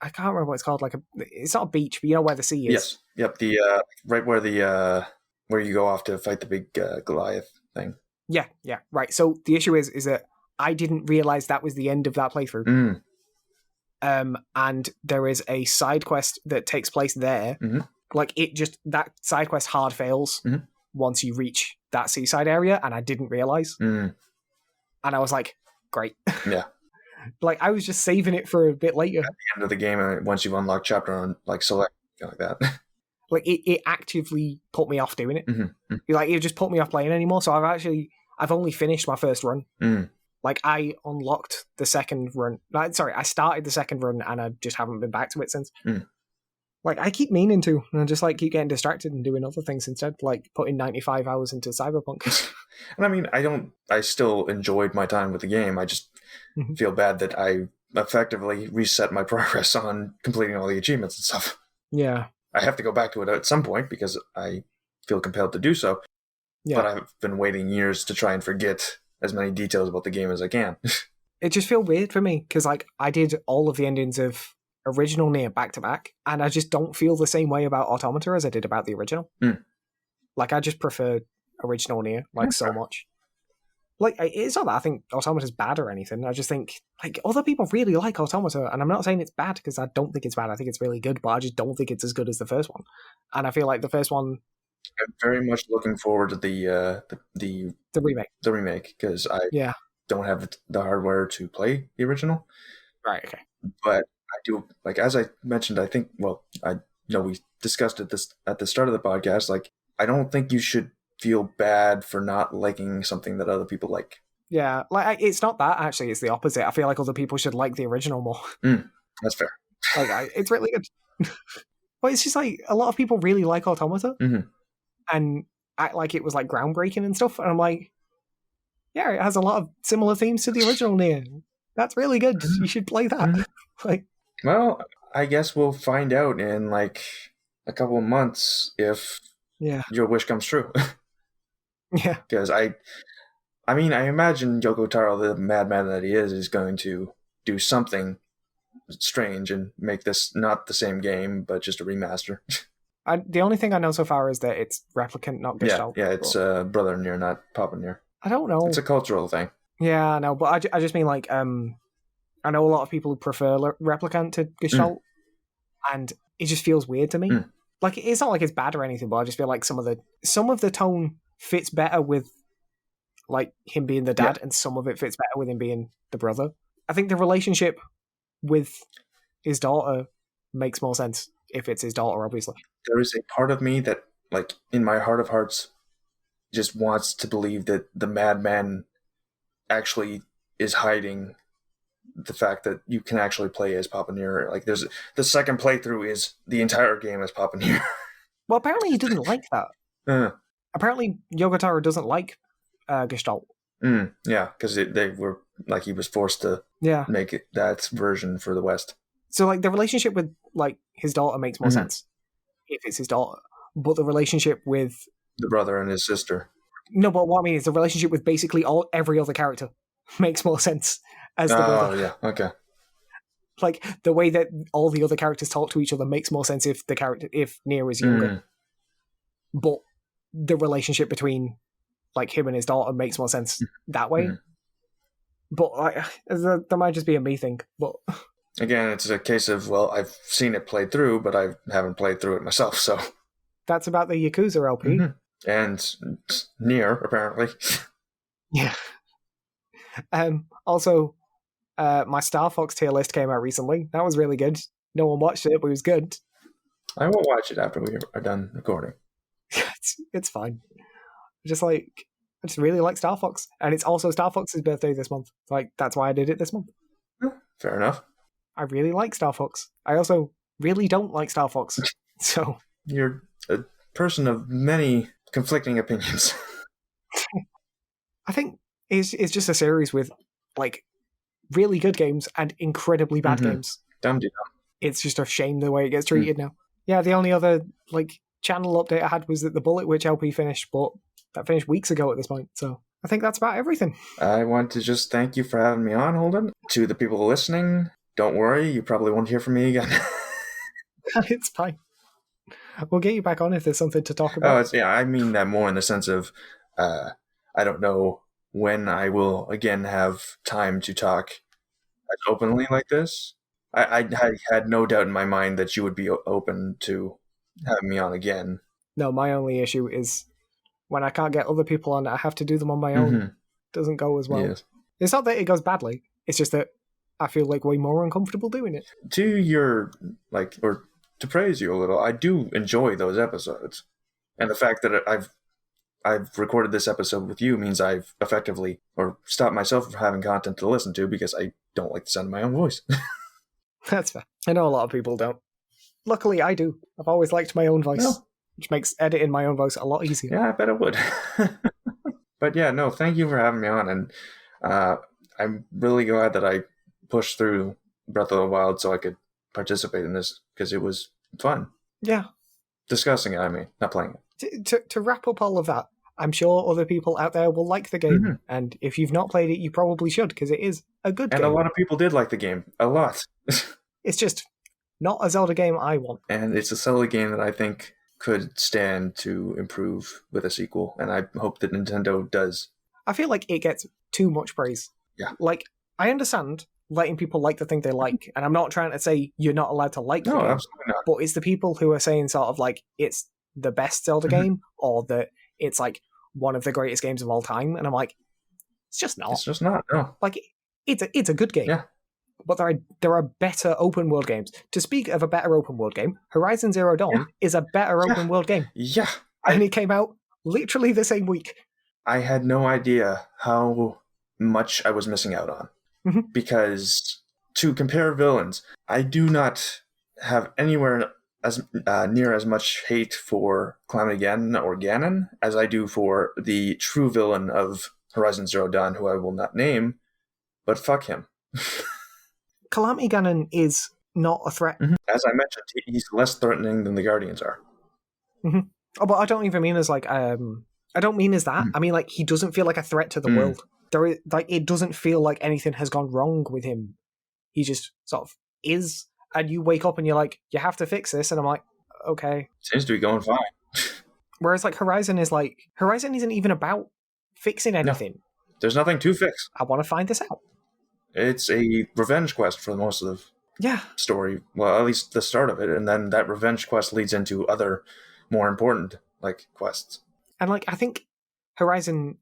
[SPEAKER 1] I can't remember what it's called. It's not a beach, but you know where the sea is.
[SPEAKER 2] Yes. Yep. The right where where you go off to fight the big Goliath thing.
[SPEAKER 1] Yeah. Right. So the issue is that I didn't realize that was the end of that playthrough. And there is a side quest that takes place there. That side quest hard fails once you reach that seaside area, and I didn't realize. And I was like, great.
[SPEAKER 2] Yeah.
[SPEAKER 1] I was just saving it for a bit later.
[SPEAKER 2] At the end of the game, once you've unlocked chapter on select, like that.
[SPEAKER 1] It actively put me off doing it. It just put me off playing anymore. So I've only finished my first run. I unlocked the second run. I started the second run and I just haven't been back to it since. I keep meaning to, and I just keep getting distracted and doing other things instead, putting 95 hours into Cyberpunk.
[SPEAKER 2] And I mean, I still enjoyed my time with the game. I just feel bad that I effectively reset my progress on completing all the achievements and stuff.
[SPEAKER 1] Yeah.
[SPEAKER 2] I have to go back to it at some point because I feel compelled to do so. Yeah. But I've been waiting years to try and forget as many details about the game as I can.
[SPEAKER 1] It just feels weird for me because I did all of the endings of original Nier back to back, and I just don't feel the same way about Automata as I did about the original. I just prefer original Nier so much. It's not that I think Automata's bad or anything. I just think other people really like Automata, and I'm not saying it's bad because I don't think it's bad. I think it's really good, but I just don't think it's as good as the first one. And I feel like the first one,
[SPEAKER 2] I'm very much looking forward to the
[SPEAKER 1] remake.
[SPEAKER 2] The remake because I don't have the hardware to play the original.
[SPEAKER 1] Right. Okay.
[SPEAKER 2] But I do, as I mentioned, I think, I know we discussed it at the start of the podcast, I don't think you should feel bad for not liking something that other people like.
[SPEAKER 1] Yeah, it's not that, actually, it's the opposite. I feel like other people should like the original more.
[SPEAKER 2] That's fair.
[SPEAKER 1] It's really good. But it's just a lot of people really like Automata and act like it was groundbreaking and stuff, and I'm like, yeah, it has a lot of similar themes to the original Nier. That's really good. You should play that.
[SPEAKER 2] Well, I guess we'll find out in a couple of months if your wish comes true.
[SPEAKER 1] Yeah.
[SPEAKER 2] Because I imagine Yoko Taro, the madman that he is going to do something strange and make this not the same game, but just a remaster.
[SPEAKER 1] The only thing I know so far is that it's Replicant, not Gestalt.
[SPEAKER 2] Yeah, it's Brother Nier, not Papa Nier.
[SPEAKER 1] I don't know.
[SPEAKER 2] It's a cultural thing.
[SPEAKER 1] Yeah, I know, but I just mean I know a lot of people who prefer Replicant to Gestalt, and it just feels weird to me. It's not it's bad or anything, but I just feel like some of the tone fits better with him being the dad, and some of it fits better with him being the brother. I think the relationship with his daughter makes more sense if it's his daughter, obviously.
[SPEAKER 2] There is a part of me that, in my heart of hearts, just wants to believe that the madman actually is hiding the fact that you can actually play as Papa Nier. Like, there's the second playthrough is the entire game as Papa Nier.
[SPEAKER 1] Well, apparently he didn't like that. Apparently Yogotaro doesn't like Gestalt.
[SPEAKER 2] Yeah, because they were like, he was forced to make it that version for the West.
[SPEAKER 1] So like the relationship with like his daughter makes more sense if it's his daughter, but the relationship with
[SPEAKER 2] the brother and his sister.
[SPEAKER 1] No, but what I mean is the relationship with basically every other character makes more sense as the brother.
[SPEAKER 2] Oh yeah, okay.
[SPEAKER 1] Like the way that all the other characters talk to each other makes more sense if Nier is younger. But the relationship between like him and his daughter makes more sense that way. But that might just be a me thing. But
[SPEAKER 2] again, it's a case of, well, I've seen it played through, but I haven't played through it myself. So
[SPEAKER 1] that's about the Yakuza LP.
[SPEAKER 2] And Nier, apparently.
[SPEAKER 1] Yeah. Also, my Star Fox tier list came out recently. That was really good. No one watched it, but it was good.
[SPEAKER 2] I will watch it after we are done recording.
[SPEAKER 1] It's fine. I just really like Star Fox. And it's also Star Fox's birthday this month. Like, that's why I did it this month.
[SPEAKER 2] Fair enough.
[SPEAKER 1] I really like Star Fox. I also really don't like Star Fox. So
[SPEAKER 2] you're a person of many conflicting opinions.
[SPEAKER 1] I think it's just a series with like really good games and incredibly bad games.
[SPEAKER 2] Dumb.
[SPEAKER 1] It's just a shame the way it gets treated now. Yeah, the only other like channel update I had was that the Bullet Witch LP finished, but that finished weeks ago at this point. So I think that's about everything. I
[SPEAKER 2] want to just thank you for having me on, Holden. To the people listening, don't worry, you probably won't hear from me again.
[SPEAKER 1] It's fine. We'll get you back on if there's something to talk about.
[SPEAKER 2] I mean that more in the sense of I don't know when I will again have time to talk openly like this. I had no doubt in my mind that you would be open to having me on again.
[SPEAKER 1] No, my only issue is when I can't get other people on, I have to do them on my own. It doesn't go as well. Yes. It's not that it goes badly. It's just that I feel like way more uncomfortable doing it.
[SPEAKER 2] To praise you a little, I do enjoy those episodes. And the fact that I've recorded this episode with you means I've effectively stopped myself from having content to listen to because I don't like the sound of my own voice.
[SPEAKER 1] That's fair. I know a lot of people don't. Luckily, I do. I've always liked my own voice, which makes editing my own voice a lot easier.
[SPEAKER 2] Yeah, I bet it would. But yeah, no, thank you for having me on. And I'm really glad that I pushed through Breath of the Wild so I could participate in this because it was fun.
[SPEAKER 1] Yeah.
[SPEAKER 2] Discussing it, I mean, not playing
[SPEAKER 1] it. To wrap up all of that, I'm sure other people out there will like the game. And if you've not played it, you probably should because it is a good game.
[SPEAKER 2] And a lot of people did like the game. A lot.
[SPEAKER 1] It's just not a Zelda game I want.
[SPEAKER 2] And it's a Zelda game that I think could stand to improve with a sequel. And I hope that Nintendo does.
[SPEAKER 1] I feel like it gets too much praise.
[SPEAKER 2] Yeah.
[SPEAKER 1] Like, I understand letting people like the thing they like. And I'm not trying to say you're not allowed to like the game.
[SPEAKER 2] Absolutely not.
[SPEAKER 1] But it's the people who are saying sort of like it's the best Zelda game or that it's like one of the greatest games of all time. And I'm like, it's just not.
[SPEAKER 2] It's just not, no.
[SPEAKER 1] Like, it's a good game.
[SPEAKER 2] Yeah.
[SPEAKER 1] But there are better open world games. To speak of a better open world game, Horizon Zero Dawn is a better open world game.
[SPEAKER 2] Yeah.
[SPEAKER 1] And it came out literally the same week.
[SPEAKER 2] I had no idea how much I was missing out on. Because to compare villains, I do not have anywhere as near as much hate for Calamity Ganon or Ganon as I do for the true villain of Horizon Zero Dawn, who I will not name, but fuck him.
[SPEAKER 1] Calamity Ganon is not a threat.
[SPEAKER 2] As I mentioned, he's less threatening than the Guardians are.
[SPEAKER 1] Oh, but I don't even mean as like I don't mean as that. I mean like he doesn't feel like a threat to the world. It doesn't feel like anything has gone wrong with him. He just sort of is, and you wake up and you're like, you have to fix this, and I'm like, okay.
[SPEAKER 2] Seems to be going fine.
[SPEAKER 1] Whereas like Horizon isn't even about fixing anything.
[SPEAKER 2] No, there's nothing to fix.
[SPEAKER 1] I want to find this out.
[SPEAKER 2] It's a revenge quest for most of the story. Well, at least the start of it, and then that revenge quest leads into other more important like quests.
[SPEAKER 1] And like I think Horizon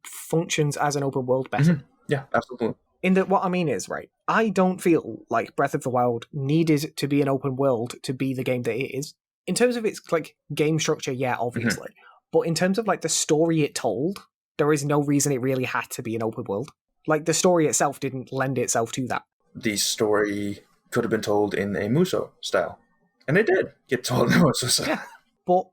[SPEAKER 1] functions as an open world better.
[SPEAKER 2] Yeah, absolutely.
[SPEAKER 1] In that, what I mean is, right, I don't feel like Breath of the Wild needed to be an open world to be the game that it is. In terms of its like game structure, yeah, obviously. But in terms of like the story it told, there is no reason it really had to be an open world. Like, the story itself didn't lend itself to that.
[SPEAKER 2] The story could have been told in a Muso style. And it did get told in a Muso style.
[SPEAKER 1] Yeah. But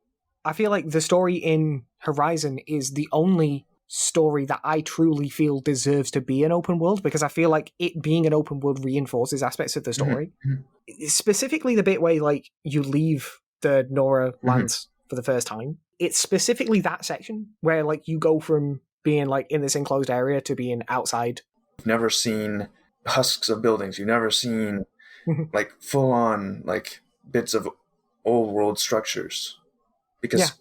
[SPEAKER 1] I feel like the story in Horizon is the only story that I truly feel deserves to be an open world, because I feel like it being an open world reinforces aspects of the story. Mm-hmm. Specifically the bit where, like, you leave the Nora lands for the first time. It's specifically that section where, like, you go from being, like, in this enclosed area to being outside.
[SPEAKER 2] You've never seen husks of buildings. You've never seen, like, full-on, like, bits of old world structures. Because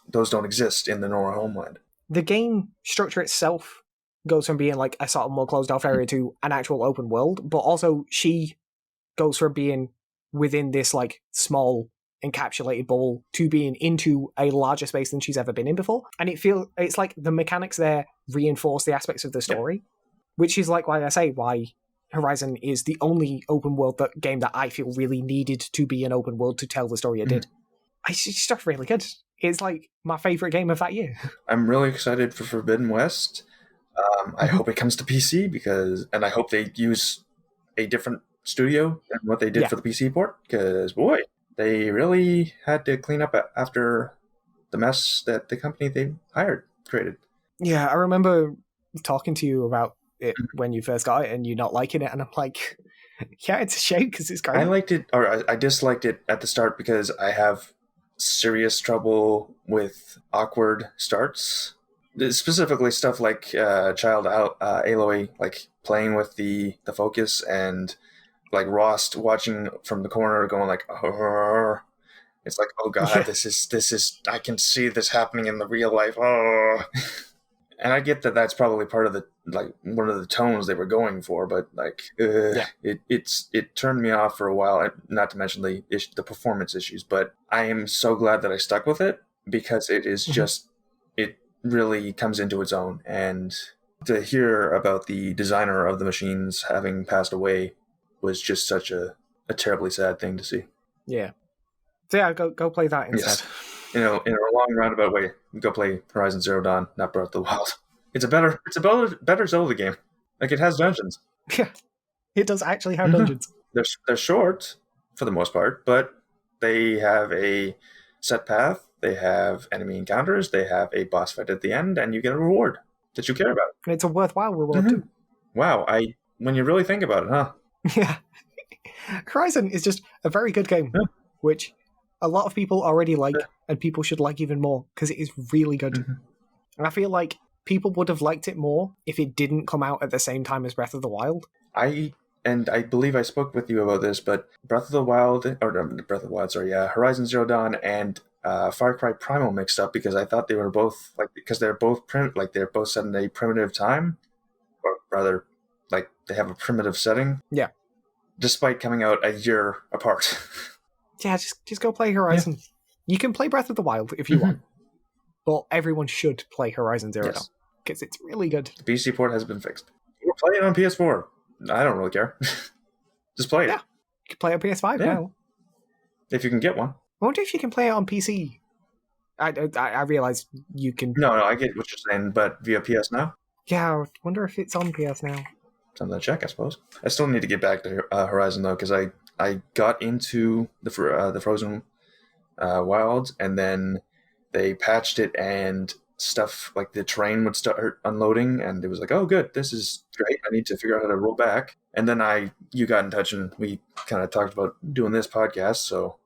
[SPEAKER 2] those don't exist in the Nora homeland. The
[SPEAKER 1] game structure itself goes from being like a sort of more closed off area to an actual open world, but also she goes from being within this like small encapsulated bubble to being into a larger space than she's ever been in before. And it's like the mechanics there reinforce the aspects of the story, which is like why I say why Horizon is the only open world game that I feel really needed to be an open world to tell the story it did. It's just really good. It's like my favorite game of that year.
[SPEAKER 2] I'm really excited for Forbidden West. I hope it comes to PC and I hope they use a different studio than what they did for the PC port, because boy, they really had to clean up after the mess that the company they hired created.
[SPEAKER 1] Yeah, I remember talking to you about it when you first got it and you not liking it, and I'm like, yeah, it's a shame because it's great.
[SPEAKER 2] I liked it, or I disliked it at the start because I have serious trouble with awkward starts. Specifically stuff like child Aloy, like playing with the focus, and like Rost watching from the corner going like, oh. It's like, oh god, this is I can see this happening in the real life. Oh. And I get that that's probably part of the, like, one of the tones they were going for, but like, it turned me off for a while. Not to mention the performance issues, but I am so glad that I stuck with it, because it is just, it really comes into its own. And to hear about the designer of the machines having passed away was just such a terribly sad thing to see.
[SPEAKER 1] Yeah. So yeah, go play that instead.
[SPEAKER 2] Yes. In a long roundabout way, go play Horizon Zero Dawn, not Breath of the Wild. It's a better Zelda game. Like, it has dungeons.
[SPEAKER 1] Yeah, it does actually have dungeons.
[SPEAKER 2] They're short for the most part, but they have a set path. They have enemy encounters. They have a boss fight at the end, and you get a reward that you care about.
[SPEAKER 1] And it's a worthwhile reward too.
[SPEAKER 2] Wow, when you really think about it, huh?
[SPEAKER 1] Yeah, Horizon is just a very good game, which a lot of people already like, and people should like even more, because it is really good. And I feel like people would have liked it more if it didn't come out at the same time as Breath of the Wild.
[SPEAKER 2] I believe I spoke with you about this, but Horizon Zero Dawn and Far Cry Primal mixed up, because I thought they were both, like, because they're both they're both set in a primitive time, or rather, like, they have a primitive setting. Yeah. Despite coming out a year apart.
[SPEAKER 1] Yeah, just go play Horizon. Yeah. You can play Breath of the Wild if you want, but everyone should play Horizon Zero Dawn, because it's really good.
[SPEAKER 2] The PC port has been fixed. You can play it on PS4. I don't really care. Just play it. Yeah,
[SPEAKER 1] you can play it on PS5 now.
[SPEAKER 2] If you can get one.
[SPEAKER 1] I wonder if you can play it on PC. I realize you can...
[SPEAKER 2] No, I get what you're saying, but via PS Now?
[SPEAKER 1] Yeah, I wonder if it's on PS Now.
[SPEAKER 2] Something to check, I suppose. I still need to get back to Horizon, though, because I got into the Frozen Wilds, and then they patched it, and stuff like the train would start unloading, and it was like, oh, good, this is great. I need to figure out how to roll back. And then you got in touch, and we kind of talked about doing this podcast, so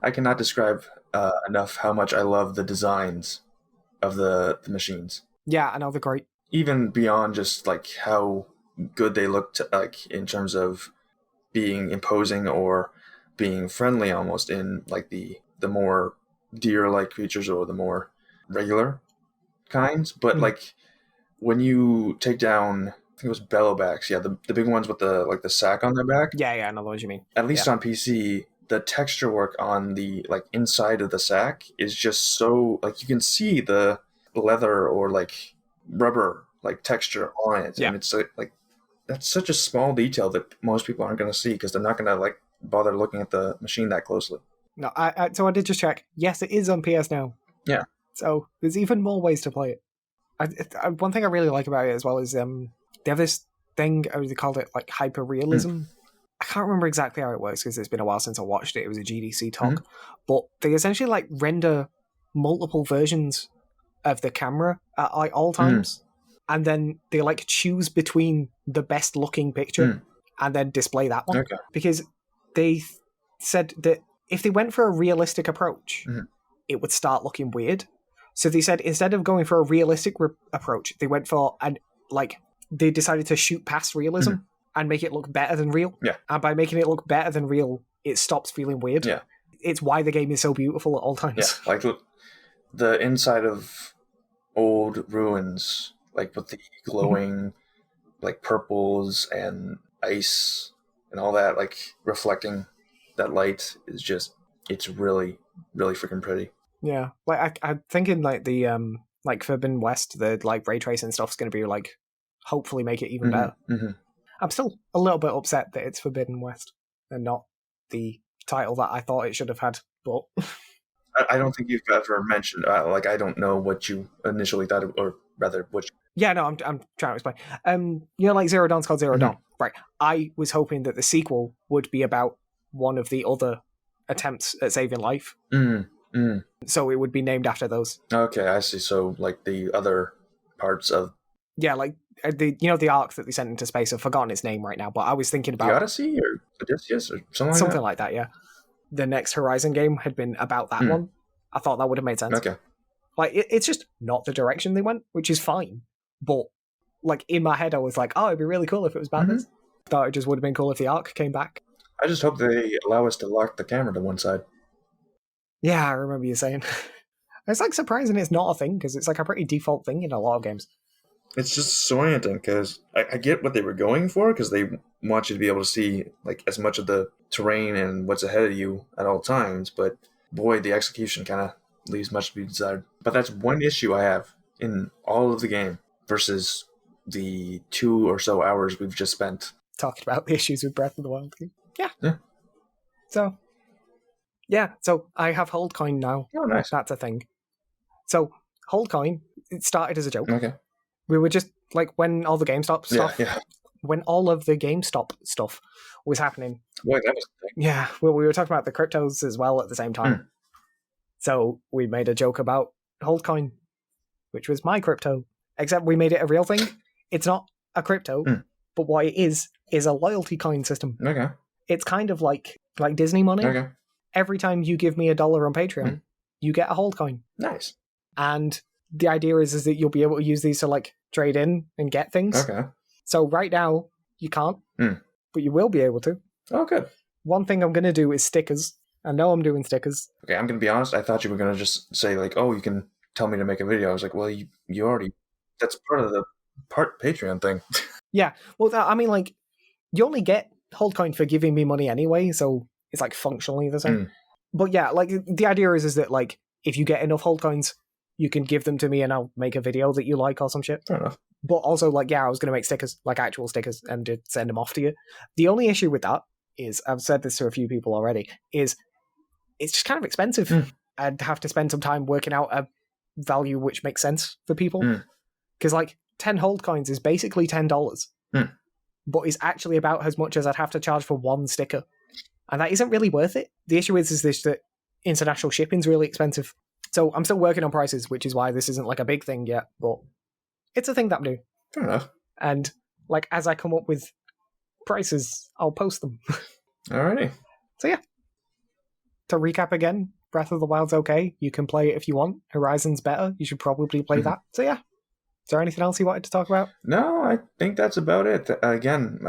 [SPEAKER 2] I cannot describe enough how much I love the designs of the machines.
[SPEAKER 1] Yeah, I know, they're great.
[SPEAKER 2] Even beyond just like how good they looked, like in terms of being imposing or being friendly almost in like the more deer-like creatures or the more regular kinds. But like when you take down, I think it was bellowbacks, the big ones with the sack on their back.
[SPEAKER 1] Yeah, I know what you mean.
[SPEAKER 2] At least on PC, the texture work on the like inside of the sack is just so, like, you can see the leather or like rubber like texture on it, and it's like that's such a small detail that most people aren't going to see, because they're not going to like bother looking at the machine that closely. No,
[SPEAKER 1] so I did just check. Yes, it is on PS Now.
[SPEAKER 2] Yeah.
[SPEAKER 1] So there's even more ways to play it. One thing I really like about it as well is they have this thing, or they called it like hyperrealism. I can't remember exactly how it works because it's been a while since I watched it. It was a GDC talk, but they essentially like render multiple versions of the camera at like all times, and then they like choose between the best looking picture and then display that one.
[SPEAKER 2] Okay.
[SPEAKER 1] Because they said that if they went for a realistic approach, it would start looking weird. So they said instead of going for a realistic approach, they went for they decided to shoot past realism and make it look better than real.
[SPEAKER 2] Yeah.
[SPEAKER 1] And by making it look better than real, it stops feeling weird.
[SPEAKER 2] Yeah.
[SPEAKER 1] It's why the game is so beautiful at all times.
[SPEAKER 2] Yeah, like the inside of old ruins, like with the glowing like purples and ice and all that, like reflecting that light is just, it's really, really freaking pretty.
[SPEAKER 1] Yeah. Like I'm thinking like the like Forbidden West, the like ray tracing stuff's gonna be like hopefully make it even better. I'm still a little bit upset that it's Forbidden West and not the title that I thought it should have had, but
[SPEAKER 2] I don't think you've ever mentioned like I don't know what you initially thought, or rather what you...
[SPEAKER 1] Yeah, no, I'm trying to explain. Like Zero Dawn's called Zero Dawn, right? I was hoping that the sequel would be about one of the other attempts at saving life, so it would be named after those.
[SPEAKER 2] Okay, I see. So like the other parts of
[SPEAKER 1] like the arc that they sent into space. I've forgotten its name right now, but I was thinking about
[SPEAKER 2] the Odyssey or Odysseus or something
[SPEAKER 1] like that. Yeah, the next Horizon game had been about that one. I thought that would have made sense.
[SPEAKER 2] Okay,
[SPEAKER 1] like it's just not the direction they went, which is fine. But like in my head, I was like, oh, it'd be really cool if it was about this. Thought it just would have been cool if the arc came back.
[SPEAKER 2] I just hope they allow us to lock the camera to one side.
[SPEAKER 1] Yeah, I remember you saying. It's like surprising it's not a thing, because it's like a pretty default thing in a lot of games.
[SPEAKER 2] It's just disorienting, because I get what they were going for, because they want you to be able to see like as much of the terrain and what's ahead of you at all times, but boy, the execution kind of leaves much to be desired. But that's one issue I have in all of the game versus the 2 or so hours we've just spent
[SPEAKER 1] talking about the issues with Breath of the Wild.
[SPEAKER 2] Yeah.
[SPEAKER 1] So I have Holdcoin now.
[SPEAKER 2] Oh, nice.
[SPEAKER 1] That's a thing. So Holdcoin, it started as a joke.
[SPEAKER 2] Okay.
[SPEAKER 1] We were just like when all the GameStop stuff, when all of the GameStop stuff was happening.
[SPEAKER 2] Wait, that was the thing.
[SPEAKER 1] Yeah, well, we were talking about the cryptos as well at the same time. So we made a joke about Holdcoin, which was my crypto, except we made it a real thing. It's not a crypto, but what it is a loyalty coin system.
[SPEAKER 2] Okay.
[SPEAKER 1] It's kind of like Disney money.
[SPEAKER 2] Okay.
[SPEAKER 1] Every time you give me $1 on Patreon, you get a Holdcoin.
[SPEAKER 2] Nice.
[SPEAKER 1] And the idea is that you'll be able to use these to like trade in and get things.
[SPEAKER 2] Okay.
[SPEAKER 1] So right now you can't, but you will be able to.
[SPEAKER 2] Oh, good.
[SPEAKER 1] One thing I'm going to do is stickers. I know I'm doing stickers.
[SPEAKER 2] Okay, I'm going to be honest. I thought you were going to just say like, oh, you can tell me to make a video. I was like, well, you already, that's part of the Patreon thing.
[SPEAKER 1] Yeah. Well, I mean, like, you only get Holdcoin for giving me money anyway, so it's like functionally the same. But yeah, like the idea is that like if you get enough Holdcoins, you can give them to me and I'll make a video that you like or some shit.
[SPEAKER 2] Fair enough.
[SPEAKER 1] But also, like, yeah, I was going to make stickers, like actual stickers, and to send them off to you. The only issue with that is, I've said this to a few people already, is it's just kind of expensive. I'd have to spend some time working out a value which makes sense for people. Because like 10 Holdcoins is basically $10, but is actually about as much as I'd have to charge for one sticker. And that isn't really worth it. The issue is this, that international shipping's really expensive. So I'm still working on prices, which is why this isn't like a big thing yet, but it's a thing that I'm doing.
[SPEAKER 2] Fair enough.
[SPEAKER 1] And like as I come up with prices, I'll post them.
[SPEAKER 2] Alrighty.
[SPEAKER 1] So yeah. To recap again, Breath of the Wild's okay. You can play it if you want. Horizon's better. You should probably play that. So yeah. Is there anything else you wanted to talk about?
[SPEAKER 2] No, I think that's about it. Again,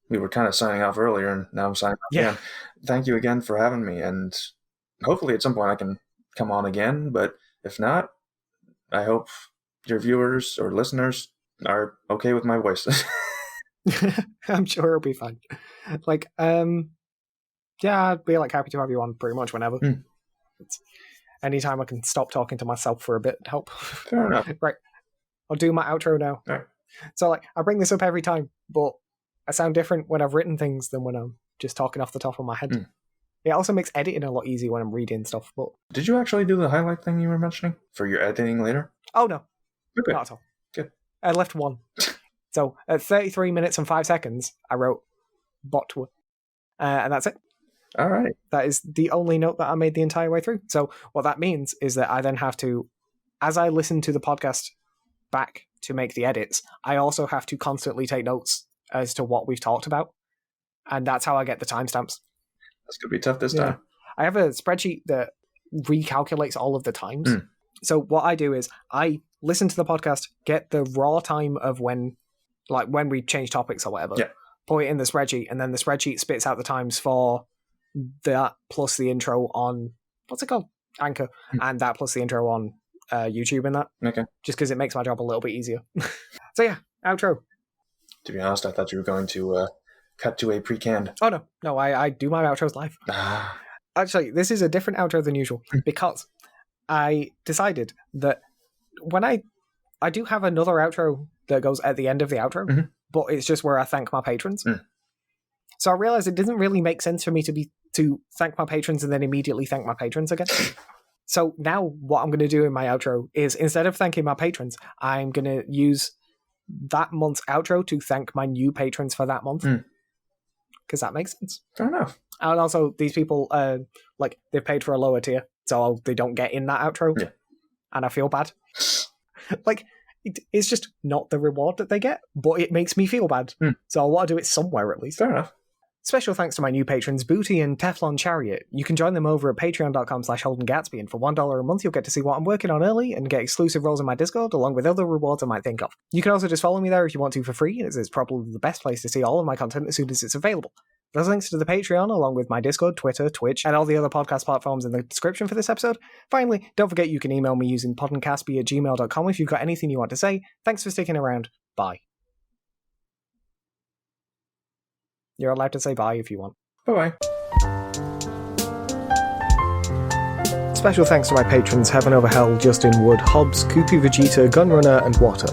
[SPEAKER 2] we were kind of signing off earlier, and now I'm signing off again. Thank you again for having me, and hopefully at some point I can come on again, but if not, I hope your viewers or listeners are okay with my voice.
[SPEAKER 1] I'm sure it'll be fine. Like, yeah, I'd be like happy to have you on pretty much whenever. It's, anytime I can stop talking to myself for a bit to help.
[SPEAKER 2] Fair enough.
[SPEAKER 1] Right. I'll do my outro now.
[SPEAKER 2] All right.
[SPEAKER 1] So like, I bring this up every time, but I sound different when I've written things than when I'm just talking off the top of my head. It also makes editing a lot easier when I'm reading stuff. But
[SPEAKER 2] did you actually do the highlight thing you were mentioning for your editing later?
[SPEAKER 1] Oh no,
[SPEAKER 2] Okay.
[SPEAKER 1] not at all.
[SPEAKER 2] Good.
[SPEAKER 1] I left one. So at 33 minutes and 5 seconds, I wrote botwa. And that's it.
[SPEAKER 2] All right.
[SPEAKER 1] That is the only note that I made the entire way through. So what that means is that I then have to, as I listen to the podcast back to make the edits, I also have to constantly take notes as to what we've talked about. And that's how I get the timestamps.
[SPEAKER 2] That's going to be tough this time.
[SPEAKER 1] I have a spreadsheet that recalculates all of the times. So what I do is I listen to the podcast, get the raw time of when we change topics or whatever, put it in the spreadsheet, and then the spreadsheet spits out the times for that plus the intro on, what's it called? Anchor, and that plus the intro on YouTube and that.
[SPEAKER 2] Okay.
[SPEAKER 1] Just because it makes my job a little bit easier. So yeah, outro.
[SPEAKER 2] To be honest, I thought you were going to cut to a pre-canned.
[SPEAKER 1] Oh no, I do my outros live. Actually, this is a different outro than usual because I decided that when I do have another outro that goes at the end of the outro, but it's just where I thank my patrons. So I realized it doesn't really make sense for me to thank my patrons and then immediately thank my patrons again. So now what I'm going to do in my outro is, instead of thanking my patrons, I'm going to use that month's outro to thank my new patrons for that month. Because that makes sense.
[SPEAKER 2] Fair enough.
[SPEAKER 1] And also, these people, they've paid for a lower tier, so they don't get in that outro.
[SPEAKER 2] Yeah.
[SPEAKER 1] And I feel bad. It's just not the reward that they get, but it makes me feel bad. So I want to do it somewhere at least.
[SPEAKER 2] Fair enough.
[SPEAKER 1] Special thanks to my new patrons, Booty and Teflon Chariot. You can join them over at patreon.com/Holden Gatsby, and for $1 a month, you'll get to see what I'm working on early and get exclusive roles in my Discord, along with other rewards I might think of. You can also just follow me there if you want to for free, as it's probably the best place to see all of my content as soon as it's available. There's links to the Patreon, along with my Discord, Twitter, Twitch, and all the other podcast platforms in the description for this episode. Finally, don't forget you can email me using podencastby@gmail.com if you've got anything you want to say. Thanks for sticking around. Bye. You're allowed to say bye if you want.
[SPEAKER 2] Bye-bye.
[SPEAKER 1] Special thanks to my patrons Heaven Over Hell, Justin Wood, Hobbs, Koopy Vegeta, Gunrunner, and Water.